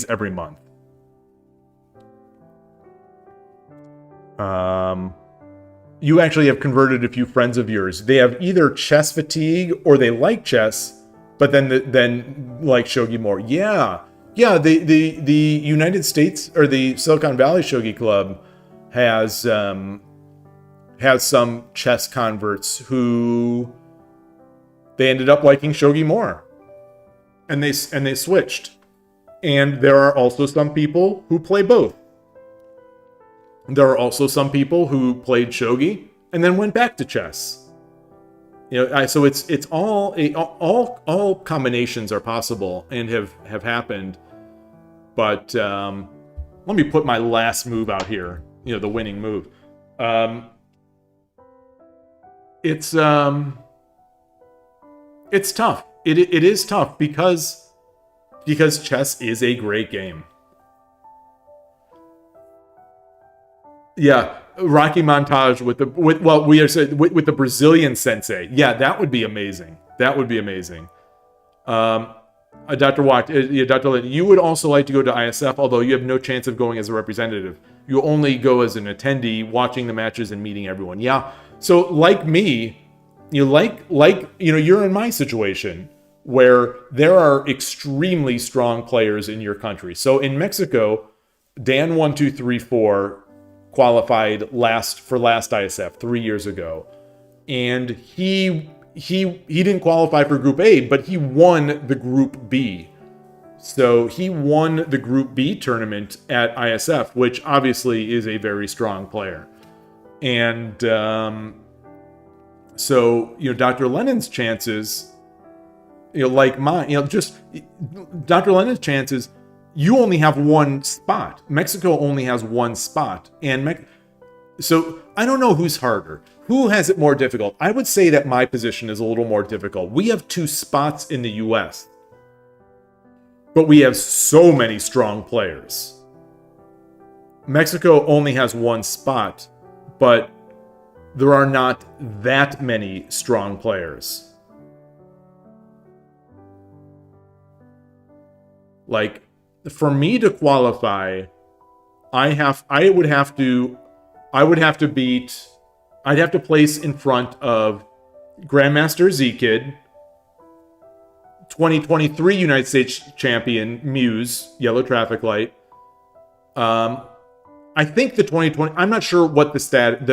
every month. You actually have converted a few friends of yours. They have either chess fatigue or they like chess, but then like Shogi more. Yeah. The United States or the Silicon Valley Shogi Club has some chess converts who they ended up liking Shogi more, and they switched. And there are also some people who play both. There are also some people who played Shogi and then went back to chess. So it's all combinations are possible and have happened. But let me put my last move out here. The winning move. It's tough. It is tough because chess is a great game. Yeah, Rocky montage with the Brazilian sensei. Yeah, that would be amazing. Dr. Watt, Dr. Lin, you would also like to go to ISF, although you have no chance of going as a representative. You only go as an attendee, watching the matches and meeting everyone. Yeah. So like me, you're in my situation where there are extremely strong players in your country. So in Mexico, Dan1234 qualified for last ISF 3 years ago, and he didn't qualify for Group A, but he won the Group B. So he won the Group B tournament at ISF, which obviously is a very strong player. And so Dr. Lennon's chances, like mine, Dr. Lennon's chances, you only have one spot. Mexico only has one spot. And so I don't know who's harder. Who has it more difficult? I would say that my position is a little more difficult. We have 2 spots in the US, but we have so many strong players. Mexico only has 1 spot, but there are not that many strong players. Like, for me to qualify, I'd have to place in front of Grandmaster Z-Kid, 2023 United States champion Muse, Yellow Traffic Light. I think the 2020. I'm not sure what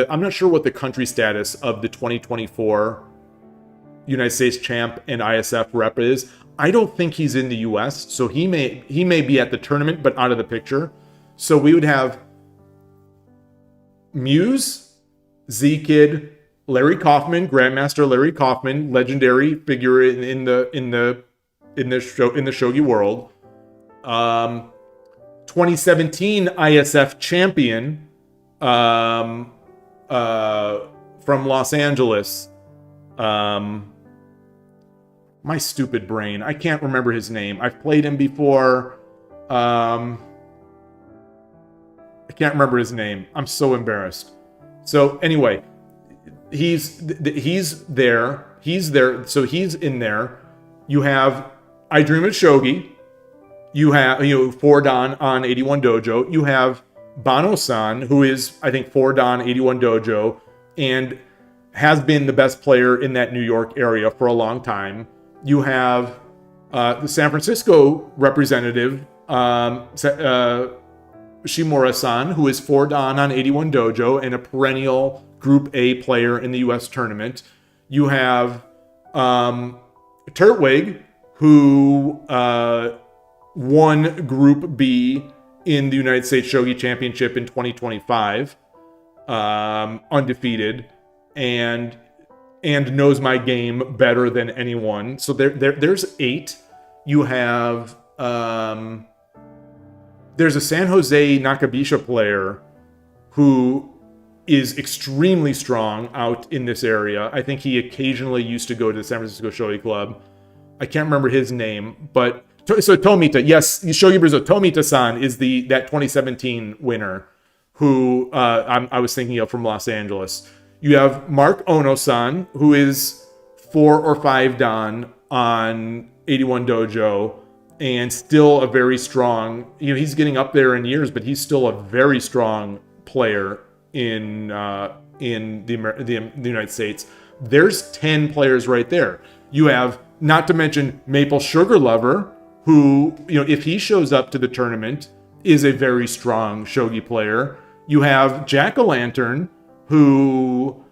I'm not sure what the country status of the 2024 United States champ and ISF rep is. I don't think he's in the US, so he may be at the tournament but out of the picture. So we would have Muse, Z-Kid, Larry Kaufman, Grandmaster Larry Kaufman, legendary figure in the Shogi world. 2017 ISF champion from Los Angeles. My stupid brain. I can't remember his name. I've played him before. I can't remember his name. I'm so embarrassed. So anyway, he's there. So he's in there. You have I Dream of Shogi. You have 4-dan on 81 Dojo. You have Bano-san, who is I think 4-dan 81 Dojo and has been the best player in that New York area for a long time. You have the San Francisco representative, Shimura-san, who is 4-dan on 81 Dojo and a perennial Group A player in the U.S. tournament. You have Turtwig, who won Group B in the United States Shogi Championship in 2025, undefeated, and knows my game better than anyone. So there's 8. You have there's a San Jose Nakabisha player who is extremely strong out in this area. I think he occasionally used to go to the San Francisco Shogi Club. I can't remember his name, but so Tomita, yes, Shogi Brazil, Tomita-san is that 2017 winner who I was thinking of from Los Angeles. You have Mark Ono-san, who is 4 or 5-dan on 81 Dojo, and still a very strong, he's getting up there in years, but he's still a very strong player in the United States. There's 10 players right there. You have, not to mention, Maple Sugar Lover, who, if he shows up to the tournament, is a very strong shogi player. You have Jack-o'-lantern, who,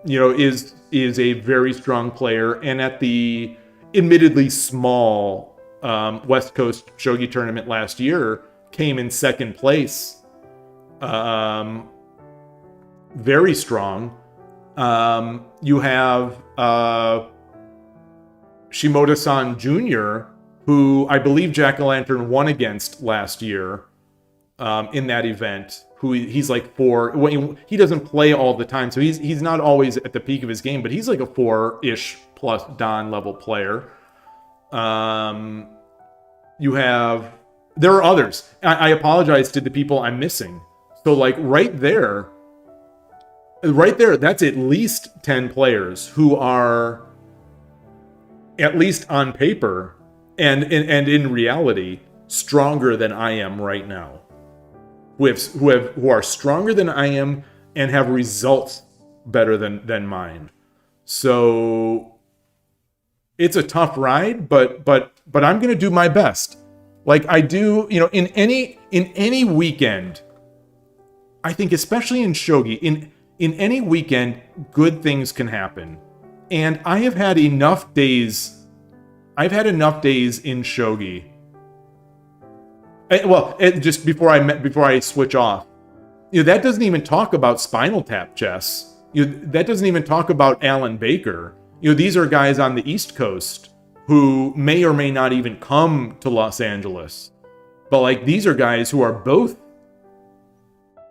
is a very strong player, and at the admittedly small West Coast Shogi tournament last year, came in second place. Very strong. You have Shimoda-san Jr., who I believe Jack-o'-lantern won against last year in that event. Who he's like 4. He doesn't play all the time, so he's not always at the peak of his game, but he's like a 4-ish plus Dan level player. There are others. I apologize to the people I'm missing. So like right there, that's at least 10 players who are, at least on paper and in reality, stronger than I am right now. Who are stronger than I am and have results better than mine. So it's a tough ride, but I'm gonna do my best. Like I do, in any weekend, I think especially in shogi, in any weekend, good things can happen. And I have had enough days. I've had enough days in shogi. Just before I switch off, that doesn't even talk about Spinal Tap chess. That doesn't even talk about Alan Baker. These are guys on the East Coast who may or may not even come to Los Angeles. But like these are guys who are both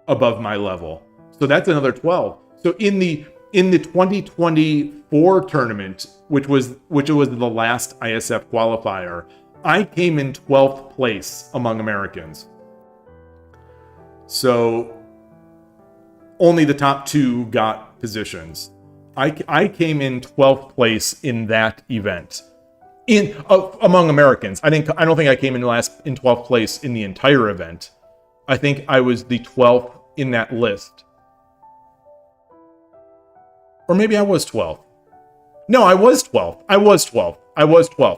above my level. So that's another 12. So in the 2024 tournament, which was the last ISF qualifier, I came in 12th place among Americans. So only the top 2 got positions. I came in 12th place in that event. Among Americans. I don't think I came in 12th place in the entire event. I think I was the 12th in that list. Or maybe I was 12th. No, I was 12th. I was 12th.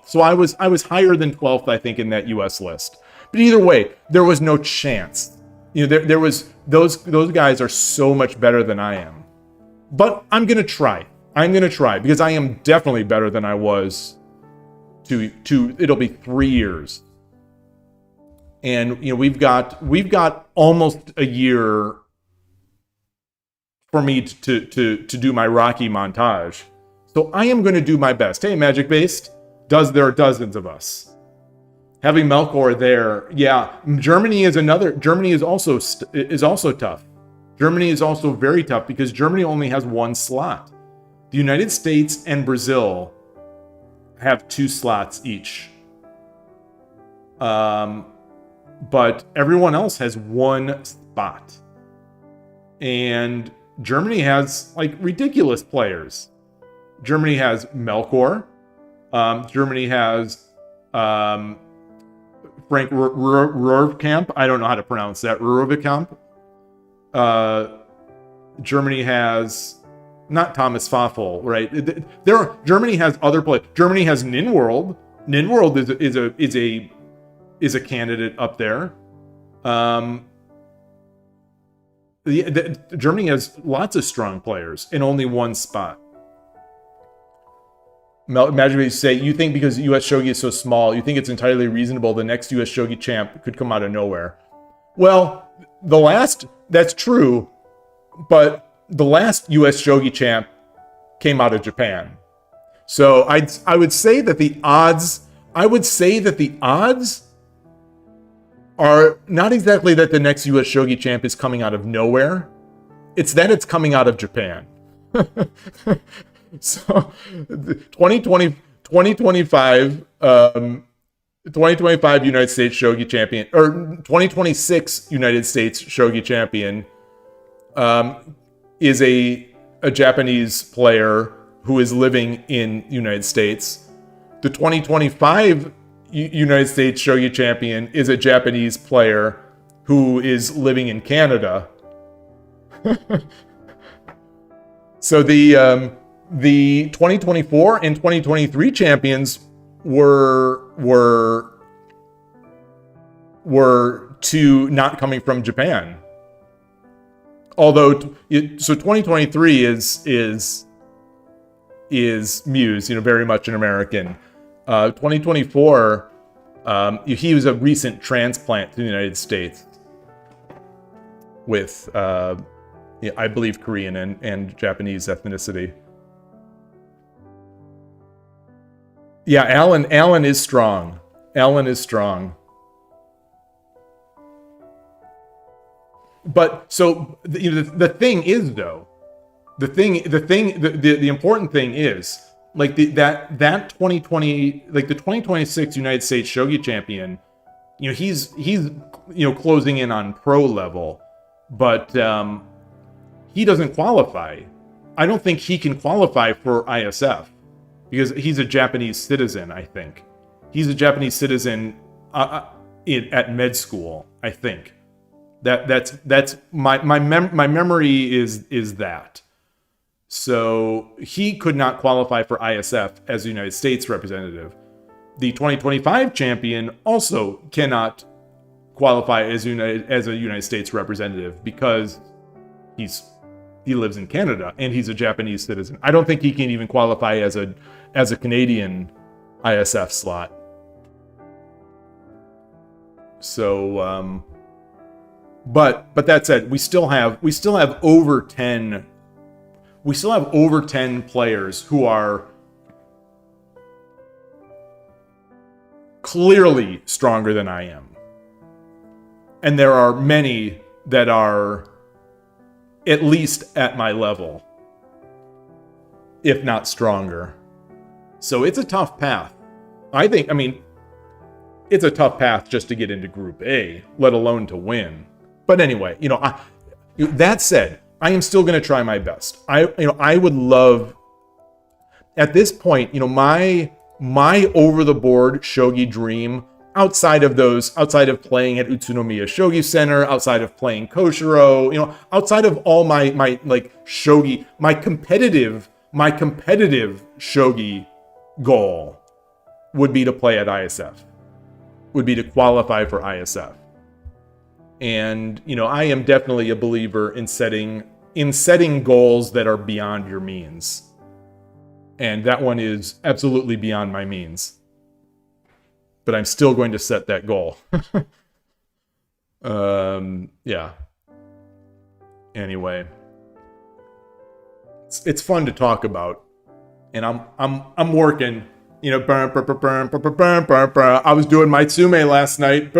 So I was higher than 12th, I think, in that US list. But either way, there was no chance. There was those guys are so much better than I am. But I'm gonna try. Because I am definitely better than I was it'll be 3 years. And we've got almost a year for me to do my Rocky montage. So I am going to do my best. Hey, Magic Based, there are dozens of us. Having Melkor there, yeah. Germany is also tough. Germany is also very tough because Germany only has 1 slot. The United States and Brazil have 2 slots each. But everyone else has one spot. And Germany has like ridiculous players. Germany has Melkor. Germany has Frank Rohrkamp. I don't know how to pronounce that. Rohrkamp. Germany has not Thomas Pfaffel, right? Germany has other players. Germany has NinWorld. NinWorld is a candidate up there. Germany has lots of strong players in only one spot. Imagine if you say, you think because US Shogi is so small, you think it's entirely reasonable the next US Shogi champ could come out of nowhere. Well, that's true, but the last US Shogi champ came out of Japan. So I would say that the odds are not exactly that the next US Shogi champ is coming out of nowhere. It's that it's coming out of Japan. So 2025 United States Shogi champion, or 2026 United States Shogi champion, is a Japanese player who is living in the United States. The 2025 United States Shogi champion is a Japanese player who is living in Canada. So the 2024 and 2023 champions were two not coming from Japan. Although, so 2023 is Muse, very much an American. 2024, he was a recent transplant to the United States with, I believe, Korean and Japanese ethnicity. Yeah, Alan is strong. Alan is strong. But so the thing is, though, the important thing is, like that 2020, like the 2026 United States Shogi champion, he's closing in on pro level, but he doesn't qualify. I don't think he can qualify for ISF because he's a Japanese citizen. I think he's a Japanese citizen at med school. I think that's my memory is that. So he could not qualify for ISF as a United States representative. The 2025 champion also cannot qualify as a United States representative because he lives in Canada and he's a Japanese citizen. I don't think he can even qualify as a Canadian ISF slot. So, but that said, we still have over 10 players who are clearly stronger than I am. And there are many that are at least at my level, if not stronger. So it's a tough path. It's a tough path just to get into Group A, let alone to win. But anyway, that said, I am still going to try my best. I would love, at this point, my over the board shogi dream, outside of playing at Utsunomiya Shogi Center, outside of playing Koshiro, outside of all my like shogi, my competitive shogi goal would be to play at ISF, would be to qualify for ISF. And I am definitely a believer in setting goals that are beyond your means. And that one is absolutely beyond my means. But I'm still going to set that goal. Yeah. Anyway, it's fun to talk about, and I'm working. I was doing my tsume last night.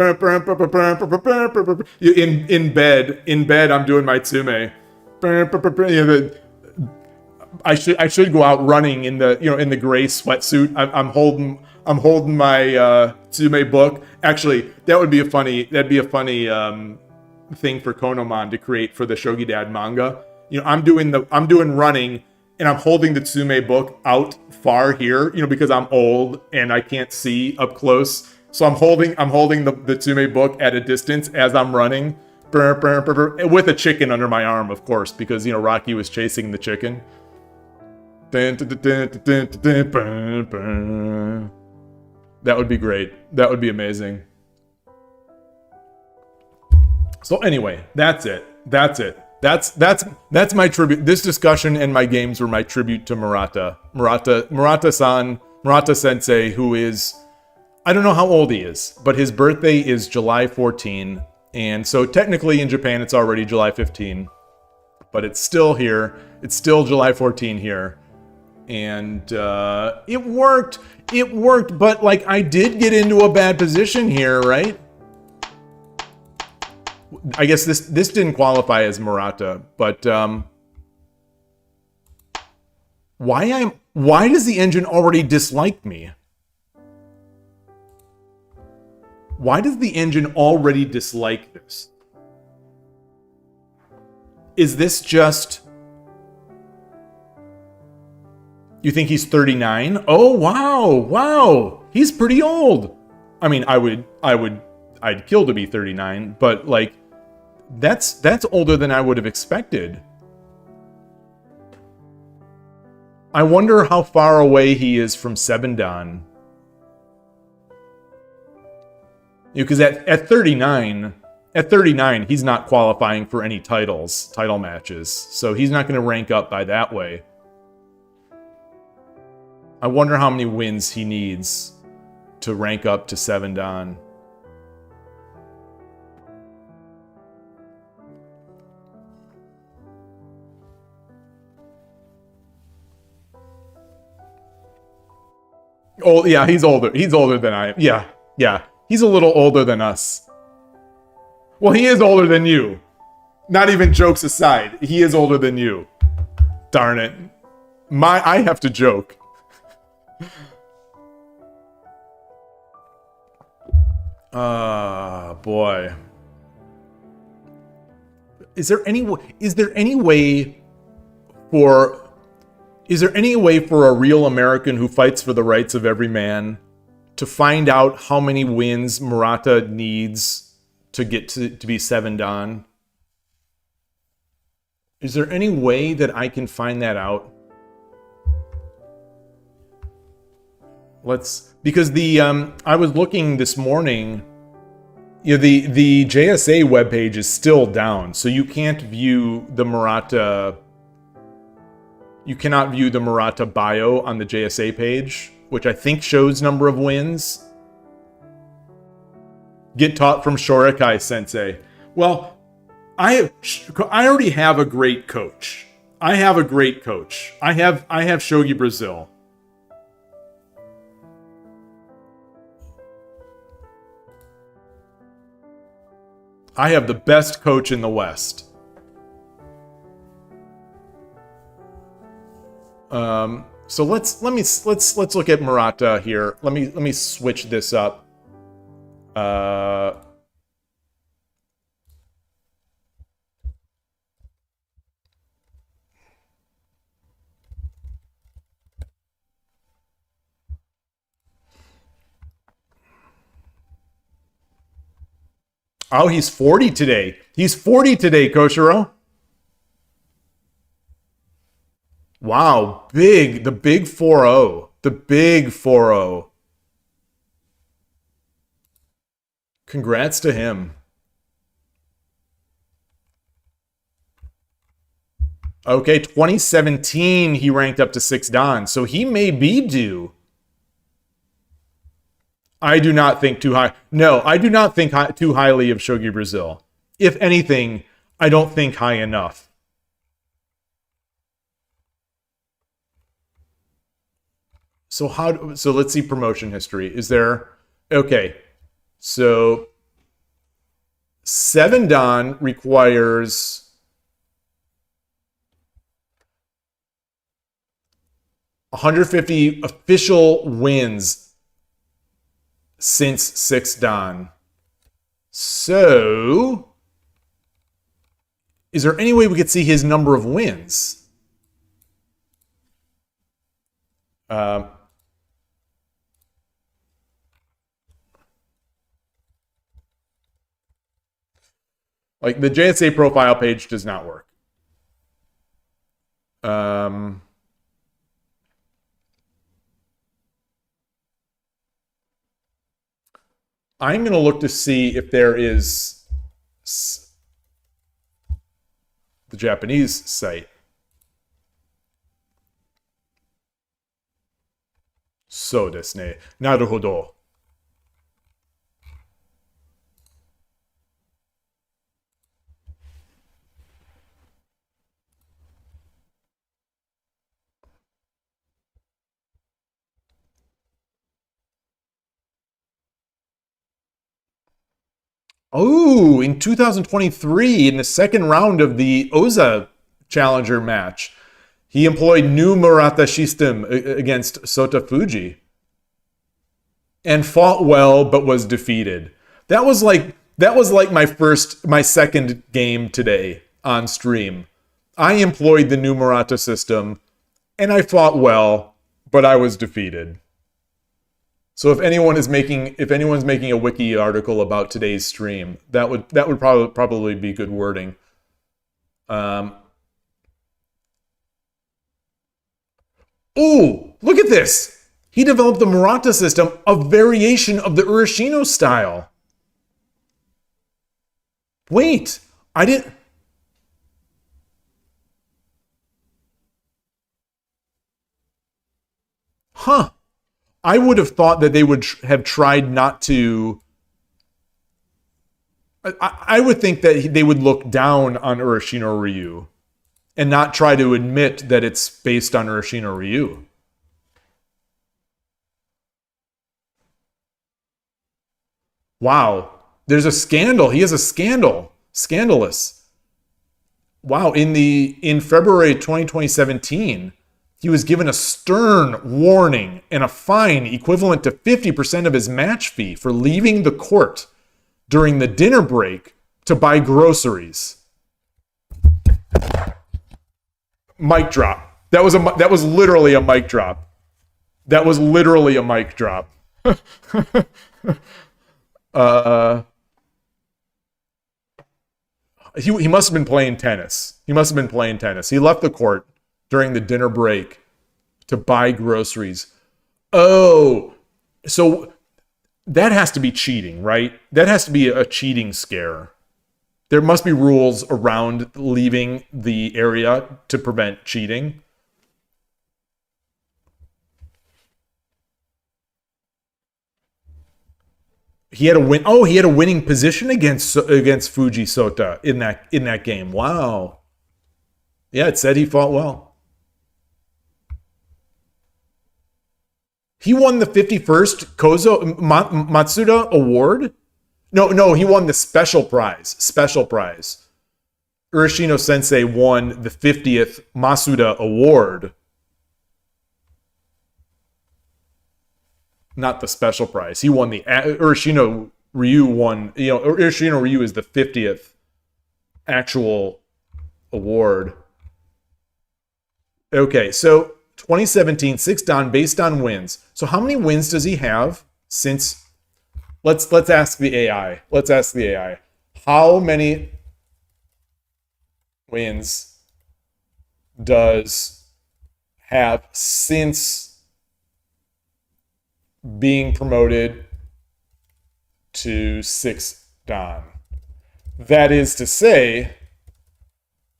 In bed, I'm doing my tsume. I should go out running in the gray sweatsuit. I'm I'm holding my Tsume book. Actually, that'd be a funny thing for Konomon to create for the Shogi Dad manga. You know, I'm doing running, and I'm holding the Tsume book out far here, you know, because I'm old and I can't see up close. So I'm holding the Tsume book at a distance as I'm running, with a chicken under my arm, of course, because, you know, Rocky was chasing the chicken. That would be great. That would be amazing. So anyway, that's it. That's my tribute. This discussion and my games were my tribute to Murata-san, Murata Sensei, who is, I don't know how old he is, but his birthday is July 14, and so technically in Japan it's already July 15, but it's still here. It's still July 14 here. And it worked, but like I did get into a bad position here, right? I guess this didn't qualify as Murata, but why does the engine already dislike me? Why does the engine already dislike this? Is this just... You think he's 39? Oh, wow. He's pretty old. I mean, I'd kill to be 39, but like, that's older than I would have expected. I wonder how far away he is from 7-Dan. Because at 39, he's not qualifying for any title matches, so he's not going to rank up by that way. I wonder how many wins he needs to rank up to 7-Dan. Oh, yeah, he's older. He's older than I am. Yeah. He's a little older than us. Well, he is older than you. Not even jokes aside, he is older than you. Darn it. I have to joke. Boy. Is there any way for a real American who fights for the rights of every man to find out how many wins Murata needs to get to be 7-Dan? Is there any way that I can find that out? Because I was looking this morning, you know, the JSA webpage is still down, so you can't view the Murata. You cannot view the Murata bio on the JSA page, which I think shows number of wins. Get taught from Shorikai Sensei. Well, I already have a great coach. I have Shogi Brazil. I have the best coach in the West. So let's look at Murata here. Let me switch this up. Oh, he's 40 today. He's 40 today, Koshiro. Wow, the big 4-0. The big 4-0. Congrats to him. Okay, 2017 he ranked up to 6-Dan, so he may be due. I do not think too high. No, I do not think too highly of Shogi Brazil. If anything, I don't think high enough. So let's see promotion history. Is there... Okay. So 7-Dan requires 150 official wins since 6 Dan. So, is there any way we could see his number of wins? Like, the JSA profile page does not work. I'm going to look to see if there is the Japanese site. So desu ne. Naruhodo. Oh, in 2023, in the second round of the Oza Challenger match, he employed new Murata System against Sota Fuji and fought well, but was defeated. That was like my second game today on stream. I employed the new Murata System, and I fought well, but I was defeated. So if anyone's making a wiki article about today's stream, that would probably be good wording. Oh, look at this! He developed the Murata system, a variation of the Urashino style. Wait, I didn't. Huh. I would have thought that they would have tried not to. I would think that they would look down on Urashino Ryu and not try to admit that it's based on Urashino Ryu. Wow. There's a scandal. He has a scandal. Scandalous. Wow. In February 2017. He was given a stern warning and a fine equivalent to 50% of his match fee for leaving the court during the dinner break to buy groceries. Mic drop. That was literally a mic drop. That was literally a mic drop. He must have been playing tennis. He must have been playing tennis. He left the court during the dinner break to buy groceries. Oh, so that has to be cheating, right? That has to be a cheating scare. There must be rules around leaving the area to prevent cheating. He had a win. Oh, he had a winning position against Fuji Sota in that game. Wow. Yeah, it said he fought well. He won the 51st Matsuda Award? No, he won the special prize. Special prize. Urashino Sensei won the 50th Matsuda Award. Not the special prize. He won the Urashino Ryu won. Urashino Ryu is the 50th actual award. Okay, so 2017, 6 Dan based on wins. So how many wins does he have since? Let's ask the AI. Let's ask the AI. How many wins does have since being promoted to 6 Dan? That is to say,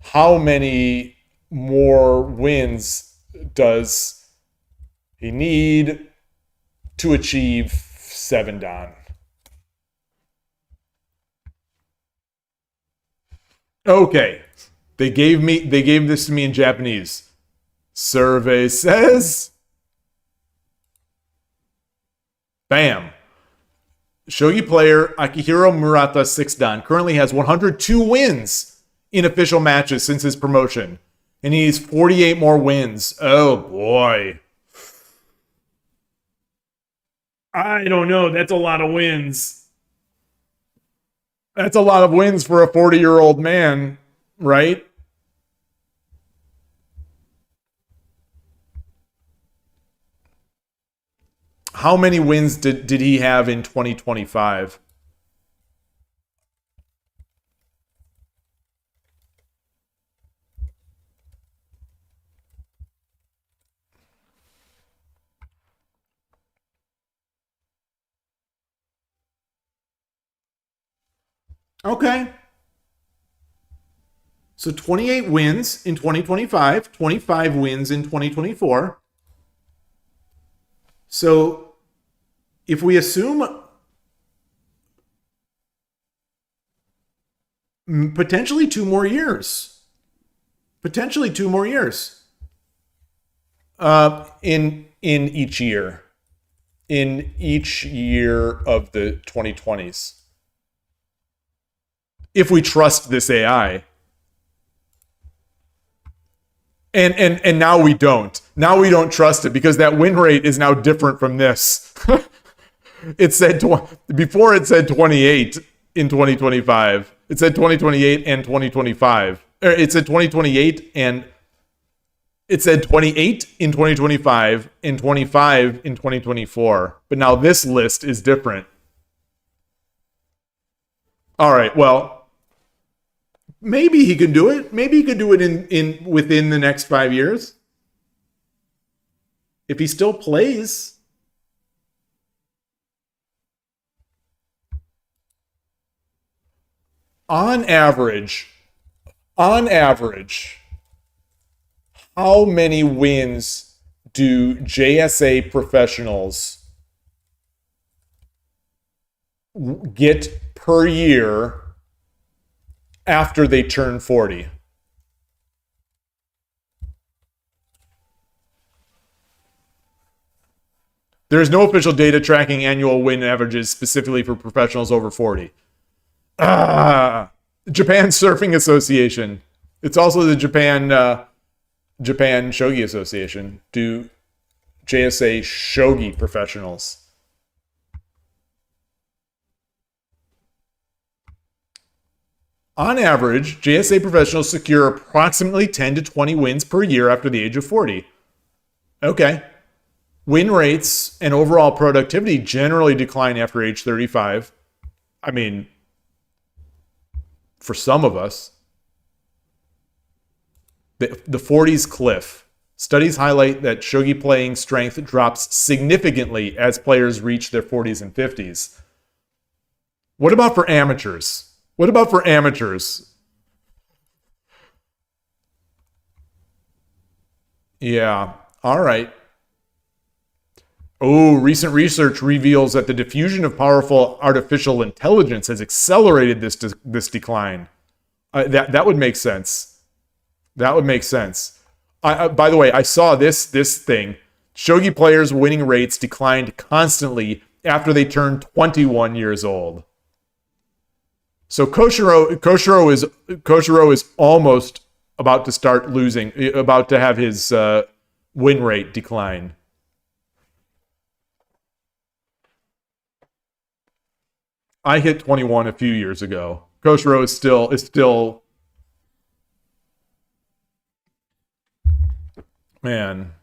how many more wins does he need to achieve 7 Dan? Okay. They gave this to me in Japanese. Survey says, bam. Shogi player Akihiro Murata 6 Dan currently has 102 wins in official matches since his promotion. And he needs 48 more wins. Oh boy. I don't know. That's a lot of wins. That's a lot of wins for a 40-year-old man, right? How many wins did he have in 2025? Okay. So 28 wins in 2025, 25 wins in 2024. So if we assume potentially 2 more years, in each year of the 2020s, if we trust this AI. And now we don't. Now we don't trust it because that win rate is now different from this. It said before it said 28 in 2025. It said 2028 and 2025. It said 2028 and it said 28 in 2025 and 25 in 2024. But now this list is different. All right, well, maybe he can do it. Maybe he could do it in within the next 5 years. If he still plays. On average, how many wins do JSA professionals get per year after they turn 40? There is no official data tracking annual win averages specifically for professionals over 40. Japan Surfing Association. It's also the Japan Shogi Association. Do JSA Shogi professionals. On average, JSA professionals secure approximately 10 to 20 wins per year after the age of 40. Okay. Win rates and overall productivity generally decline after age 35. I mean, for some of us. The 40s cliff. Studies highlight that shogi playing strength drops significantly as players reach their 40s and 50s. What about for amateurs? Yeah, all right. Oh, recent research reveals that the diffusion of powerful artificial intelligence has accelerated this decline. That would make sense. That would make sense. By the way, I saw this thing. Shogi players' winning rates declined constantly after they turned 21 years old. So Koshiro is almost about to start losing, about to have his win rate decline. I hit 21 a few years ago. Koshiro is still man.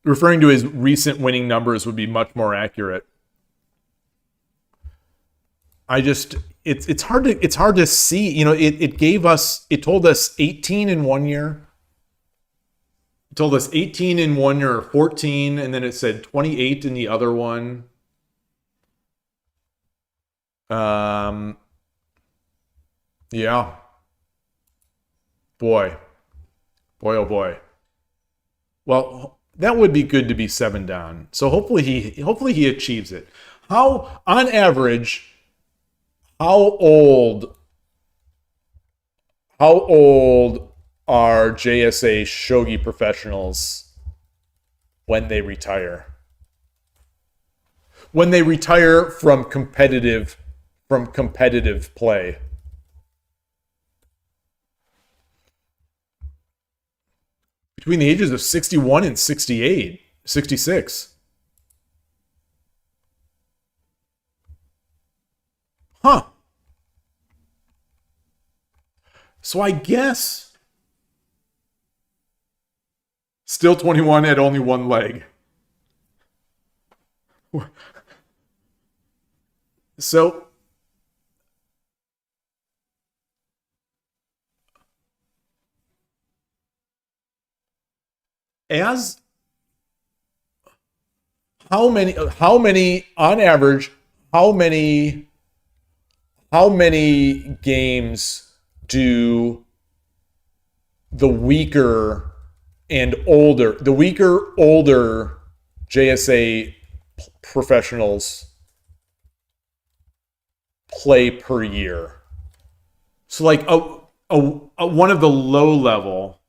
Referring to his recent winning numbers would be much more accurate. It's hard to see. You know, it told us 18 in 1 year. It told us 18 in 1 year, or 14, and then it said 28 in the other one. Yeah. Boy, oh boy. Well, that would be good to be 7 down. So hopefully he achieves it. How, on average, how old are JSA shogi professionals when they retire? When they retire from competitive play. Between the ages of 61 and 66. Huh. So I guess still 21 at only one leg. So as how many on average, how many games do the weaker older JSA professionals play per year? So like a one of the low level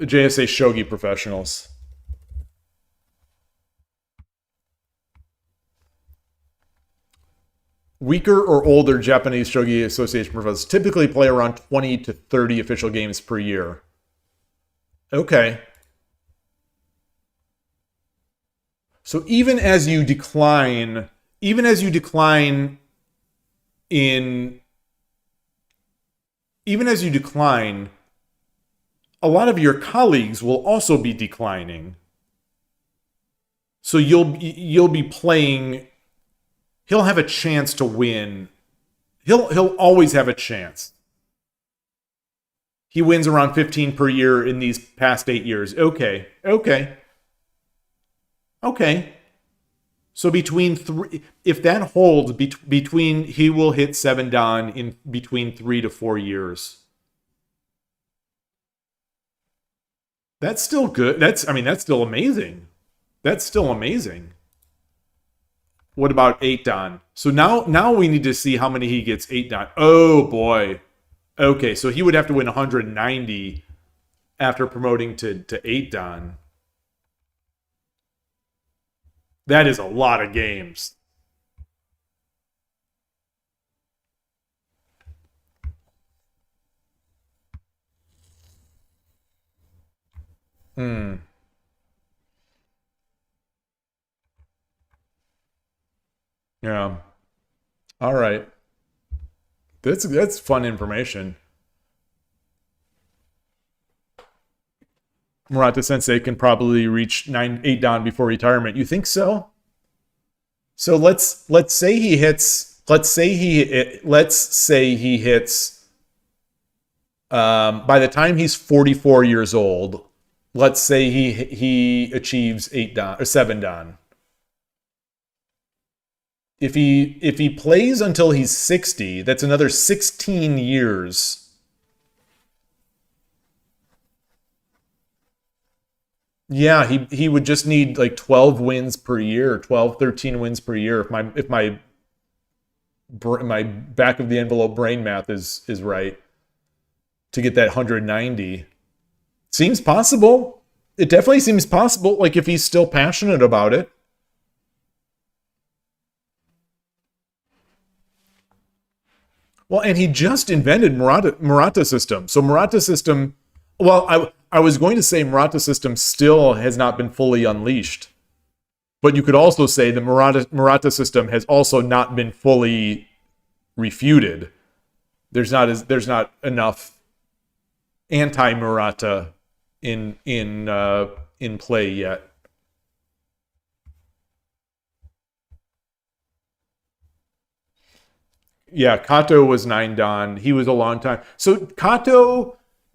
JSA Shogi professionals. Weaker or older Japanese Shogi Association professionals typically play around 20 to 30 official games per year. Okay. So even as you decline a lot of your colleagues will also be declining. So you'll be playing. He'll have a chance to win. He'll always have a chance. He wins around 15 per year in these past 8 years. Okay. So between three, if that holds, between he will hit 7 Dan in between 3 to 4 years. That's still good. That's still amazing. That's still amazing. What about 8 Dan? So now we need to see how many he gets 8 Dan. Oh boy. Okay, so he would have to win 190 after promoting to 8 Dan. That is a lot of games. Yeah. All right. That's fun information. Murata Sensei can probably reach 8 Dan before retirement. You think so? So let's say he hits. Let's say he hits. By the time he's 44 years old, let's say he achieves 8 Dan or 7 Dan. If he plays until he's 60, that's another 16 years. Yeah, he would just need like 12 wins per year, 12, 13 wins per year if my back of the envelope brain math is right, to get that 190. Seems possible. It definitely seems possible, like if he's still passionate about it. Well, and he just invented Murata System. So Murata System, well, I was going to say Murata System still has not been fully unleashed. But you could also say the Murata System has also not been fully refuted. There's not enough anti-Murata in play yet. Yeah, Kato was 9 Dan. He was a long time. So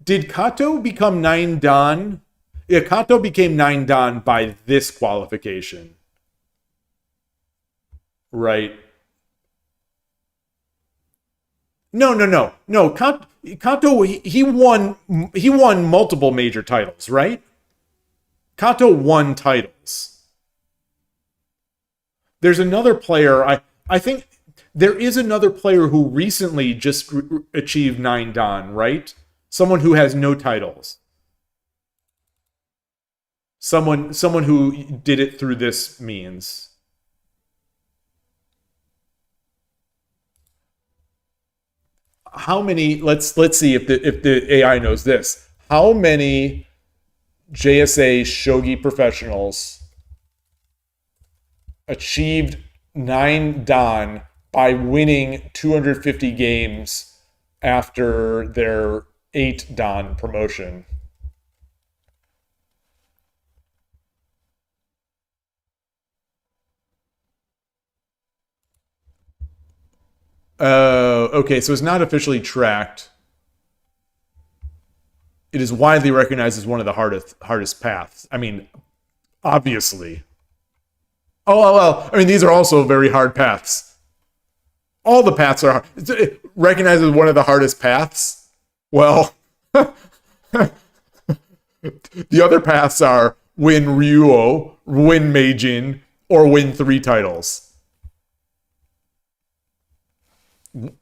did Kato become 9 Dan? Yeah, Kato became 9 Dan by this qualification. Right. No. Kato, he won multiple major titles, right? Kato won titles. There's another player, I think there is another player who recently just achieved 9 Dan, right? Someone who has no titles. Someone who did it through this means. How many? Let's see if the AI knows this. How many JSA Shogi professionals achieved 9 Dan by winning 250 games after their 8 Dan promotion. Okay, so it's not officially tracked. It is widely recognized as one of the hardest paths. I mean, obviously. Oh, well, I mean, these are also very hard paths. All the paths are hard. It's recognized as one of the hardest paths. Well, the other paths are win Ryuo, win Meijin, or win 3 titles.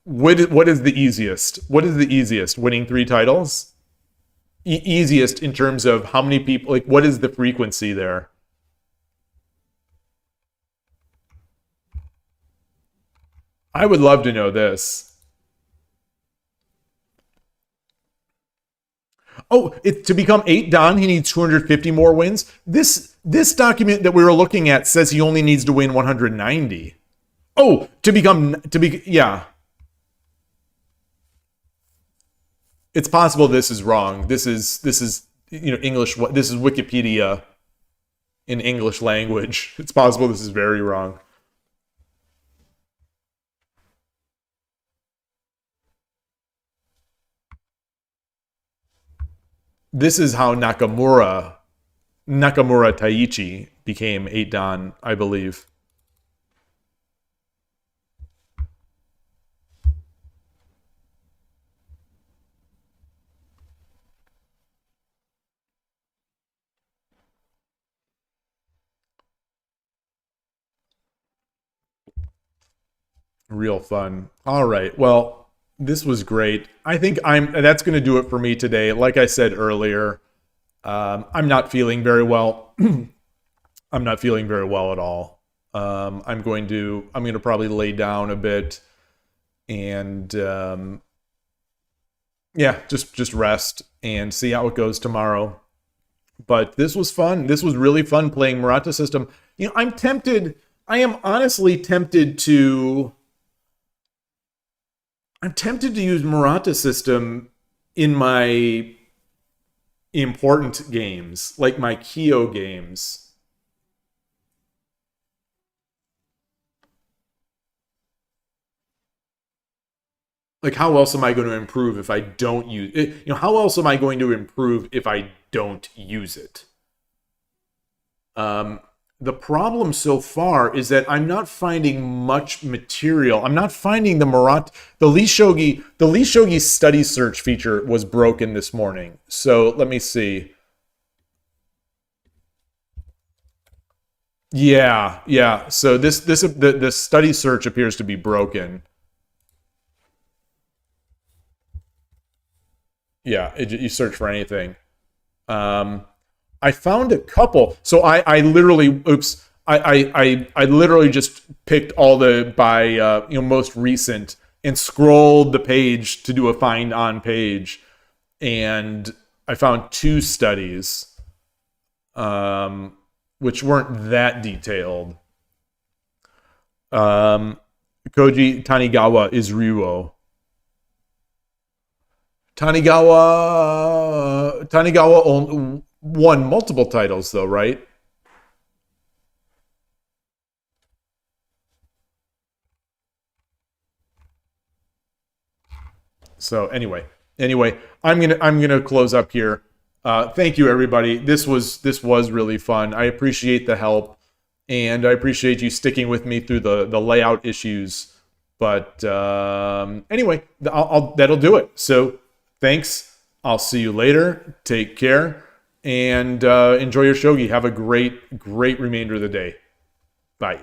What is the easiest? What is the easiest? Winning 3 titles? Easiest in terms of how many people, like, what is the frequency there? I would love to know this. Oh, to become 8 Dan, he needs 250 more wins. This document that we were looking at says he only needs to win 190. Oh, yeah. It's possible this is wrong. This is English. This is Wikipedia in English language. It's possible this is very wrong. This is how Nakamura Taichi became 8 Dan, I believe. Real fun. All right. Well, this was great. I think that's going to do it for me today. Like I said earlier, I'm not feeling very well. I'm not feeling very well at all. I'm going to probably lay down a bit and yeah, just rest and see how it goes tomorrow. But this was fun. This was really fun playing Murata System. I am honestly tempted to use Murata System in my important games, like my Kyo games. Like, how else am I going to improve if I don't use it? How else am I going to improve if I don't use it? The problem so far is that I'm not finding much material. I'm not finding the Lee Shogi study search feature was broken this morning. So let me see. Yeah. So the study search appears to be broken. Yeah, you search for anything. I found a couple. So I literally just picked all the by most recent and scrolled the page to do a find on page, and I found 2 studies, which weren't that detailed. Koji Tanigawa is Ryuo. Tanigawa won multiple titles, though, right? So anyway, I'm gonna close up here. Thank you, everybody. This was really fun. I appreciate the help, and I appreciate you sticking with me through the layout issues. But anyway, that'll do it. So thanks. I'll see you later. Take care. And enjoy your shogi. Have a great remainder of the day. Bye.